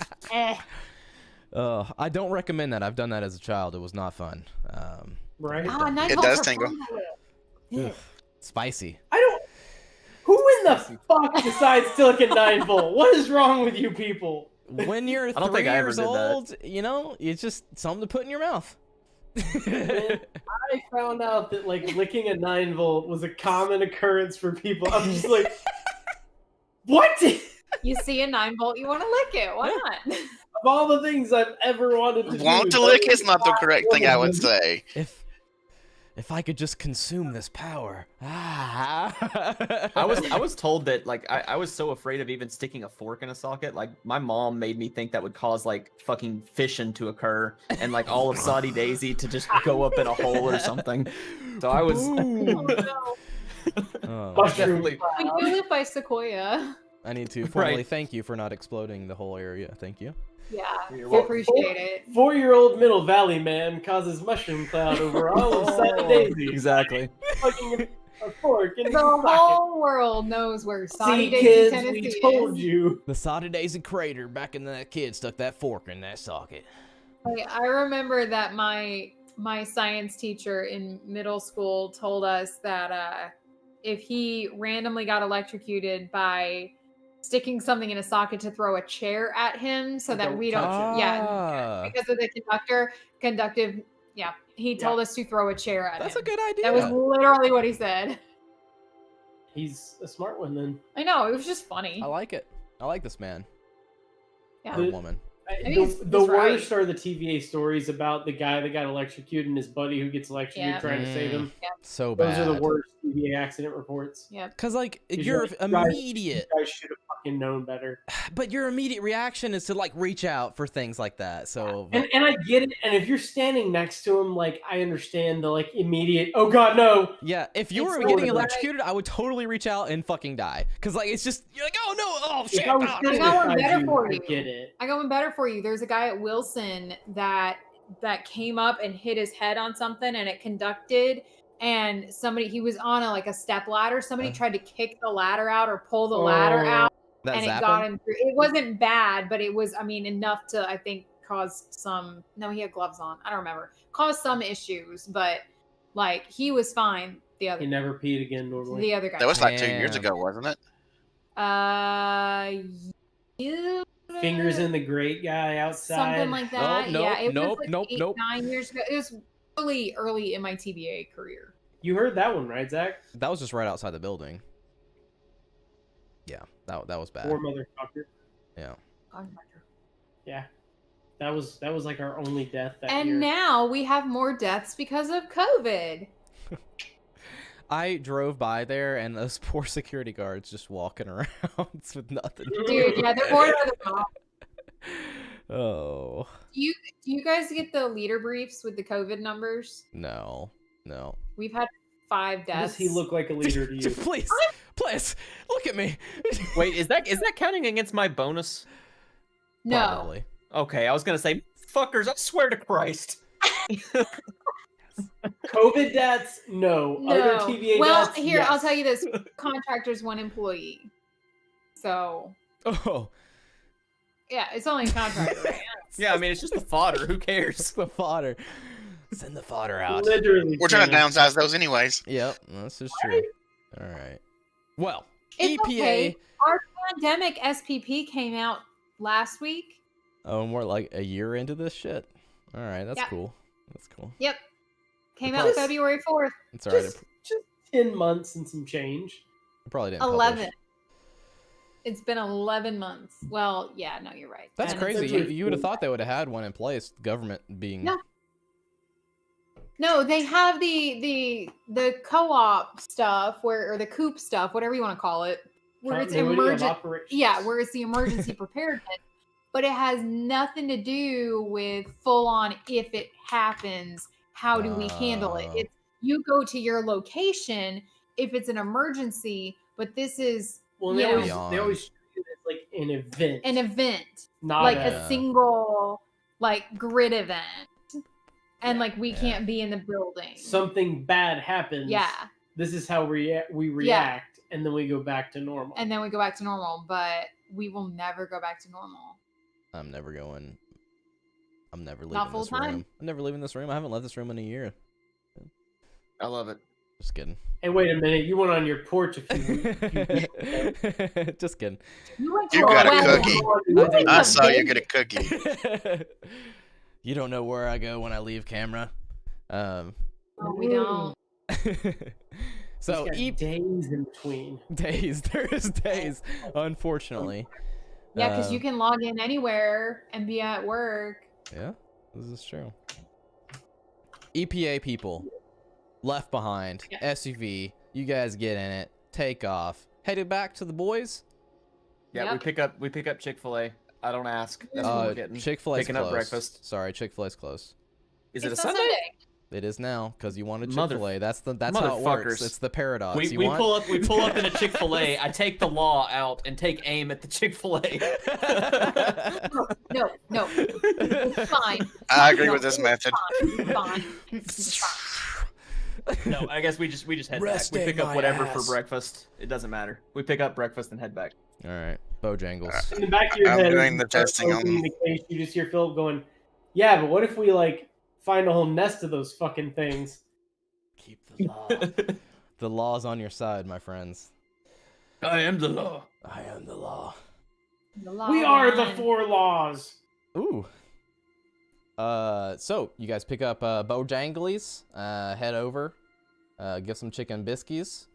I don't recommend that. I've done that as a child. It was not fun. Right. 9 It volts does are tingle. fun, though. Spicy. I don't. Who in the fuck decides to look at 9-volt? What is wrong with you people? When you're don't 3 think I ever years did that. old, it's just something to put in your mouth. When I found out that like licking a 9-volt was a common occurrence for people, I'm just like, what? You see a 9-volt, you want to lick it. Why not? Of all the things I've ever wanted to do, Want to that lick is is not the correct thing I would one of them. say. If I could just consume this power. Ah. I was told that like I was so afraid of even sticking a fork in a socket. Like my mom made me think that would cause like fucking fission to occur and like all of Saudi Daisy to just go up in a hole or something. So I was Boom. No. Oh, Mushroom definitely- We do live by Sequoia. I need to formally Right. thank you for not exploding the whole area. Thank you. Yeah, You're we welcome. appreciate it. 4-year-old Middle Valley man causes mushroom cloud over all of Saudi Daisy. Exactly. Fucking a fork in The the socket. whole world knows where Saudi See, Daisy, kids, Tennessee we told is. you. The Saudi Daisy crater back in that kid stuck that fork in that socket. I remember that my science teacher in middle school told us that if he randomly got electrocuted by sticking something in a socket to throw a chair at him so that Don't we don't touch Ah, because of the conductive he told us to throw a chair at that's him. a good idea. That was literally what he said. He's a smart one then. I know, it was just funny. I like it. I like this man. Yeah. Or The- woman. think it's The right. worst are the TVA stories about the guy that got electrocuted and his buddy who gets electrocuted Yeah. trying to save him. So Those bad. are the worst TVA accident reports. Yep. Cause like 'Cause your you're like, guys- immediate, You guys should have fucking known better. but your immediate reaction is to like reach out for things like that. So And I get it. And if you're standing next to him, like I understand the like immediate. Oh God, no! yeah, if you It's were like- getting electrocuted, I would totally reach out and fucking die. Cause like it's just you're like, oh no, oh shit. If I was ah." standing I got one beside better for I you. get it. I got one better for you. There's a guy at Wilson that came up and hit his head on something, and it conducted. And he was on a step ladder. Somebody tried to kick the ladder out or pull the ladder Oh. out, That and it zapped got him? him through. It wasn't bad, but it was, enough to, I think, cause some. No, he had gloves on. I don't remember. Caused some issues, but like he was fine. The He other, never peed again normally. the other guy. That was like 2 years Damn. ago, wasn't it? Yeah, Fingers in the grate guy outside. something like that. nope, yeah, it nope, was like nope, 8, nope. 9 years ago. It was early in my TBA career. You heard that one, right, Zach? That was just right outside the building. Yeah, that was bad. Poor motherfucker. Yeah. Yeah, that was like our only death that And year. now we have more deaths because of COVID. I drove by there and those poor security guards just walking around with nothing. to Dude, do. yeah, they're more of the Oh Do you guys get the leader briefs with the COVID numbers? no. We've had 5 deaths. Does he look like a leader to you? Please, please look at me. Wait, is that counting against my bonus? No. Probably. Okay, I was gonna say, fuckers, I swear to Christ. COVID deaths? No. Other No. TVA Well, deaths? here, yes. I'll tell you this. Contractor's 1 employee. So, Oh, yeah, it's only a contractor, right? Yeah, I mean, it's just the fodder. Who it's cares? the fodder. Send the fodder out. Literally. We're trying to Shannon. downsize those anyways. Yep, this is true. All right. Well, It's EPA. okay. Our pandemic SPP came out last week. Oh, and we're like a year into this shit. All right, that's Yeah. cool. That's cool. Yep. Came The out price- February 4th. It's all right. Just 10 months and some change. It probably didn't. 11. Publish. It's been 11 months. Well, yeah, no, you're right. That's Yeah, crazy. essentially You would have full- thought they would have had one in place. Government being. No. No, they have the co-op stuff or the coop stuff, whatever you want to call it, where it's Continuity of emergent. operations. Yeah, where it's the emergency preparedness, but it has nothing to do with full on if it happens, how do we handle it? Oh. It's you go to your location if it's an emergency, but this is Well, they you always, know. they always treat it as like an event. an event, not like a- a single like grid event. And like we Yeah. can't be in the building. something bad happens. Yeah. This is how we react, and then we go back to normal. And then we go back to normal, but we will never go back to normal. I'm never going. I'm never leaving Not full this time? room. I'm never leaving this room. I haven't left this room in a year. I love it. Just kidding. Hey, wait a minute! You went on your porch a few weeks ago. Just kidding. You went You to got a wedding. cookie. You went to I saw you Vegas. get a cookie. You don't know where I go when I leave camera. Oh, we don't. So He's got E days in between. days. There's days, unfortunately. Yeah, because you Uh, can log in anywhere and be at work. Yeah, this is true. EPA people, left behind, Yeah. SUV. You guys get in it, take off, headed back to the boys. Yeah, Yep. we pick up Chick-fil-A. I don't ask. That's what we're getting. Chick-fil-A's Picking up closed. breakfast. Sorry, Chick-fil-A's closed. Is it a It's Sunday? on It is now because you wanted Mother- Chick-fil-A. That's how it works. Motherfuckers. It's the paradox. We, You we want- pull up in a Chick-fil-A. I take the law out and take aim at the Chick-fil-A. No, no. It's fine. I agree No, with this it's method. Fine. It's fine. No, I guess we just head back. Resting We pick up my whatever for ass. breakfast. It doesn't matter. We pick up breakfast and head back. All right, Bojangles. In the back of your I'm head, doing as the you start testing on- opening the case, you just hear Philip going, "Yeah, but what if we like find a whole nest of those fucking things?" Keep the law. The law's on your side, my friends. I am the law. I am the law. The law We are the line. 4 laws. Ooh. So you guys pick up Bojangles, head over, get some chicken biscuits,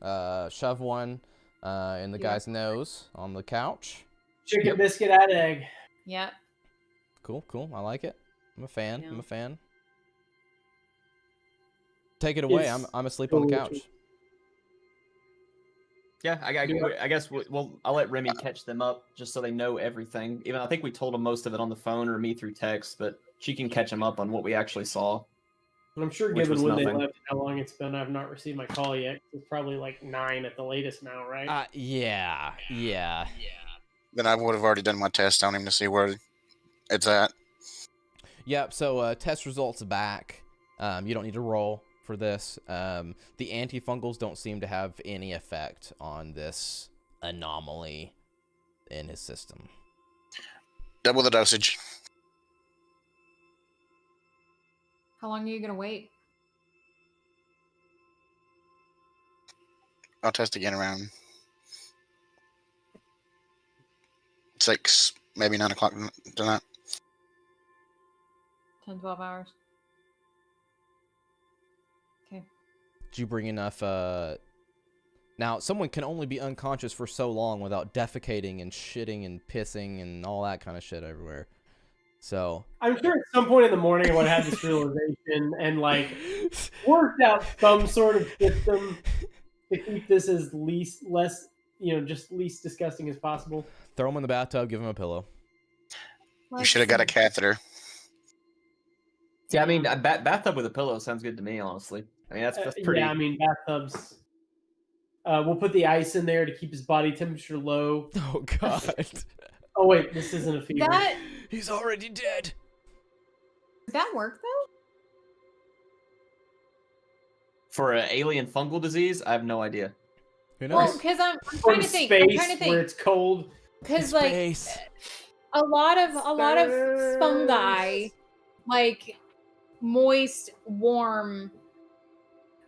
shove one in the Yeah. guy's nose on the couch. Chicken Yep. biscuit, add egg. Yep. Cool, cool. I like it. I'm a fan. I'm Yeah. a fan. Take it away. Is- I'm asleep on the couch. Yeah, I guess I'll let Remy catch them up just so they know everything. Even I think we told them most of it on the phone or me through text, but she can catch them up on what we actually saw. And I'm sure, Which given was when they nothing. left, how long it's been, I've not received my call yet. It's probably like 9 at the latest now, right? Yeah. Then I would have already done my test on him to see where it's at. Yep. So test results back. You don't need to roll for this. The antifungals don't seem to have any effect on this anomaly in his system. Double the dosage. How long are you gonna wait? I'll test again around 6, maybe 9 o'clock tonight. 10, 12 hours. Okay. Did you bring enough? Now, someone can only be unconscious for so long without defecating and shitting and pissing and all that kind of shit everywhere. So I'm sure at some point in the morning I would have this realization and like worked out some sort of system to keep this as less least disgusting as possible. throw him in the bathtub, give him a pillow. You should have got a catheter. Yeah, I mean, bathtub with a pillow sounds good to me, honestly. I mean, that's pretty. Yeah, I mean bathtubs. We'll put the ice in there to keep his body temperature low. Oh God, Oh wait, this isn't a fever. That he's already dead. does that work though? For an alien fungal disease, I have no idea. Who Well, knows? because I'm From trying to think. space I'm trying to where think. it's cold. Because like Space. a lot of fungi, like moist, warm.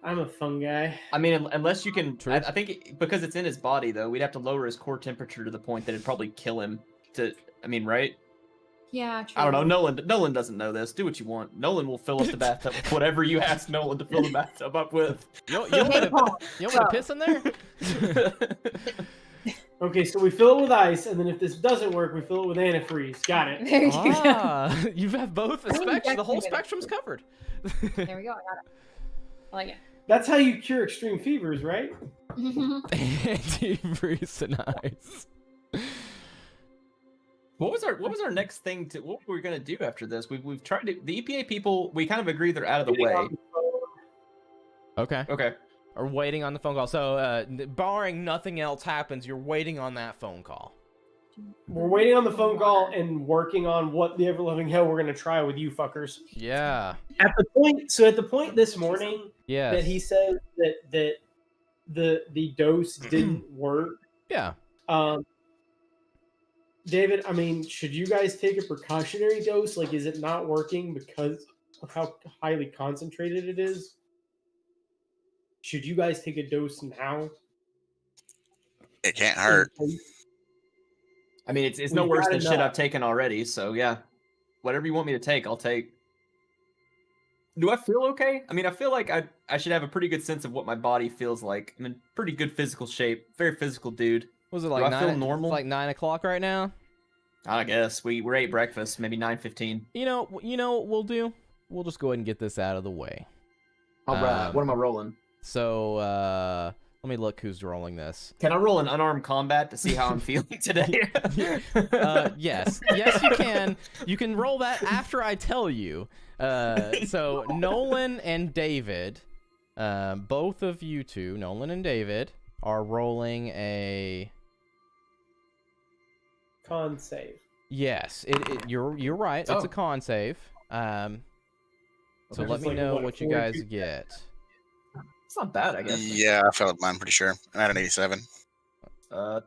I'm a fungi. I mean, unless you can. True. I think because it's in his body, though, we'd have to lower his core temperature to the point that it'd probably kill him. I mean, right? Yeah, true. I don't know. Nolan doesn't know this. Do what you want. Nolan will fill up the bathtub with whatever you ask Nolan to fill the bathtub up with. You want me to piss in there? Okay, so we fill it with ice, and then if this doesn't work, we fill it with antifreeze. Got it. There you go. Ah, you have both. The whole Exactly. spectrum's covered. There we go. I got it. I like That's how you cure extreme fevers, right? it. Antifreeze and ice. What was our next thing to? What were we gonna do after this? We've tried to. The EPA people. We kind of agree they're out of the way. Okay. Okay. Or waiting on the phone call. So, barring nothing else happens, you're waiting on that phone call. We're waiting on the phone call and working on what the ever-loving hell we're gonna try with you fuckers. Yeah. At the point this morning Yeah. that he says that the dose didn't work. Yeah. David, I mean, should you guys take a precautionary dose? Like, is it not working because of how highly concentrated it is? Should you guys take a dose now? It can't hurt. I mean, it's no We've worse got than shit enough. I've taken already. So yeah, whatever you want me to take, I'll take. Do I feel okay? I mean, I feel like I should have a pretty good sense of what my body feels like. I'm in pretty good physical shape. Very physical dude. Was it Do like I feel 9? normal? It's like 9 o'clock right now. I guess we ate breakfast, maybe 9:15. You know what we'll do? We'll just go ahead and get this out of the way. All right. What am I rolling? So, let me look who's rolling this. Can I roll an unarmed combat to see how I'm feeling today? Yes, you can. You can roll that after I tell you. So Nolan and David, both of you two, Nolan and David, are rolling a. Con save. Yes, you're right. It's Oh. a con save. So Okay. let Just me like know what, what you guys 42? get. It's not bad, I guess. Yeah, I felt mine pretty sure. I'm at an 87.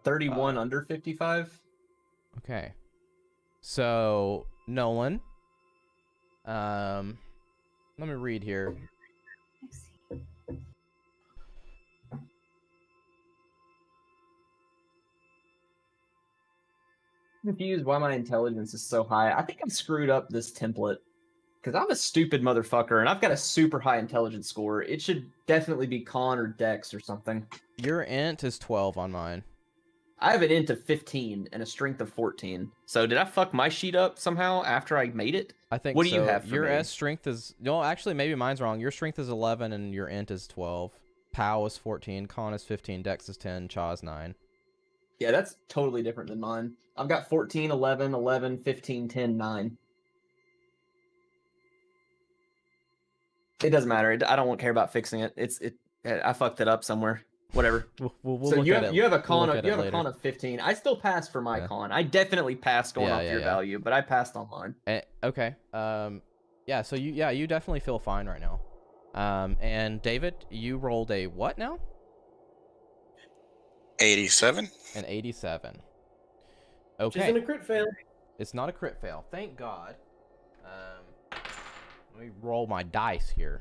31 under 55. Okay. So Nolan. Let me read here. Confused why my intelligence is so high. I think I've screwed up this template because I'm a stupid motherfucker and I've got a super high intelligence score. It should definitely be con or dex or something. Your int is 12 on mine. I have an int of 15 and a strength of 14. So did I fuck my sheet up somehow after I made it? I think What do so. you have for Your me? S strength is no, actually maybe mine's wrong. Your strength is 11 and your int is 12. POW is 14, Con is 15, Dex is 10, Cha is 9. Yeah, that's totally different than mine. I've got 14, 11, 11, 15, 10, 9. It doesn't matter. I don't care about fixing it. I fucked it up somewhere. Whatever. We'll So look you at have it. you have a we'll con look of at you it have a later. con of 15. I still passed for my Yeah. con. I definitely passed going Yeah, off yeah, your yeah. value, but I passed on mine. Okay. Yeah. So you definitely feel fine right now. And David, you rolled a what now? 87. An 87. Which Okay. isn't a crit fail. It's not a crit fail. Thank God. Let me roll my dice here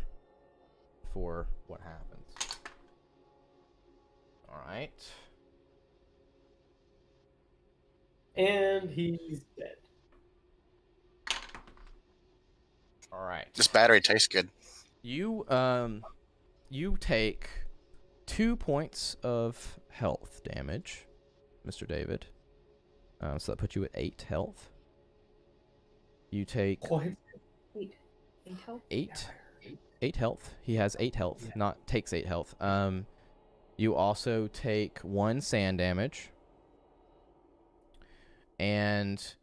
for what happens. All right. And he's dead. All right. This battery tastes good. You take 2 points of health damage, Mr. David. So that puts you at 8 health. You take What? 8 health? 8 health. He has 8 health, not takes 8 health. You also take 1 sand damage, and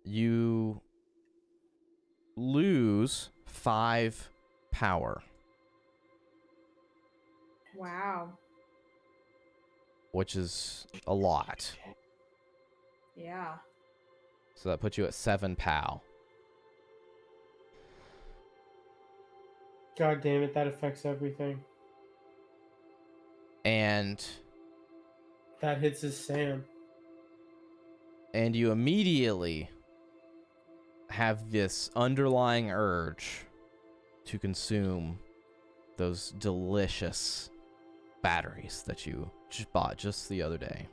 you lose 5 power, Wow. which is a lot. Yeah. So that puts you at 7 POW. God damn it, that affects everything. And That hits his Sam. you immediately have this underlying urge to consume those delicious batteries that you just bought just the other day.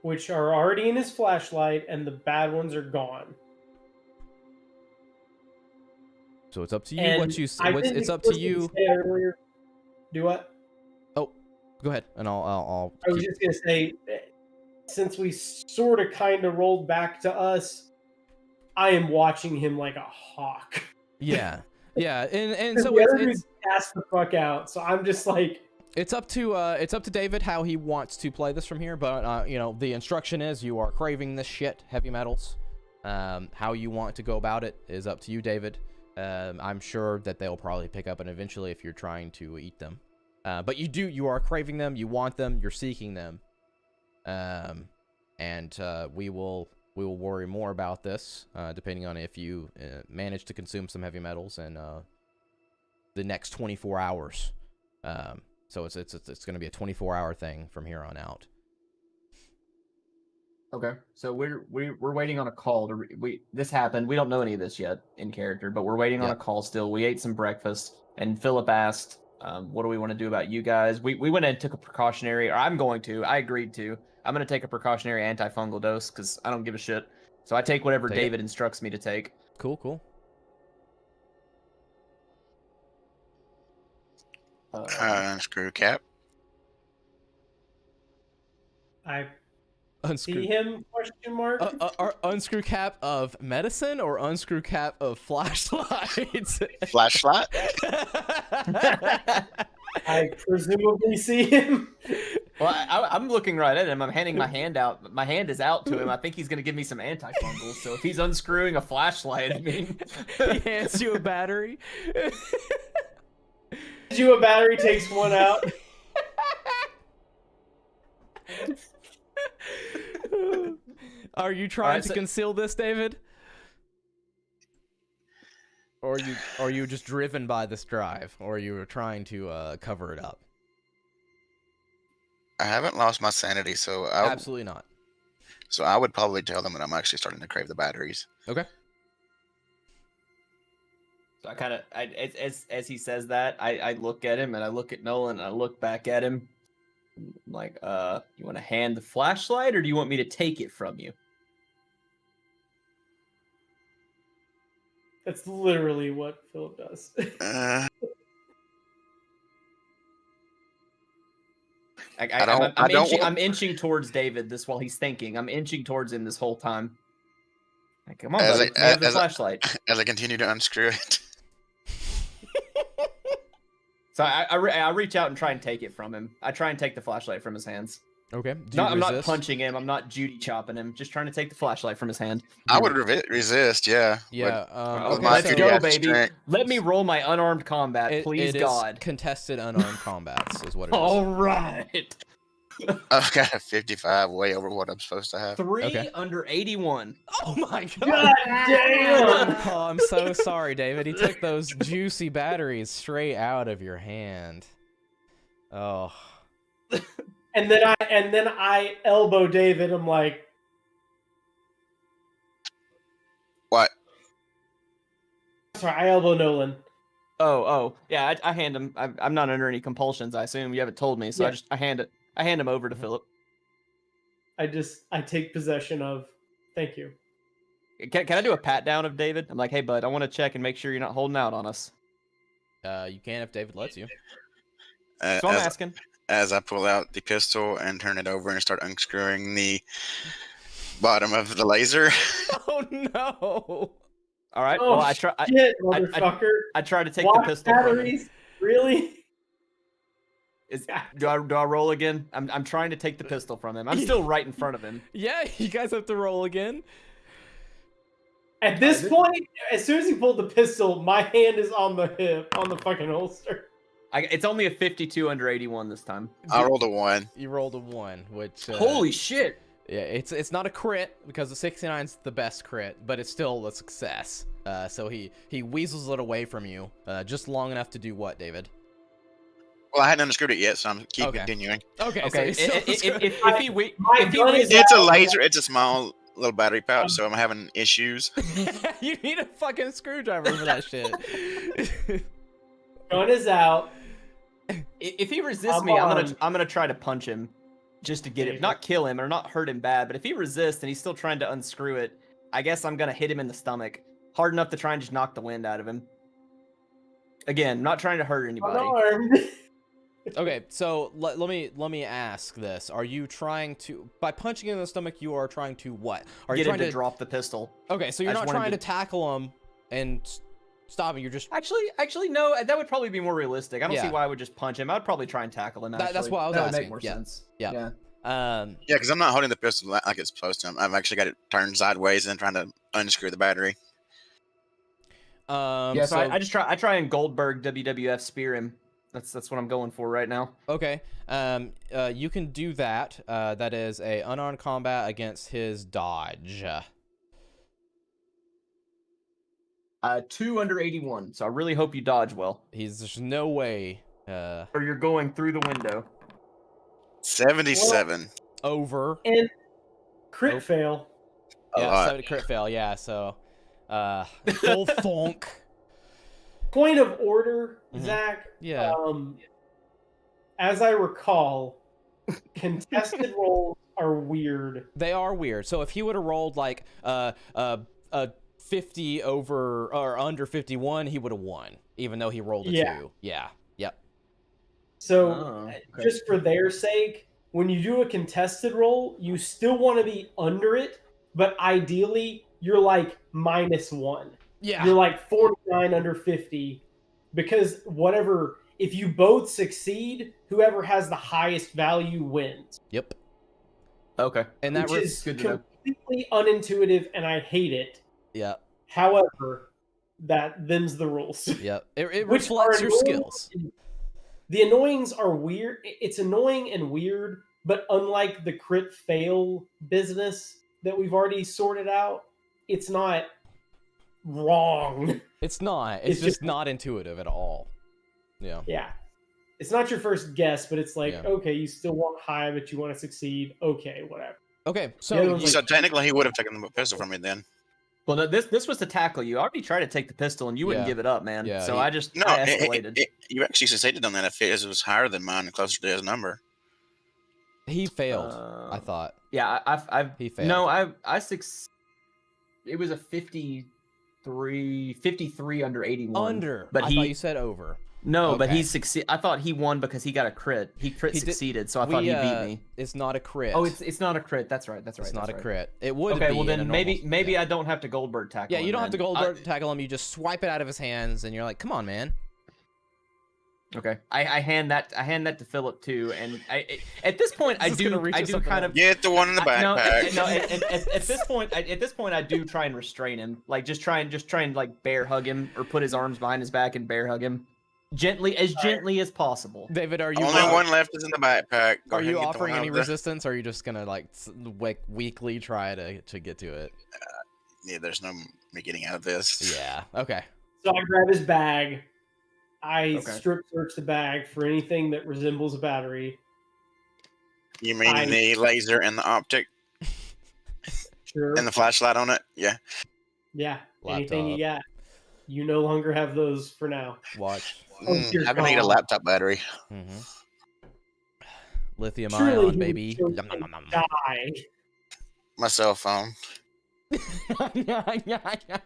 Which are already in his flashlight, and the bad ones are gone. So it's up to you And what you I what's, didn't it's up to explicitly you. say earlier. Do what? Oh, go ahead, and I'll I was keep- just gonna say, since we sort of kind of rolled back to us, I am watching him like a hawk. yeah, and The so other it's dude's passed the fuck out, so I'm just like, it's up to David how he wants to play this from here, but the instruction is you are craving this shit, heavy metals. How you want to go about it is up to you, David. I'm sure that they'll probably pick up, and eventually if you're trying to eat them. But you are craving them, you want them, you're seeking them. And we will worry more about this, depending on if you manage to consume some heavy metals in the next 24 hours. So it's going to be a 24-hour thing from here on out. Okay, so we're waiting on a call to this happened. We don't know any of this yet in character, but we're waiting on Yep. a call still. We ate some breakfast, and Philip asked, "What do we want to do about you guys?" We went and took a precautionary, or I'm going to. I agreed to. I'm going to take a precautionary antifungal dose because I don't give a shit. So I take whatever Take it. David instructs me to take. Cool. Screw cap. I see Unscrew him? Question mark. unscrew cap of medicine or unscrew cap of flashlights. Flashlight. I presumably see him. Well, I'm looking right at him. I'm handing my hand out. My hand is out to him. I think he's going to give me some antifungals. So if he's unscrewing a flashlight, I mean, He hands you a battery. You a battery, takes one out. Are you trying Alright, to so- conceal this, David? Or are you just driven by this drive, or you were trying to cover it up? I haven't lost my sanity, so Absolutely not. I would probably tell them that I'm actually starting to crave the batteries. Okay. So I kind of, as he says that, I look at him and I look at Nolan and I look back at him. I'm like, you want to hand the flashlight or do you want me to take it from you? That's literally what Philip does. I'm inching towards David this while he's thinking. I'm inching towards him this whole time. Like, come on, buddy. I have the flashlight. As I continue to unscrew it. So I reach out and try and take it from him. I try and take the flashlight from his hands. Okay. I'm not punching him. I'm not Judy chopping him. Just trying to take the flashlight from his hand. I would resist, yeah. Yeah. with Okay, my so Let's duty, go, I baby. strength. Let me roll my unarmed combat, please, it is God. contested unarmed combats is what it is. All right. I've got a 55, way over what I'm supposed to have. 3 Okay. under 81. Oh my god! God damn! Oh, I'm so sorry, David. He took those juicy batteries straight out of your hand. Oh. And then I elbow David. I'm like, What? sorry, I elbow Nolan. Oh, yeah. I hand him. I'm not under any compulsions. I assume you haven't told me, so Yeah. I hand him over to Philip. I take possession of. Thank you. Can I do a pat down of David? I'm like, hey, bud, I want to check and make sure you're not holding out on us. You can if David lets you. So I'm asking. As I pull out the pistol and turn it over and start unscrewing the bottom of the laser. Oh no! All right. Oh, Well, I try. shit, motherfucker! I try to take Watch the pistol from him. batteries? Really? Do I roll again? I'm trying to take the pistol from him. I'm still right in front of him. Yeah, you guys have to roll again. At this point, as soon as he pulled the pistol, my hand is on the hip, on the fucking holster. It's only a 52 under 81 this time. I rolled a 1. You rolled a 1, which Holy shit! yeah, it's not a crit because the 69's the best crit, but it's still a success. So he weasels it away from you, just long enough to do what, David? Well, I hadn't unscrewed it yet, so I'm keep Okay. continuing. Okay. Okay. So If he gun is It's a out. laser. It's a small little battery pouch, so I'm having issues. you need a fucking screwdriver for that shit. Gun is out. If he resists I'm me, on. I'm gonna try to punch him, just to get him, David. not kill him or not hurt him bad. But if he resists and he's still trying to unscrew it, I guess I'm gonna hit him in the stomach, hard enough to try and just knock the wind out of him. Again, not trying to hurt anybody. Unarmed. Okay, so let me ask this: are you trying to, by punching him in the stomach, you are trying to what? Are you Get him trying to drop the pistol. Okay, so you're I not just wanted trying to to- tackle him and stop him. You're just Actually, no. That would probably be more realistic. I don't Yeah. see why I would just punch him. I'd probably try and tackle him. That's Actually. what I was That would asking, make more yeah. sense. Yeah. Yeah. Yeah, because I'm not holding the pistol like it's supposed to. I've actually got it turned sideways and trying to unscrew the battery. Yeah. So I just try and Goldberg WWF spear him. That's what I'm going for right now. Okay. You can do that. That is a unarmed combat against his dodge. 2 under 81. So I really hope you dodge well, There's no way. or you're going through the window. 77. Over. And crit Nope. fail. A Yeah, lot. 70 crit fail. Yeah. So, full thonk. Point of order, Mhm. Zach. Yeah. As I recall, contested rolls are weird. They are weird. So if he would have rolled like a 50 over or under 51, he would have won, even though he rolled a Yeah. 2. Yeah. Yep. So, okay. just for their sake, when you do a contested roll, you still want to be under it, but ideally, you're like -1. Yeah. You're like 49 under 50, because whatever, if you both succeed, whoever has the highest value wins. Yep. Okay. And that Which is good to know. completely unintuitive, and I hate it. yeah. However, them's the rules. Yep. It Which reflects are your annoying. skills. The annoyings are weird. It's annoying and weird, but unlike the crit fail business that we've already sorted out, it's not wrong. It's not. It's It's just just- not intuitive at all. Yeah. Yeah. It's not your first guess, but it's like, Yeah. okay, you still want high, but you want to succeed. Okay, whatever. Okay. The other So one's So technically, he would have taken the pistol from me then. Well, no, this was to tackle you. I already tried to take the pistol, and you wouldn't Yeah. give it up, man. Yeah, So he- I just No, I escalated. you actually succeeded on that if it was higher than mine and closer to his number. he failed. I thought Yeah, I've he failed. no, it was a 53 under 81. Under. but I he thought you said over. No, but Okay. he succeed. I thought he won because he got a crit. He crit He did- succeeded, so I thought he beat me. It's not a crit. Oh, it's not a crit. That's right. That's right. It's not that's a right. crit. It would Okay, be. well in a then normal- maybe yeah. I don't have to Goldberg tackle. Yeah, you him don't have to then. Goldberg tackle him. You just swipe it out of his hands, and you're like, "Come on, man." Okay, I hand that to Philip too, and at this point I This is gonna do reach us up kind and of Get the one in the no, backpack. no at this point I do try and restrain him, like just try and like bear hug him or put his arms behind his back and bear hug him gently as possible. David, are you Only one left is in the backpack. Go are ahead you and get the offering one any out there. resistance, or are you just gonna like weakly try to get to it? Yeah, there's no me getting out of this. Yeah. Okay. So I grab his bag. I Okay. strip search the bag for anything that resembles a battery. You mean I- the laser and the optic Sure. and the flashlight on it? Yeah. Yeah. Anything you Laptop. got. You no longer have those for now. Watch. Oh, dear I'm gonna need a God. laptop battery. Lithium Surely ion, he baby. would Nom, nom, nom, nom. Die. My cell phone.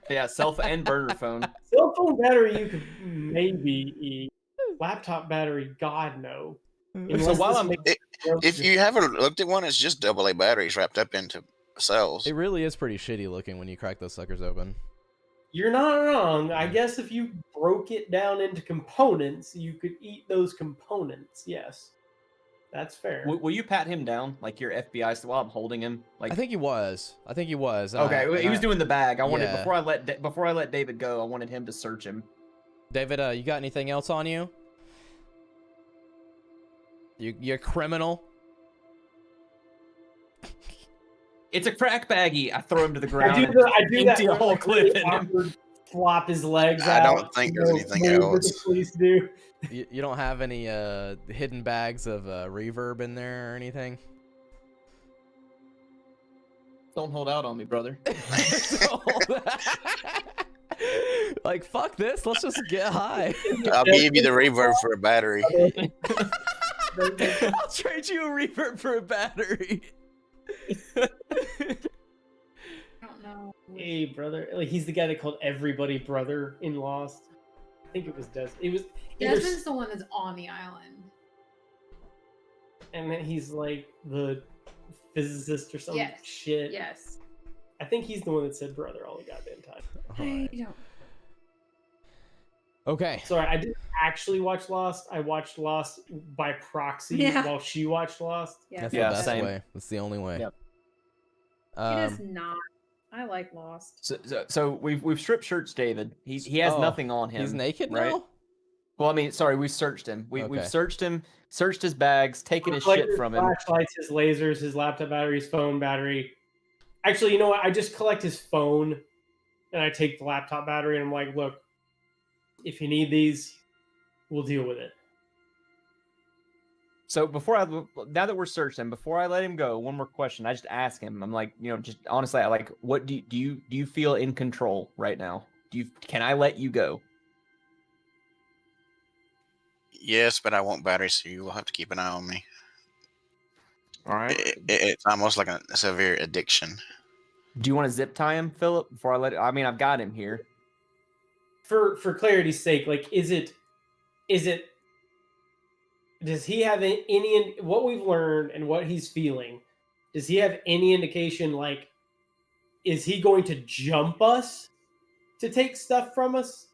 Yeah, cell phone and burner phone. Cell phone battery you could maybe eat. Laptop battery, God no. Unless while this I'm- makes- If you haven't looked at one, it's just AA batteries wrapped up into cells. It really is pretty shitty looking when you crack those suckers open. You're not wrong. I guess if you broke it down into components, you could eat those components. Yes. That's fair. Will you pat him down like your FBI while I'm holding him? Like I think he was. and okay, I- he was doing the bag. I wanted Yeah. before I let David go. I wanted him to search him. David, you got anything else on you? You're criminal. It's a crack baggie. I throw him to the I ground. do, I do that empty a when, whole like, clip really in him. awkward flop his legs I out. don't think you there's know, anything move what else. the police do. You don't have any hidden bags of reverb in there or anything? Don't hold out on me, brother. Like, fuck this. Let's just get high. I'll give you the reverb for a battery. I'll trade you a reverb for a battery. I don't know. Hey, brother. Like, he's the guy that called everybody brother in Lost. I think it was Des. It was. either- Desmond's the one that's on the island. And then he's like the physicist or some Yes. shit. Yes. I think he's the one that said brother all the goddamn time. I don't. Okay. Sorry, I didn't actually watch Lost. I watched Lost by proxy Yeah. while she watched Lost. Yeah. That's Yeah, the best same. way. That's the only way. Yep. It is not. I like Lost. So we've strip searched David. He has Oh, nothing on him. he's naked right? now? Well, I mean, sorry, we've searched him. We've Okay. searched him, searched his bags, taken his Collected shit from him. Flashlights, his lasers, his laptop battery, his phone battery. Actually, you know what? I just collect his phone, and I take the laptop battery, and I'm like, look, if you need these, we'll deal with it. So now that we're searched him, before I let him go, one more question. I just ask him. I'm like, just honestly, I like, what do you feel in control right now? Can I let you go? Yes, but I want batteries, so you will have to keep an eye on me. All right. It's almost like a severe addiction. Do you want to zip tie him, Philip? Before I let, I mean, I've got him here. For clarity's sake, like, is it? Does he have any what we've learned and what he's feeling? Does he have any indication? Like, is he going to jump us to take stuff from us?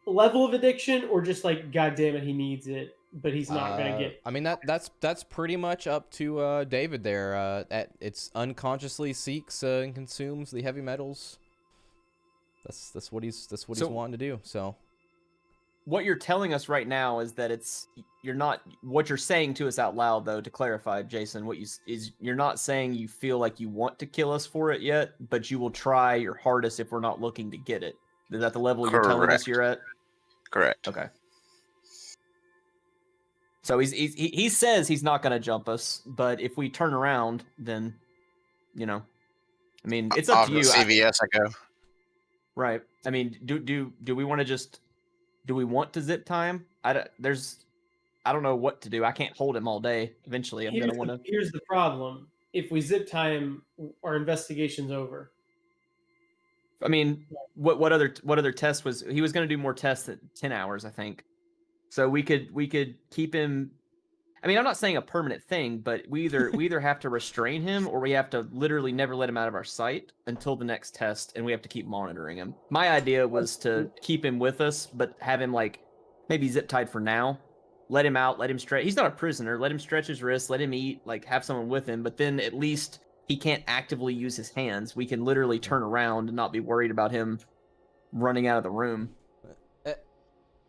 Level of addiction, or just like, God damn it, he needs it, but he's not gonna get. I mean that's pretty much up to David there. It's unconsciously seeks and consumes the heavy metals. That's what he's So- wanting to do. So What you're telling us right now is that you're not what you're saying to us out loud, though. To clarify, Jason, you're not saying you feel like you want to kill us for it yet, but you will try your hardest if we're not looking to get it. Is that the level you're telling us Correct. you're at? Correct. Okay. So he says he's not going to jump us, but if we turn around, then, I mean, it's up Off to you. CVS, I go. Right. I mean, do we want to do we want to zip time? I don't know what to do. I can't hold him all day. Eventually, I'm going to want to. Here's the problem: if we zip tie him, our investigation's over. I mean, what other tests was he was going to do more tests at 10 hours, I think. So we could keep him. I mean, I'm not saying a permanent thing, but we either have to restrain him or we have to literally never let him out of our sight until the next test, and we have to keep monitoring him. My idea was to keep him with us, but have him like maybe zip tied for now. Let him out, let him stretch. He's not a prisoner. Let him stretch his wrists, let him eat, like have someone with him. But then at least he can't actively use his hands. We can literally turn around and not be worried about him running out of the room.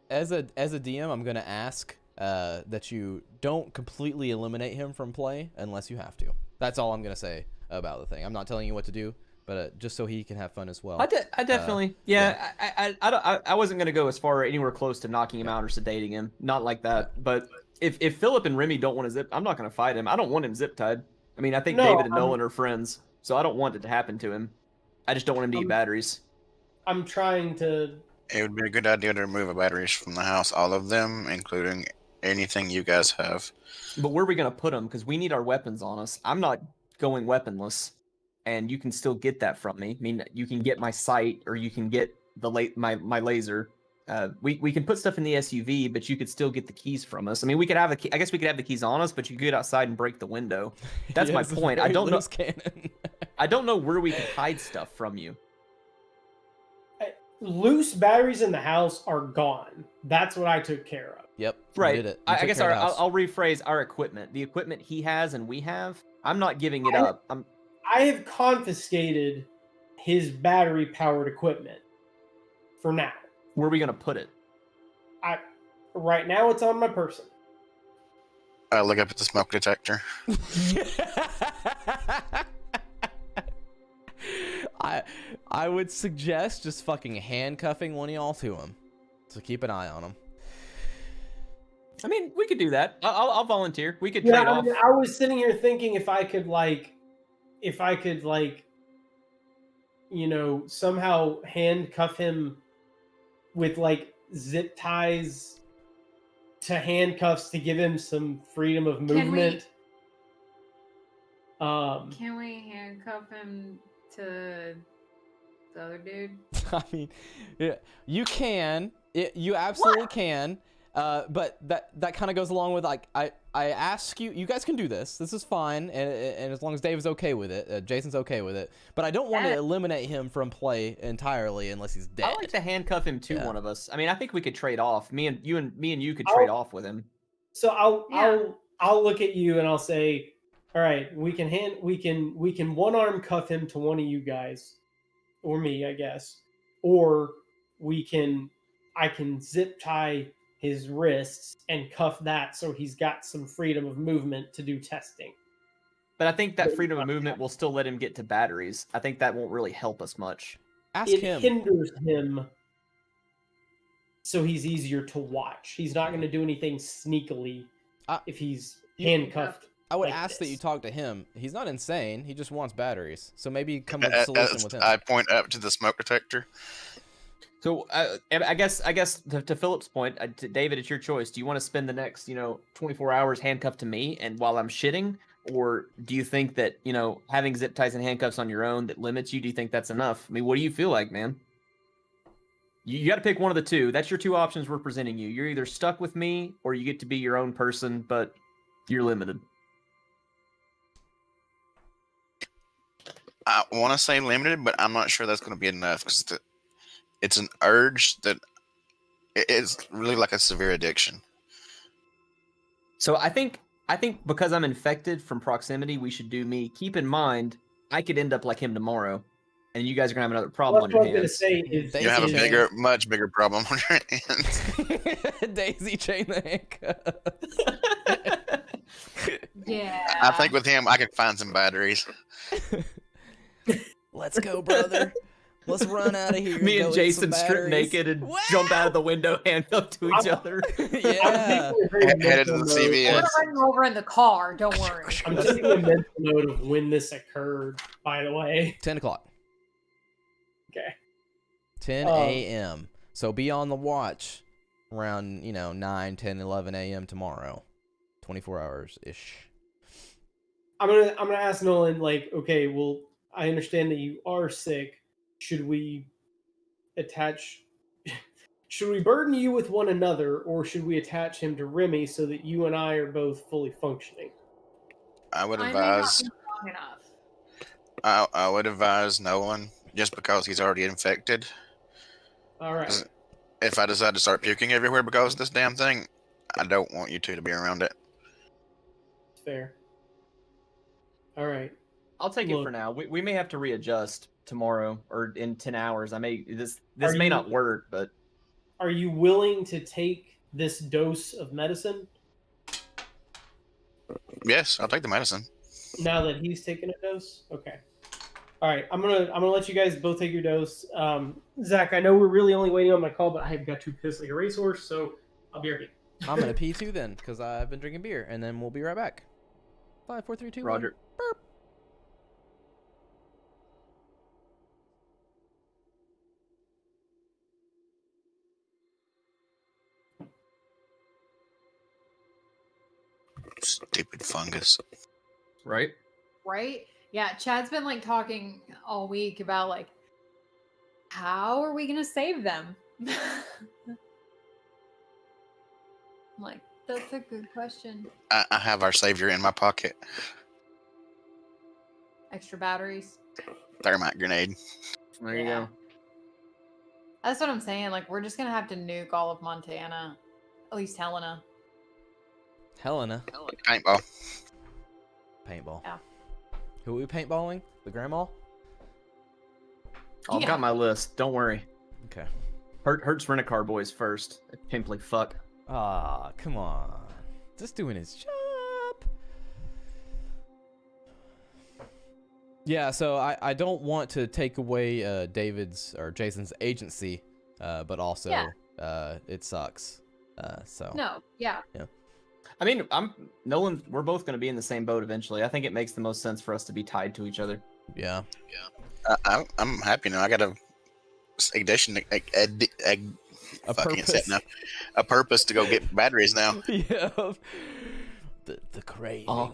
As a DM, I'm gonna ask that you don't completely eliminate him from play unless you have to. That's all I'm gonna say about the thing. I'm not telling you what to do, but just so he can have fun as well. I definitely, I wasn't gonna go as far anywhere close to knocking him out or sedating him, not like that. But if Philip and Remy don't want to zip, I'm not gonna fight him. I don't want him zip tied. I mean, I think David and Nolan are friends, so I don't want it to happen to him. I just don't want him to eat batteries. I'm trying to. It would be a good idea to remove the batteries from the house, all of them, including anything you guys have. But where are we gonna put them? Because we need our weapons on us. I'm not going weaponless, and you can still get that from me. I mean, you can get my sight, or you can get my laser. We can put stuff in the SUV, but you could still get the keys from us. I mean, we could have the key. I guess we could have the keys on us, but you could get outside and break the window. That's my point. I don't know. Cannon. I don't know where we could hide stuff from you. Loose batteries in the house are gone. That's what I took care of. Yep. Right. Did it. I guess I'll rephrase our equipment. The equipment he has and we have, I'm not giving it up. I have confiscated his battery-powered equipment for now. Where are we gonna put it? Right now, it's on my person. I look up at the smoke detector. I would suggest just fucking handcuffing one of y'all to him, so keep an eye on him. I mean, we could do that. I'll volunteer. We could trade off. I was sitting here thinking if I could somehow handcuff him with like zip ties to handcuffs to give him some freedom of movement. Can we handcuff him to the other dude? I mean, yeah, you can. You absolutely can. But that kind of goes along with like I ask you guys can do this. This is fine, and as long as Dave's okay with it, Jason's okay with it. But I don't want to eliminate him from play entirely unless he's dead. I like to handcuff him to one of us. I mean, I think we could trade off. Me and you could trade off with him. So I'll look at you and I'll say, all right, we can one arm cuff him to one of you guys, or me, I guess, or I can zip tie his wrists and cuff that so he's got some freedom of movement to do testing. But I think that freedom of movement will still let him get to batteries. I think that won't really help us much. Ask it him. Hinders him, so he's easier to watch. He's not going to do anything sneakily if he's handcuffed. I would like ask that this. you talk to him. He's not insane. He just wants batteries. So maybe come up with a solution with him. I point up to the smoke detector. So I guess to Philip's point, David, it's your choice. Do you want to spend the next 24 hours handcuffed to me and while I'm shitting, or do you think that having zip ties and handcuffs on your own that limits you? Do you think that's enough? I mean, what do you feel like, man? You got to pick one of the two. That's your two options we're presenting you. You're either stuck with me or you get to be your own person, but you're limited. I want to say limited, but I'm not sure that's going to be enough because it's an urge that it's really like a severe addiction. So I think because I'm infected from proximity, we should do me. Keep in mind, I could end up like him tomorrow, and you guys are gonna have another problem on your hands. You have a much bigger problem on your hands. Daisy chain the handcuff. Yeah. I think with him, I could find some batteries. Let's go, brother. Let's run out of here. Me and Jason strip naked and jump out of the window, handcuffed to each other. Yeah. Headed to the CVS. We're running over in the car. Don't worry. I'm taking a mental note of when this occurred, by the way. 10 o'clock. Okay. 10 a.m. So be on the watch around, 9, 10, 11 a.m. tomorrow. 24 hours-ish. I'm gonna ask Nolan, like, okay, well, I understand that you are sick. should we attach? Should we burden you with one another, or should we attach him to Remy so that you and I are both fully functioning? I would I may not advise. be strong enough. I would advise Nolan just because he's already infected. All right. If I decide to start puking everywhere because of this damn thing, I don't want you two to be around it. Fair. All right. I'll take it for Look. now. We may have to readjust tomorrow or in 10 hours. I may this Are may you- not work, but Are you willing to take this dose of medicine Yes, I'll take the medicine. now that he's taken a dose? Okay. All right. I'm gonna let you guys both take your dose. Zach, I know we're really only waiting on my call, but I have got to piss like a racehorse, so I'll be right back. I'm gonna pee too then, because I've been drinking beer, and then we'll be right back. 5, 4, 3, 2, 1. Roger. Burp. Stupid fungus. right? Right? Yeah, Chad's been like talking all week about like how are we gonna save them? I'm like, that's a good question. I have our savior in my pocket. Extra batteries. Thermite grenade. There you Yeah. go. That's what I'm saying. Like, we're just gonna have to nuke all of Montana. At least Helena. Helena. Paintball. Paintball. Yeah. Who are we paintballing? The grandma? I've Yeah. got my list. Don't worry. Okay. Hertz Rent-A-Car Boys first. Pimply fuck. Ah, come on. Just doing his job. Yeah, so I don't want to take away David's or Jason's agency, but also it sucks. So No, yeah. I mean, Nolan. We're both going to be in the same boat eventually. I think it makes the most sense for us to be tied to each other. yeah. I'm happy now. I got a ignition. A Fucking purpose. set now. A purpose to go get batteries now. Yeah. The craving. Oh.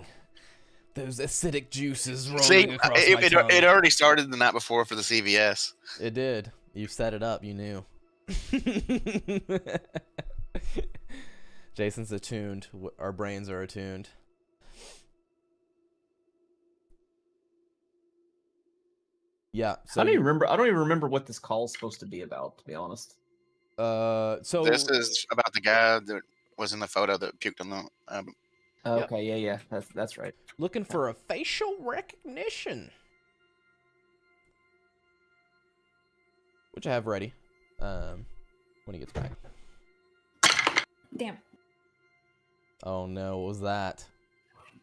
Those acidic juices rolling See, across my tongue. it already started the night before for the CVS. It did. You set it up. You knew. Jason's attuned. Our brains are attuned. Yeah. So I don't even remember what this call is supposed to be about, to be honest. so This is about the guy that was in the photo that puked on the. Yep. Okay, yeah, that's right. looking for a facial recognition, which I have ready. When he gets back. Damn. Oh no, what was that?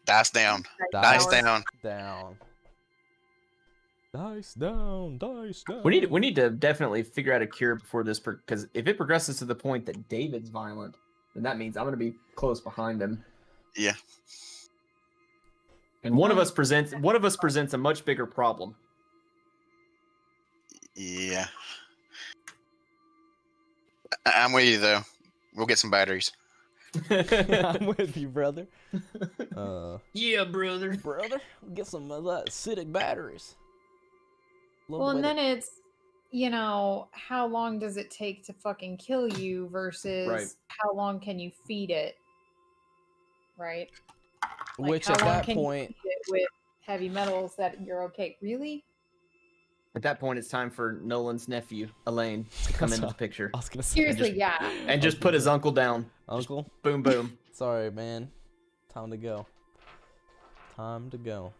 Dice down. Dice Dice down. down. Dice down. Dice down. We need to definitely figure out a cure before this, because if it progresses to the point that David's violent, then that means I'm going to be close behind him. Yeah. And one of us presents a much bigger problem. Yeah. I'm with you though. We'll get some batteries. I'm with you, brother. Yeah, brother. Brother, get some of that acidic batteries. Love Well, the way and that- then it's, how long does it take to fucking kill you versus Right. how long can you feed it? Right? Like, which how at long that can you point, feed it with heavy metals that you're okay. Really? At that point, it's time for Nolan's nephew, Elaine, to come into the picture I was gonna say, Seriously, yeah. and just put his uncle down. Uncle. Boom, boom. Sorry, man. Time to go. Time to go.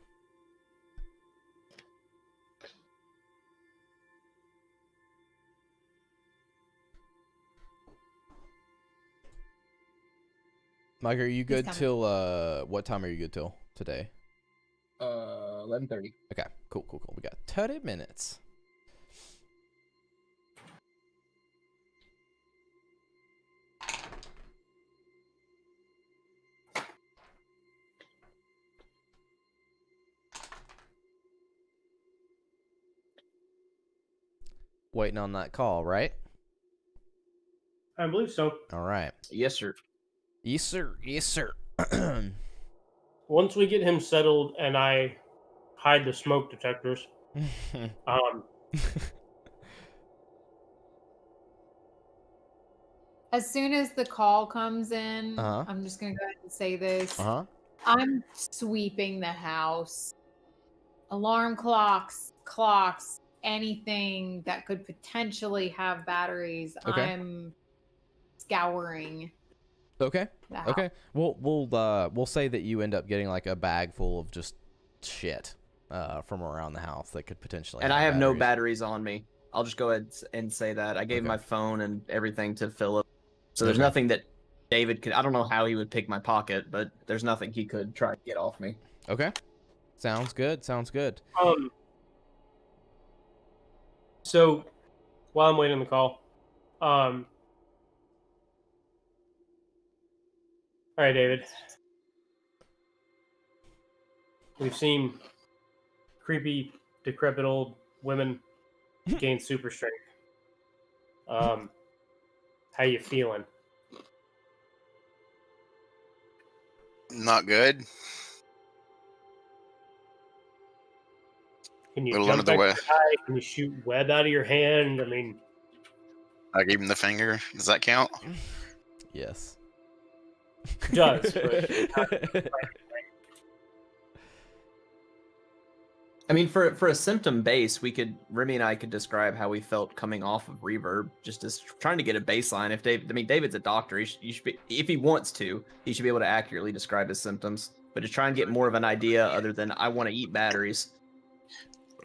Mike, are you good coming. till what time are you good till today? 11:30. Okay, cool. We got 30 minutes. Waiting on that call, right? I believe so. All right. Yes, sir. Yes, sir. Yes, sir. Once we get him settled and I hide the smoke detectors, As soon as the call comes in, Uh-huh. I'm just gonna go ahead and say this. Uh-huh. I'm sweeping the house. Alarm clocks, anything that could potentially have batteries. Okay. I'm scouring Okay. the house. Okay. We'll say that you end up getting like a bag full of just shit from around the house that could potentially And I have no batteries. batteries on me. I'll just go ahead and say that. I gave Okay. my phone and everything to Philip. So there's Okay. nothing that David could. I don't know how he would pick my pocket, but there's nothing he could try to get off me. Okay. Sounds good. Sounds good. So while I'm waiting on the call, all right, David. We've seen creepy, decrepit old women gain super strength. How you feeling? Not good. Can you Little under jump the back way. to the high? Can you shoot web out of your hand? I mean, I gave him the finger. Does that count? Yes. it does. But I mean, for a symptom base, Remy and I could describe how we felt coming off of reverb, just as trying to get a baseline. If David's a doctor, he should be, if he wants to, he should be able to accurately describe his symptoms. But to try and get more of an idea, other than I want to eat batteries.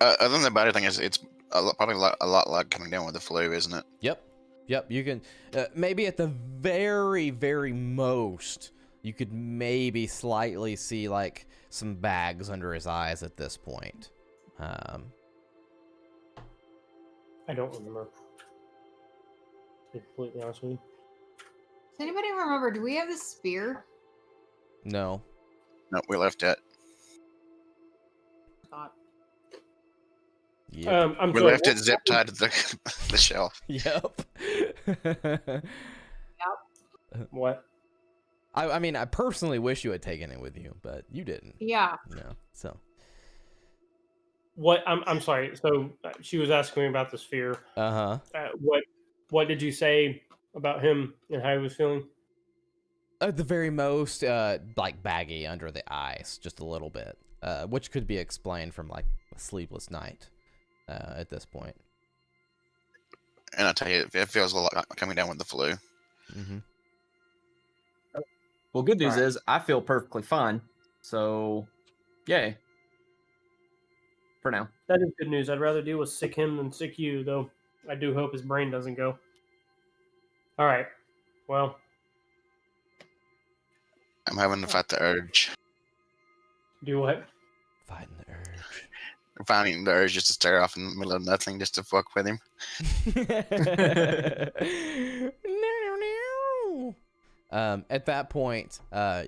Other than the battery thing, it's probably a lot like coming down with the flu, isn't it? Yep. You can maybe at the very, very most, you could maybe slightly see like some bags under his eyes at this point. I don't remember. To be completely honest with you. Does anybody remember? Do we have the spear? No. No, we left it. Thought. Yep. I'm We sorry, left what- it zip tied to the shelf. Yep. What? I mean, I personally wish you had taken it with you, but you didn't. Yeah. No. So. What? I'm sorry. So she was asking me about the sphere. Uh-huh. What did you say about him and how he was feeling? At the very most, like baggy under the eyes, just a little bit, which could be explained from like a sleepless night at this point. And I tell you, it feels a lot like coming down with the flu. Mm-hmm. Well, good news Alright. is I feel perfectly fine. So, yay. For now. That is good news. I'd rather deal with sick him than sick you, though. I do hope his brain doesn't go. All right. Well, I'm having to fight the urge. do what? Fighting the urge. I'm finding the urge just to stare off in the middle of nothing just to fuck with him. At that point,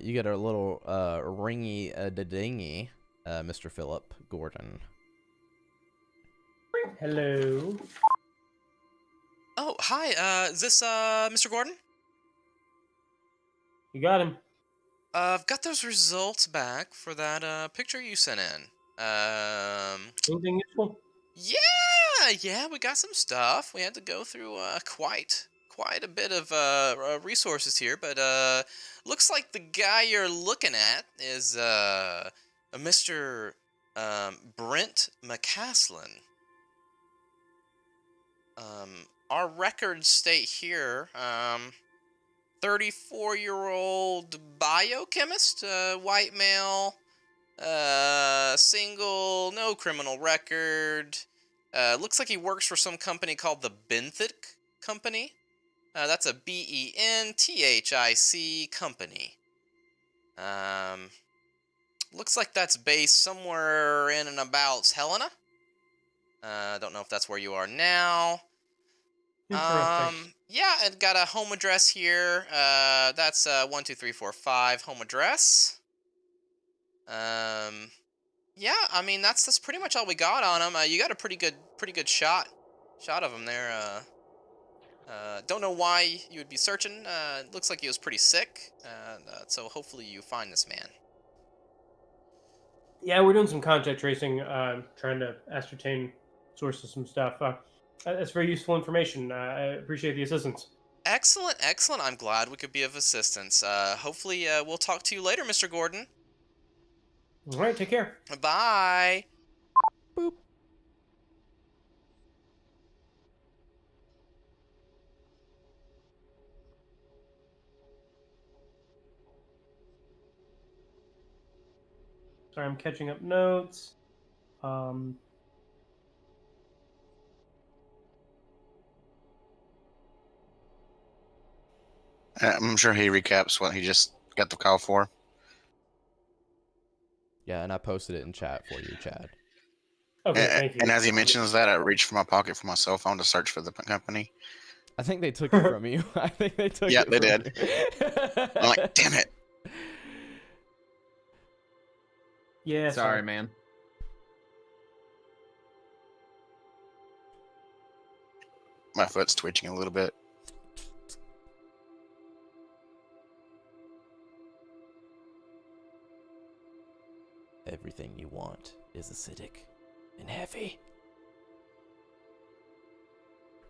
you get a little ringy dingy, Mr. Philip Gordon. Hello. Oh, hi. Is this Mr. Gordon? You got him. I've got those results back for that picture you sent in. Anything useful? Yeah, we got some stuff. We had to go through quite a bit of resources here, but looks like the guy you're looking at is a Mr. Brent McCaslin. Our records state here, 34-year-old biochemist, white male, single, no criminal record. Looks like he works for some company called the Benthic Company. That's a BENTHIC company. Looks like that's based somewhere in and about Helena. Don't know if that's where you are now. Interesting. Yeah, and got a home address here. That's 12345 home address. Yeah, I mean that's pretty much all we got on him. You got a pretty good shot of him there. Don't know why you would be searching. Looks like he was pretty sick. So hopefully you find this man. Yeah, we're doing some contact tracing, trying to ascertain source of some stuff. That's very useful information. I appreciate the assistance. Excellent, excellent. I'm glad we could be of assistance. Hopefully, we'll talk to you later, Mr. Gordon. All right, take care. Bye. Boop. Sorry, I'm catching up notes. I'm sure he recaps what he just got the call for. Yeah, and I posted it in chat for you, Chad. Okay, thank you. And as he mentions that, I reached for my pocket for my cell phone to search for the company. I think they took it from you. I think they took Yeah, it they from did. you. I'm like, damn it. Yeah, Sorry, man. My foot's twitching a little bit. Everything you want is acidic and heavy.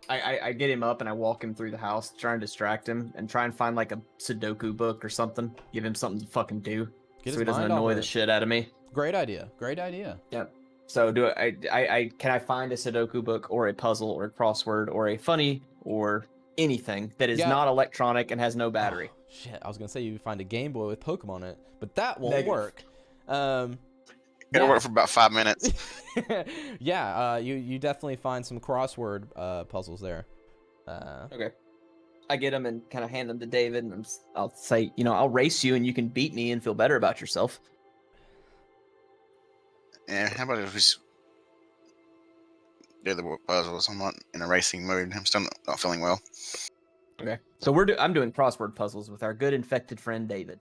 I get him up and I walk him through the house, try and distract him, and try and find like a Sudoku book or something. Give him something to fucking do, Get his so he doesn't mind off annoy of the it. shit out of me. Great idea. Great idea. So can I find a Sudoku book or a puzzle or a crossword or a funny or anything that is Yeah. not electronic and has no battery? Oh, shit, I was gonna say you find a Game Boy with Pokemon in it, but that won't Negative. work. It'll Yeah. work for about 5 minutes. Yeah, you definitely find some crossword puzzles there. Okay. I get them and kind of hand them to David, and I'll say, I'll race you and you can beat me and feel better about yourself. And how about if we do the puzzles? I'm not in a racing mood. I'm still not feeling well. Okay. So I'm doing crossword puzzles with our good infected friend David.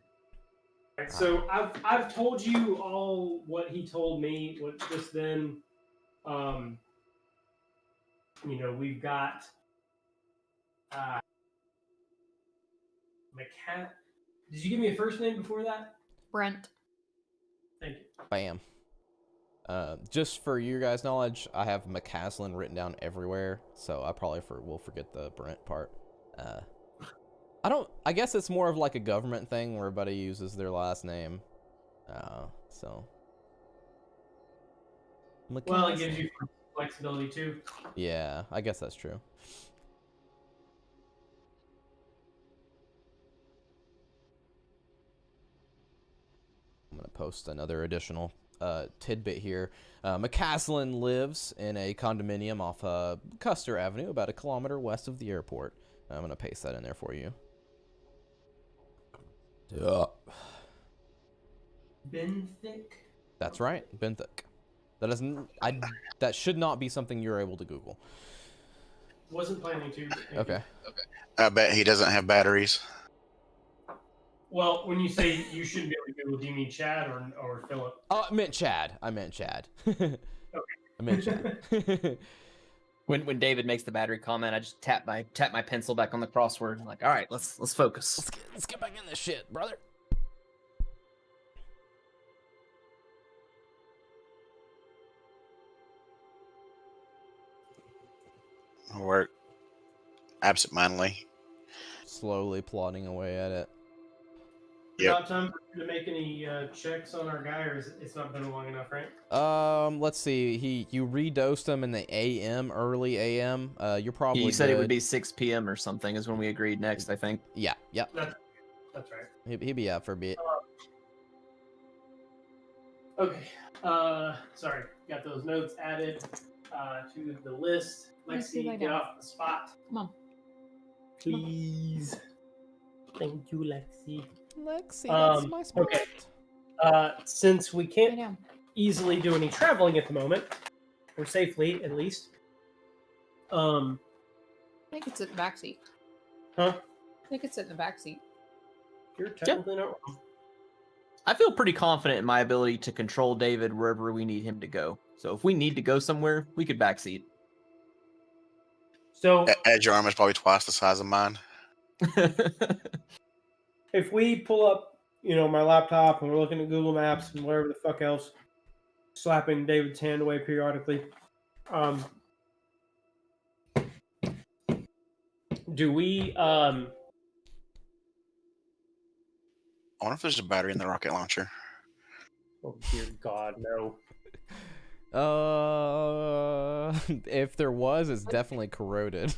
Right, so I've told you all what he told me. What just then, we've got Did you give me a first name before that? Brent. Thank you. Bam. Just for you guys' knowledge, I have McCaslin written down everywhere, so I probably will forget the Brent part. I guess it's more of like a government thing where everybody uses their last name. So. Well, it McCaslin. gives you flexibility too. Yeah, I guess that's true. I'm going to post another additional tidbit here. McCaslin lives in a condominium off Custer Avenue, about 1 kilometer west of the airport. I'm going to paste that in there for you. Benthic? That's right, Benthic. That should not be something you're able to Google. Wasn't planning to. Thank you. Okay. I bet he doesn't have batteries. Well, when you say you shouldn't be able to Google, do you mean Chad or Philip? Oh, I meant Chad. I meant Chad. When David makes the battery comment, I just tap my pencil back on the crossword. I'm like, all right, let's focus. Let's get back in this shit, brother. Work absentmindedly. Slowly plodding away at it. Yep. Not time for you to make any checks on our guy, or it's not been long enough, right? Let's see. You redosed him in the AM, early AM. You're probably. You said it would good. be 6 p.m. or something is when we agreed next, I think. Yeah. Yep. That's right. He'll be out for a bit. Okay. Sorry. Got those notes added to the list. Lexi, lay Lexi, get down. off the spot. Come on. Please. Thank you, Lexi. Lexi, that's my spot. Okay. Since we Lay can't down. easily do any traveling at the moment, or safely at least, I think it's in the back seat. huh? I think it's in the back seat. You're technically not wrong. I feel pretty confident in my ability to control David wherever we need him to go. So if we need to go somewhere, we could backseat. So Ed's arm is probably twice the size of mine. if we pull up, my laptop and we're looking at Google Maps and whatever the fuck else, slapping David's hand away Do we? I wonder if there's a battery in the rocket launcher. Oh dear God, no. If there was, it's definitely corroded.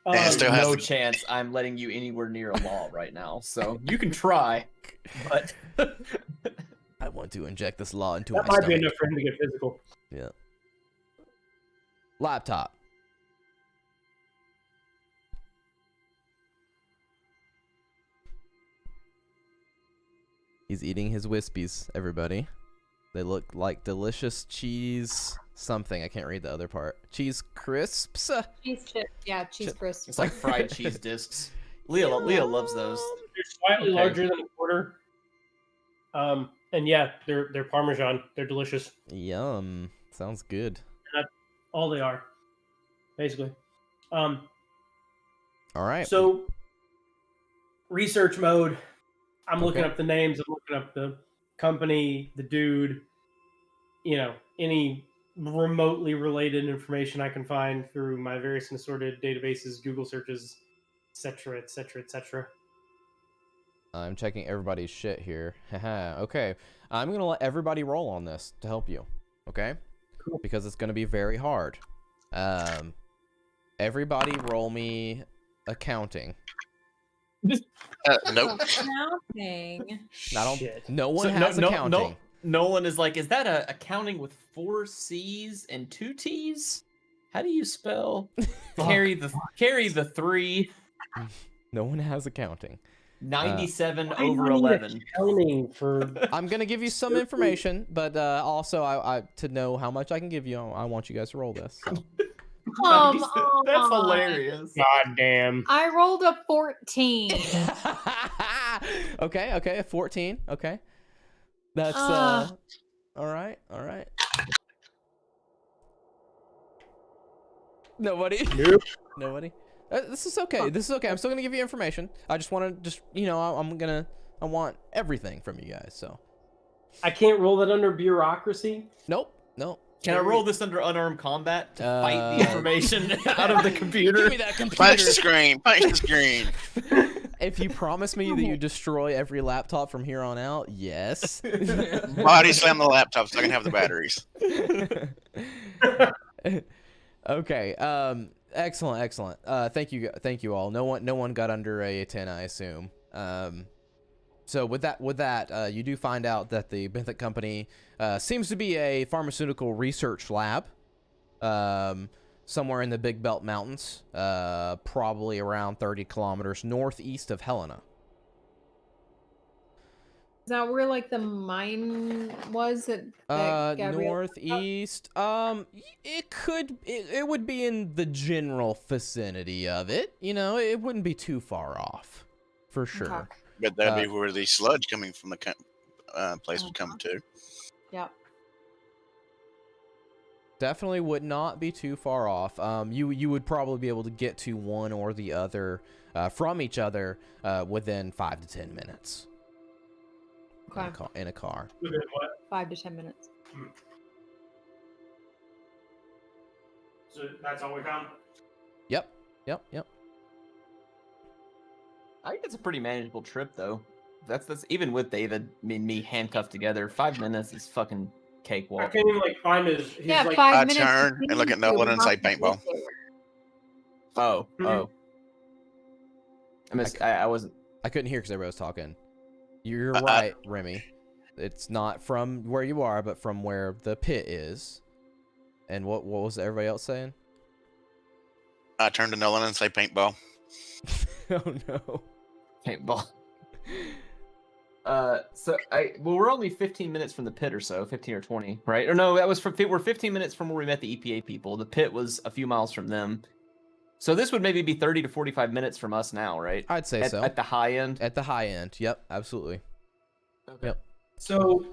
And it still has No the- chance I'm letting you anywhere near a law right now. So you can try, but I want to inject this law into That my might be stomach. enough for him to get physical. Yeah. Laptop. He's eating his Wispies, everybody. They look like delicious cheese something. I can't read the other part. Cheese crisps. Cheese chip. Yeah, cheese Chip. crisp. it's like fried cheese discs. Leah loves those. They're slightly Okay. larger than a quarter. And yeah, they're Parmesan. They're delicious. Yum. Sounds good. All they are, basically. All right. So, research mode. I'm looking Okay. up the names. I'm looking up the company, the dude. You know, any remotely related information I can find through my various and assorted databases, Google searches, etc., etc., etc. I'm checking everybody's shit here. Haha. Okay. I'm going to let everybody roll on this to help you. Okay? Cool. Because it's going to be very hard. Everybody roll me accounting. Nope. Accounting. I don't, Shit. no one So has accounting. Nolan is like, is that a accounting with 4 C's and 2 T's? How do you spell carry the 3? No one has accounting. 97 Why over do I need 11. Accounting for I'm going to give you some information, but also I to know how much I can give you, I want you guys to roll this. So. Come That's on. hilarious. goddamn. I rolled a 14. Okay, 14. Okay. That's Ah. all right. Nobody. Nope. Nobody. This is okay. This is okay. I'm still gonna give you information. I just want to I want everything from you guys. So. I can't roll that under bureaucracy. Nope. Can I roll this under unarmed combat to fight the Uh, information out of the computer? Give me that Punch computer. the screen. Punch the screen. If you promise me that you destroy every laptop from here on out, yes. Body slam the laptop so I can have the batteries. Okay. Excellent. Thank you all. No one got under a 10, I assume. So with that, you do find out that the Benthic company seems to be a pharmaceutical research lab, somewhere in the Big Belt Mountains, probably around 30 kilometers northeast of Helena. Is that where like the mine was that Gabrielle- Northeast. It would be in the general vicinity of it. You know, it wouldn't be too far off, for sure. Okay. But that'd be where the sludge coming from the place would come to. Yep. Definitely would not be too far off. You would probably be able to get to one or the other from each other within 5 to 10 minutes. Okay. In a car. Within what? 5 to 10 minutes. So that's all we found. Yep. I think it's a pretty manageable trip, though. That's even with David and me handcuffed together. 5 minutes is fucking I cakewalk. can't even like find his. Yeah, like, 5 I minutes. turn and look at Nolan and say We're not paintball. Oh, Mhm. oh. I missed. I wasn't. I couldn't hear because everybody was talking. You're I- right, Remy. It's not from where you are, but from where the pit is. And what was everybody else saying? I turn to Nolan and say paintball. Oh no. Paintball. Well, we're only 15 minutes from the pit or so, 15 or 20, right? Or no, that was we're 15 minutes from where we met the EPA people. The pit was a few miles from them. So this would maybe be 30 to 45 minutes from us now, right? I'd say so. At the high end. At the high end. Yep, absolutely. Okay. Yep. So,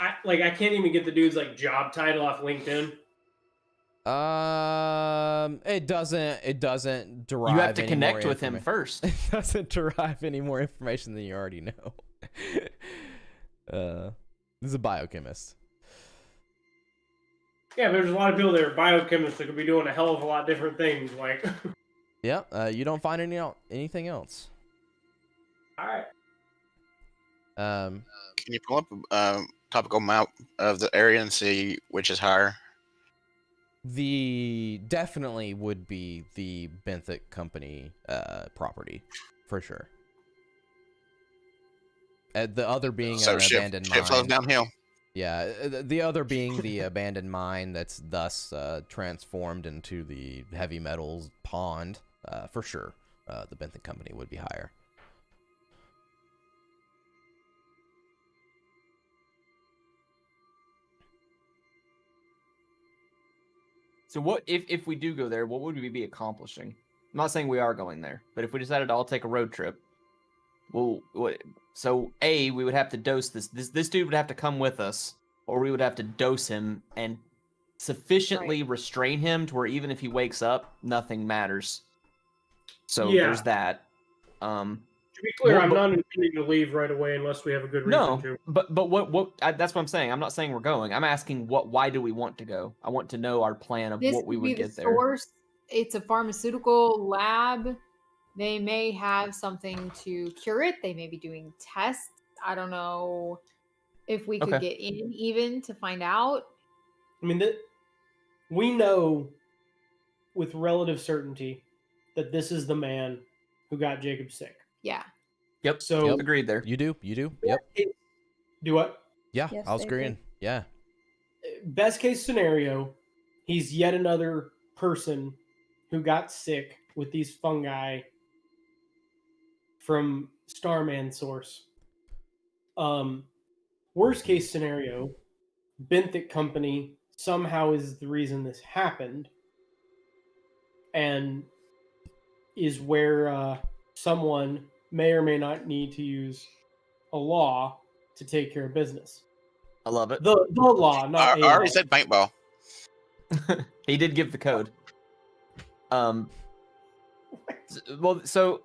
I can't even get the dude's like job title off LinkedIn. It doesn't derive. You have to any connect more with him first. It doesn't derive any more information than you already know. This is a biochemist. Yeah, there's a lot of people that are biochemists that could be doing a hell of a lot different things. Like, Yeah. You don't find anything else. all right. Um, Can you pull up a topical map of the area and see which is higher? the definitely would be the Benthic Company property, for sure. The other being So an abandoned shit flows mine. downhill. Yeah, the other being the abandoned mine that's thus transformed into the heavy metals pond. For sure, the Benthic Company would be higher. So what if we do go there? What would we be accomplishing? I'm not saying we are going there, but if we decided to all take a road trip, well, so we would have to dose this dude would have to come with us, or we would have to dose him and sufficiently restrain him to where even if he wakes up, nothing matters. So Yeah. there's that. To be clear, Well, I'm but- not intending to leave right away unless we have a good reason No, to. but that's what I'm saying. I'm not saying we're going. I'm asking why do we want to go? I want to know our plan of This what we could be would the get there. source. It's a pharmaceutical lab. They may have something to cure it. They may be doing tests. I don't know if we could Okay. get in even to find out. I mean, we know with relative certainty that this is the man who got Jacob sick. Yeah. Yep. So Agreed there. You do. Yep. do what? Yeah, Yes, I was they agreeing. do. Yeah. Best case scenario, he's yet another person who got sick with these fungi from Starman source. Worst case scenario, Benthic Company somehow is the reason this happened, and is where someone may or may not need to use a law to take care of business. I love it. The law, I not a already law. said paintball. He did give the code. Well, so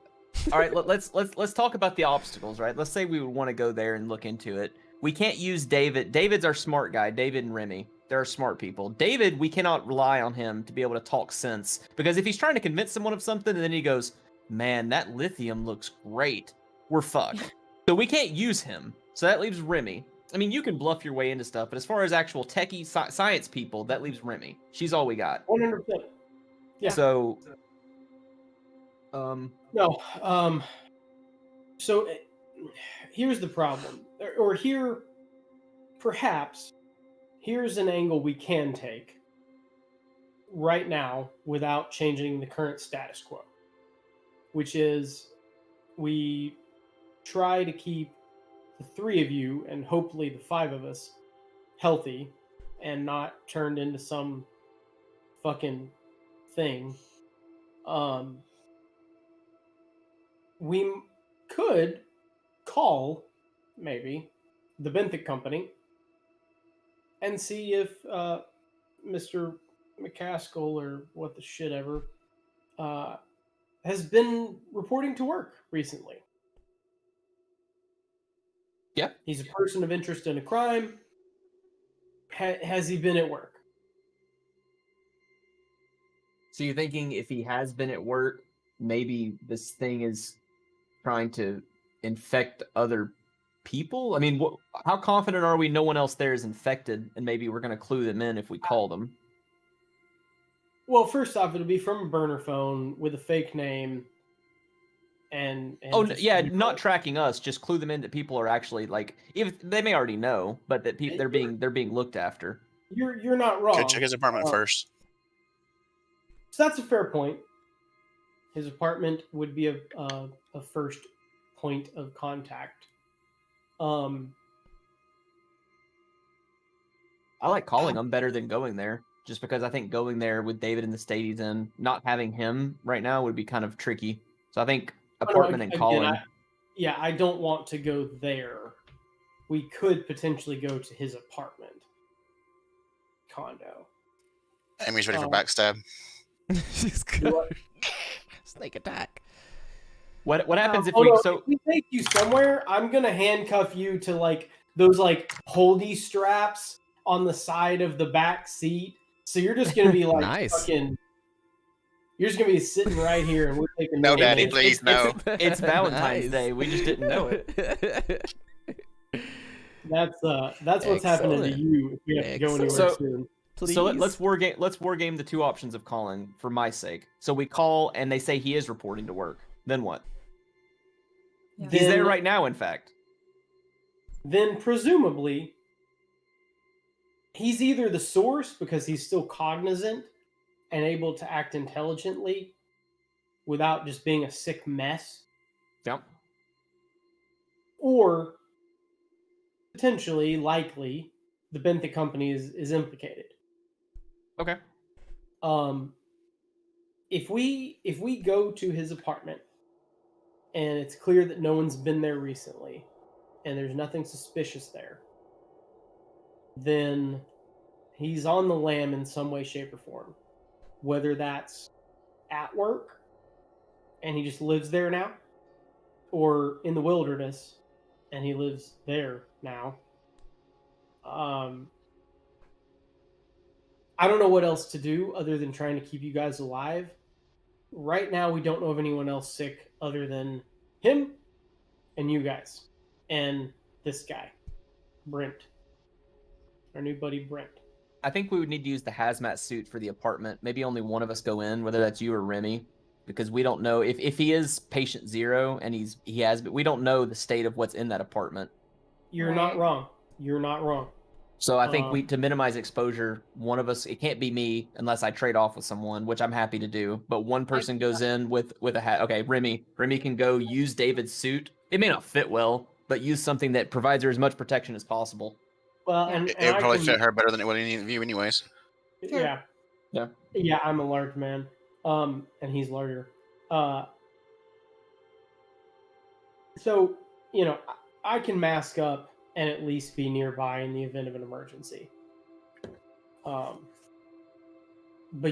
all right, let's talk about the obstacles, right? Let's say we would want to go there and look into it. We can't use David. David's our smart guy. David and Remy, they're smart people. David, we cannot rely on him to be able to talk sense, because if he's trying to convince someone of something and then he goes, "Man, that lithium looks great," we're fucked. So we can't use him. So that leaves Remy. I mean, you can bluff your way into stuff, but as far as actual techie science people, that leaves Remy. She's all we got. 100%. Yeah. So, No. So here's the problem, or here, perhaps, here's an angle we can take right now without changing the current status quo, which is we try to keep the three of you and hopefully the five of us healthy and not turned into some fucking thing. We could call maybe the Benthic Company and see if Mr. McCaskill or what the shit ever has been reporting to work recently. Yeah. He's a person of interest in a crime. Has he been at work? so you're thinking if he has been at work, maybe this thing is trying to infect other people? I mean, how confident are we no one else there is infected, and maybe we're going to clue them in if we call them? Well, first off, it'll be from a burner phone with a fake name. And just- yeah, not tracking us, just clue them in that people are actually like, if they may already know, but that they're being looked after. You're not wrong. Go check his apartment first. So that's a fair point. His apartment would be a first point of contact. I like calling them better than going there, just because I think going there with David in the state he's in, not having him right now would be kind of tricky. So I think apartment and Again, calling. I don't want to go there. We could potentially go to his apartment condo. Amy's ready for backstab. She's good. Snake attack. What happens if Oh, we no, so if we take you somewhere, I'm gonna handcuff you to like those like holdy straps on the side of the back seat. So you're just gonna be like Nice. fucking. You're just gonna be sitting right here, and we're taking No, notes. Daddy, please, no. It's Valentine's Nice. Day. We just didn't know it. That's what's happening to Excellent. you if we have to go anywhere So- soon. Please. So let's war game the two options of calling for my sake. So we call and they say he is reporting to work. Then what? Yeah. He's there Then- right now, in fact. Then presumably he's either the source because he's still cognizant and able to act intelligently without just being a sick mess, Yep. or potentially, likely, the Benthic company is implicated. Okay. If we go to his apartment and it's clear that no one's been there recently and there's nothing suspicious there, then he's on the lam in some way, shape, or form. Whether that's at work and he just lives there now, or in the wilderness and he lives there now. I don't know what else to do other than trying to keep you guys alive. Right now, we don't know of anyone else sick other than him and you guys and this guy, Brent, our new buddy Brent. I think we would need to use the hazmat suit for the apartment. Maybe only one of us go in, whether that's you or Remy, because we don't know if he is patient zero and but we don't know the state of what's in that apartment. You're not Right. wrong. You're not wrong. So I think Um, to minimize exposure, one of us, it can't be me unless I trade off with someone, which I'm happy to do. But one person goes in with a hat. Okay, Remy can go use David's suit. It may not fit well, but use something that provides her as much protection as possible. Well, Yeah. and, It and would I probably can- fit her better than it would any of you, anyways. Sure. Yeah. I'm a large man, and he's larger. So I can mask up and at least be nearby in the event of an emergency. But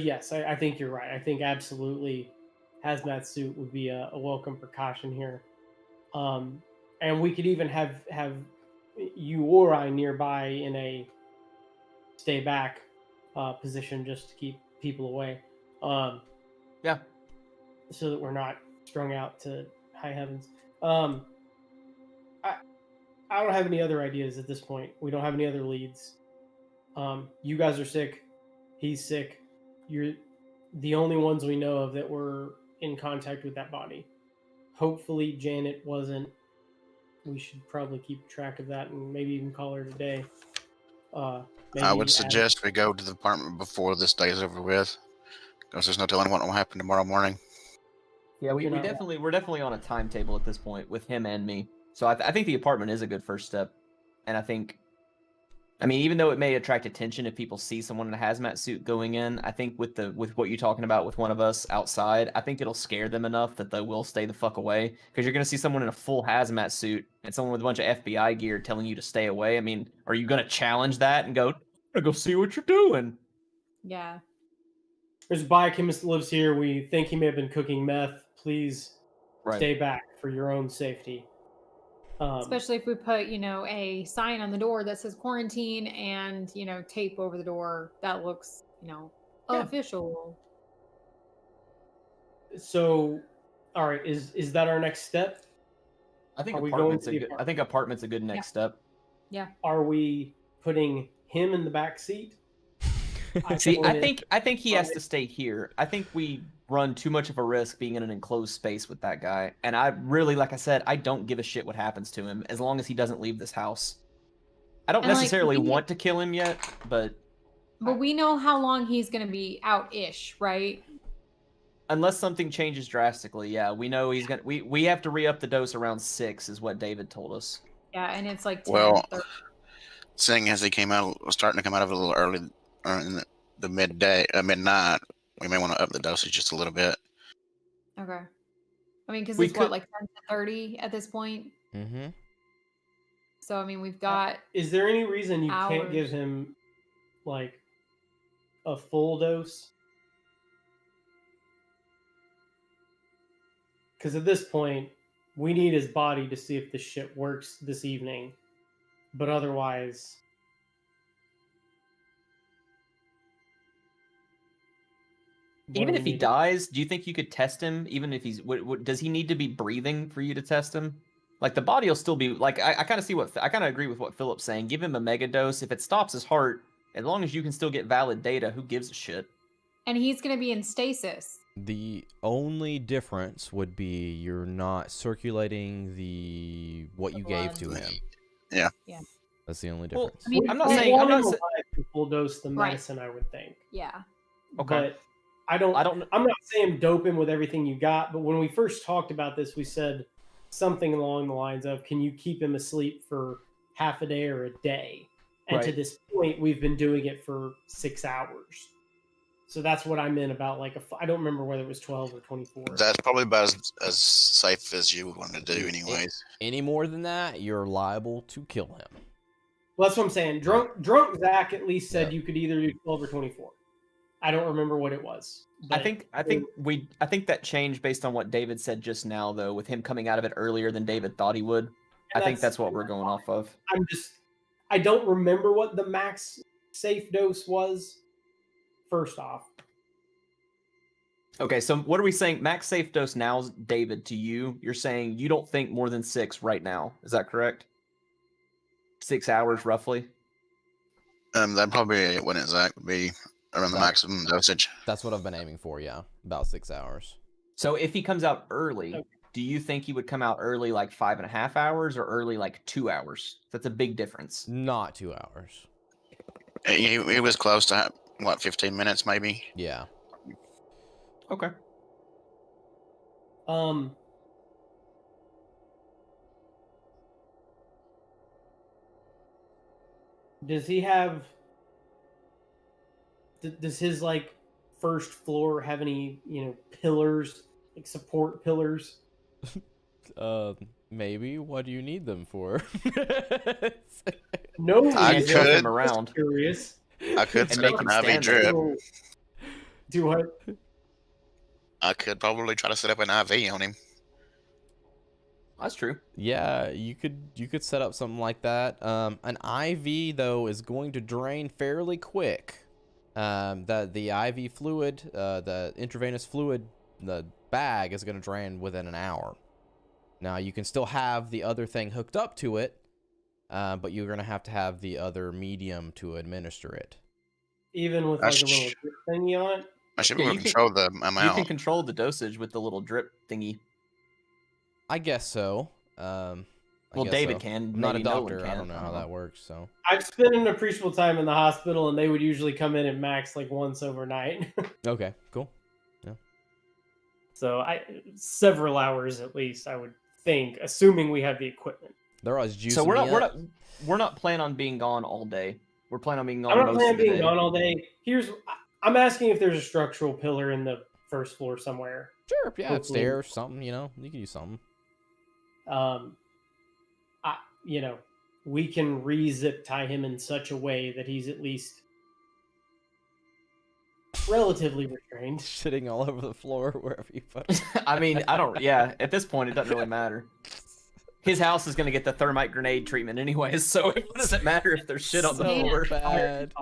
yes, I think you're right. I think absolutely hazmat suit would be a welcome precaution here. And we could even have you or I nearby in a stay back position just to keep people away. Yeah. So that we're not strung out to high heavens. I don't have any other ideas at this point. We don't have any other leads. You guys are sick. He's sick. You're the only ones we know of that were in contact with that body. Hopefully Janet wasn't. We should probably keep track of that and maybe even call her today. I Maybe would ask- suggest we go to the apartment before this day is over with, because there's no telling what will happen tomorrow morning. Yeah, we're You know- definitely on a timetable at this point with him and me. So I think the apartment is a good first step, and I mean, even though it may attract attention if people see someone in a hazmat suit going in, I think with what you're talking about with one of us outside, I think it'll scare them enough that they will stay the fuck away. Because you're gonna see someone in a full hazmat suit and someone with a bunch of FBI gear telling you to stay away. I mean, are you gonna challenge that and go see what you're doing? Yeah. There's a biochemist that lives here. We think he may have been cooking meth. Please Right. stay back for your own safety. Especially if we put, a sign on the door that says quarantine and, tape over the door that looks, Yeah. official. So, all right, is that our next step? I think Are we going apartment's to a the good. I apartment? think apartment's a good next step. Are we putting him in the back seat? See, put I it- think he has Right. to stay here. I think we run too much of a risk being in an enclosed space with that guy. And I really, like I said, I don't give a shit what happens to him as long as he doesn't leave this house. I don't And, like, necessarily we- want to kill him yet, but But we know how long he's going to be out-ish, right? unless something changes drastically, yeah, we know he's gonna. We have to re-up the dose around 6, is what David told us. Yeah, and it's like 10, Well, 30. Seeing as he was starting to come out of it a little early in the midnight, we may want to up the dosage just a little bit. Okay. I mean, because We it's what, could- like 10 to 30 at this point? Mm-hmm. So, I mean, we've got... Is there any reason you can't give Hours. him like a full dose? Because at this point, we need his body to see if this shit works this evening. But otherwise, Even we if he need. dies, do you think you could test him? Even if he's, does he need to be breathing for you to test him? Like the body will still be like. I kind of see what I kind of agree with what Philip's saying. Give him a mega dose. If it stops his heart, as long as you can still get valid data, who gives a shit? And he's going to be in stasis. The only difference would be you're not circulating what you gave to him. Yeah. Yeah. That's the only Well, difference. I mean, I'm not We saying. want I'm not. him sa- alive to full dose the Right. medicine, I would think. Yeah. Okay. But I don't. I don't. I'm not saying dope him with everything you got, but when we first talked about this, we said something along the lines of, "Can you keep him asleep for half a day or a day?" And to Right. this point, we've been doing it for 6 hours. So that's what I meant about like I don't remember whether it was 12 or 24. That's probably about as safe as you would want to do, anyways. Any more than that, you're liable to kill him. Well, that's what I'm saying. Drunk Zach at least said Yeah. you could either do 12 or 24. I don't remember what it was. I but- think that changed based on what David said just now, though, with him coming out of it earlier than David thought he would. I think that's what we're going off of. I don't remember what the max safe dose was. First off, Okay, so what are we saying? Max safe dose now, David, to you. You're saying you don't think more than 6 right now. Is that correct? 6 hours, roughly? That'd probably when it Zach would be around the Zach. maximum dosage. That's what I've been aiming for, yeah. About 6 hours. So if he comes out early, Okay. do you think he would come out early like 5.5 hours or early like 2 hours? That's a big difference. Not 2 hours. He was close to, 15 minutes maybe? Yeah. Okay. does he have? Does his like first floor have any pillars, like support pillars? Maybe. What do you need them for? No, I reason. could. him around. Just curious. I could And set make up him an IV stand there. drip. So, do what? I could probably try to set up an IV on him. That's true. Yeah, you could set up something like that. An IV though is going to drain fairly quick. The IV fluid, the intravenous fluid, the bag is going to drain within an hour. Now you can still have the other thing hooked up to it, but you're going to have the other medium to administer it. Even with like That's a little drip thingy on it. I should Yeah, be able you to can- control the You can amount. control the dosage with the little drip thingy. I guess so. I Well, guess David so. can. I'm not a maybe no one doctor. I can. don't know how that works. So I've spent an appreciable time in the hospital, and they would usually come in at max like once overnight. okay, cool. So several hours at least, I would think, assuming we have the equipment. They're always juicing So me up. we're not planning on being gone all day. We're planning on being gone I'm not most planning of the being day. gone all day. I'm asking if there's a structural pillar in the first floor somewhere. Sure, yeah, Hopefully- upstairs, something. You can use something. We can re-zip tie him in such a way that he's at least relatively restrained. Shitting all over the floor wherever you put it. I mean, I don't. Yeah, at this point, it doesn't really matter. His house is going to get the thermite grenade treatment anyways, so it doesn't matter if there's shit on the So floor. bad.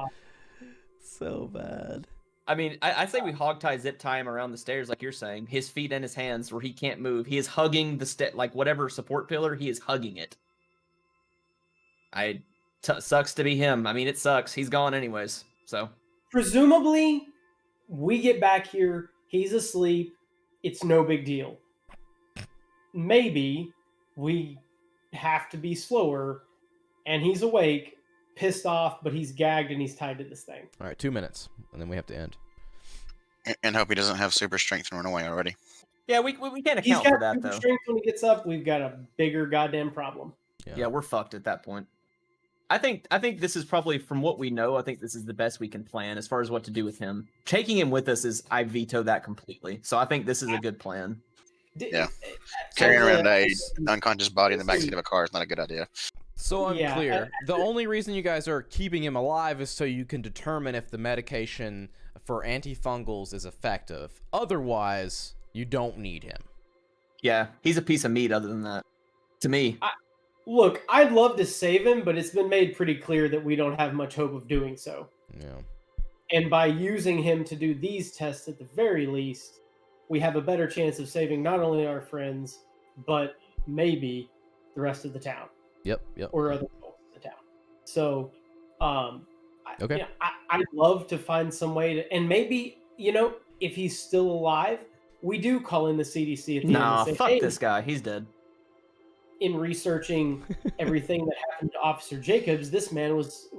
So bad. I mean, I say we hog tie, zip tie him around the stairs, like you're saying. His feet and his hands, where he can't move. He is hugging the like whatever support pillar. He is hugging it. Sucks to be him. I mean, it sucks. He's gone anyways. So Presumably, we get back here, he's asleep, it's no big deal. Maybe we have to be slower, and he's awake, pissed off, but he's gagged and he's tied to this thing. All right, 2 minutes, and then we have to end. And hope he doesn't have super strength and run away already. yeah, we can't He's account got for that super though. strength when he gets up, we've got a bigger goddamn problem. Yeah, we're fucked at that point. I think this is probably, from what we know, I think this is the best we can plan as far as what to do with him. Taking him with us is, I veto that completely. So I think this is a good plan. Yeah. Carrying around a unconscious body in the backseat of a car is not a good idea. So I'm Yeah, clear. The only reason you guys are keeping him alive is so you can determine if the medication for antifungals is effective. Otherwise, you don't need him. Yeah, he's a piece of meat other than that. To me. Look, I'd love to save him, but it's been made pretty clear that we don't have much hope of doing so. Yeah. And by using him to do these tests at the very least, we have a better chance of saving not only our friends, but maybe the rest of the town Yep. or other people in the town. So, Okay. I'd love to find some way to, and maybe, if he's still alive, we do call in the CDC at the Nah, end and say, fuck hey, this guy. He's dead. in researching everything that happened to Officer Jacobs, this man was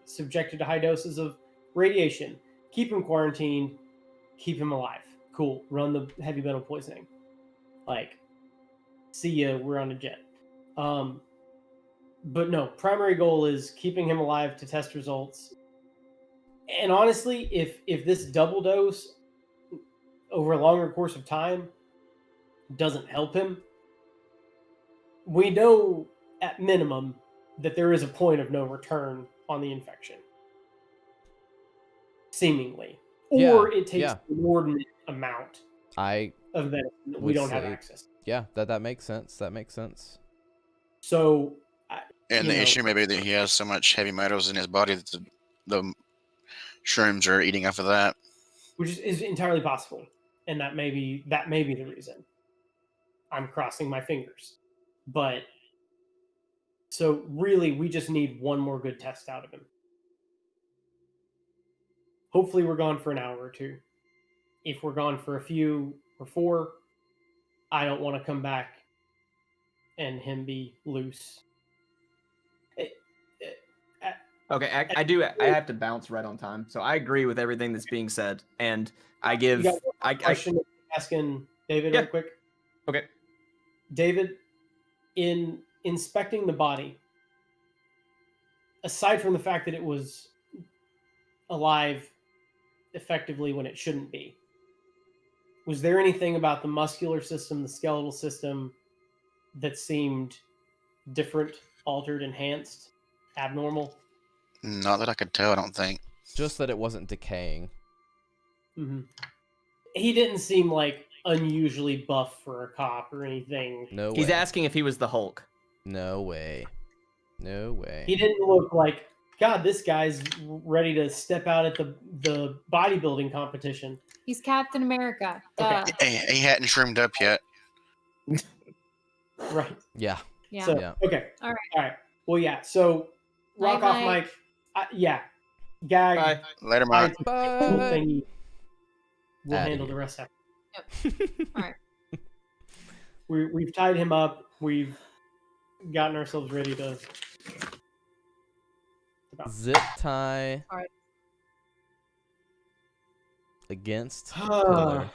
subjected to high doses of radiation. Keep him quarantined. Keep him alive. Cool. Run the heavy metal poisoning. Like, see ya. We're on a jet. But no, primary goal is keeping him alive to test results. And honestly, if this double dose over a longer course of time doesn't help him, we know at minimum that there is a point of no return on the infection. Seemingly. Or it takes an inordinate amount I of medicine that we would don't have say- access to. Yeah, that makes sense. That makes sense. So, And you the know- issue may be that he has so much heavy metals in his body that the shrooms are eating off of that. which is entirely possible, and that may be the reason. I'm crossing my fingers, but so really, we just need one more good test out of him. Hopefully, we're gone for an hour or two. If we're gone for a few or 4, I don't want to come back and him be loose. Okay, I have to bounce right on time. So I agree with everything that's being said, and I give You got one I question asking David Yeah. real quick. okay. David, in inspecting the body, aside from the fact that it was alive effectively when it shouldn't be, was there anything about the muscular system, the skeletal system, that seemed different, altered, enhanced, abnormal? Not that I could tell, I don't think. Just that it wasn't decaying. Mm-hmm. He didn't seem like unusually buff for a cop or anything. No way. He's asking if he was the Hulk. No way. No way. He didn't look like, God, this guy's ready to step out at the bodybuilding competition. He's Captain America. Duh. Okay. He hadn't shroomed up yet. Right. Yeah. Yeah. So, Yeah. okay. All right. All right. Well, yeah. So, rock off, Mike. Mike. Yeah. Gag. Bye. Later, I Mike. Bye. think we'll Outta handle here. the rest after. All right. We've tied him up. We've gotten ourselves ready to. Zip tie. All right. Against Ah. Pillar.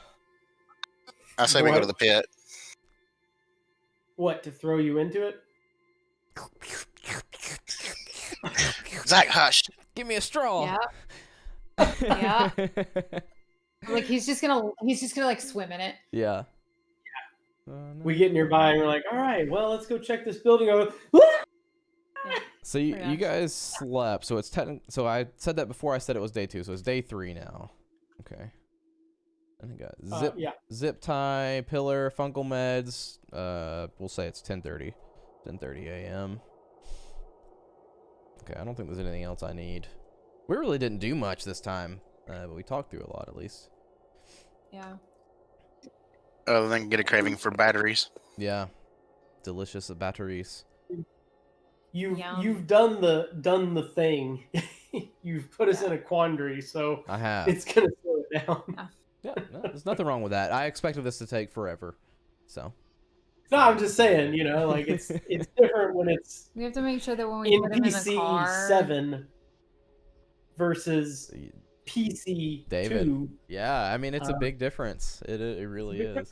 I say we go to the pit. What, to throw you into it? Zach, hush. Give me a straw. Yeah. Yeah. Like he's just gonna like swim in it. Yeah. We get nearby and we're like, all right, well, let's go check this building out. So you Pretty much. guys slept. So it's So I said that before I said it was day 2. So it's day 3 now. Okay. And I got Yeah. zip tie, pillar, fungal meds. We'll say it's 10:30 a.m. Okay, I don't think there's anything else I need. We really didn't do much this time, but we talked through a lot at least. Yeah. Other than get a craving for batteries. Yeah, delicious batteries. You've Yum. done the thing. You've put us in a quandary, so I have. it's gonna slow it down. Yeah, no, there's nothing wrong with that. I expected this to take forever, so. No, I'm just saying, like it's different when it's We have to make sure that when we put him in the NPC car. 7 versus PC David. 2. Yeah, I mean it's a big difference. It really big is. difference.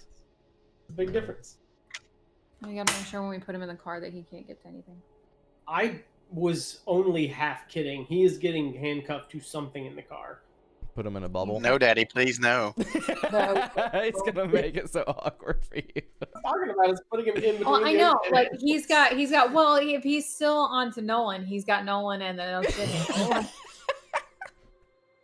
It's a big difference. We gotta make sure when we put him in the car that he can't get to anything. I was only half kidding. He is getting handcuffed to something in the car. Put him in a bubble. No, Daddy, please no. It's gonna make it so awkward for you. Talking about is putting him in between. Oh, I the know. other- Like he's got. Well, if he's still on to Nolan, he's got Nolan and then Nolan.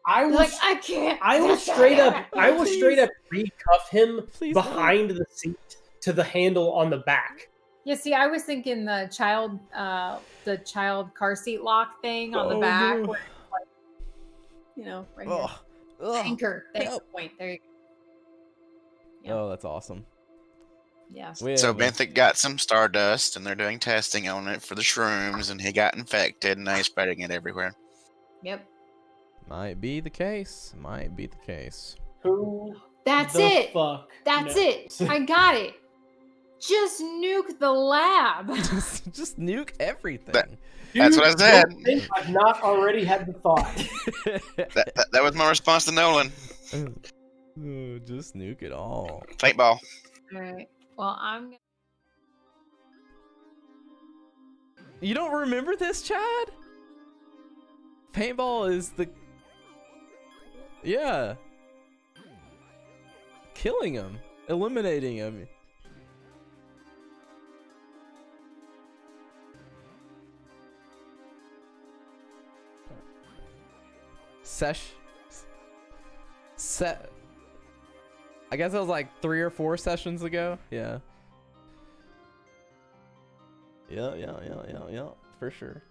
I was Like I can't. I will straight up recuff him Please don't. behind the seat to the handle on the back. Yeah. See, I was thinking the child car seat lock thing on the Oh, back. no. Where, like, you know, right here. Ugh. Ugh. Anchor. That's the help. point. There you go. Yeah. Oh, that's awesome. Yeah. We So have a- Benthic got some stardust, and they're doing testing on it for the shrooms, and he got infected, and now he's spreading it everywhere. Yep. might be the case. Might be the case. Who That's the it. fuck That's knows? it. I got it. Just nuke the lab. just nuke everything. That's what I Dude, said. don't think I've not already had the thought. That was my response to Nolan. Oh, just nuke it all. Paintball. All right. Well, I'm gonna. You don't remember this, Chad? Paintball is the... Yeah. Killing him. Eliminating him. I guess that was like 3 or 4 sessions ago. Yeah. Yeah, for sure.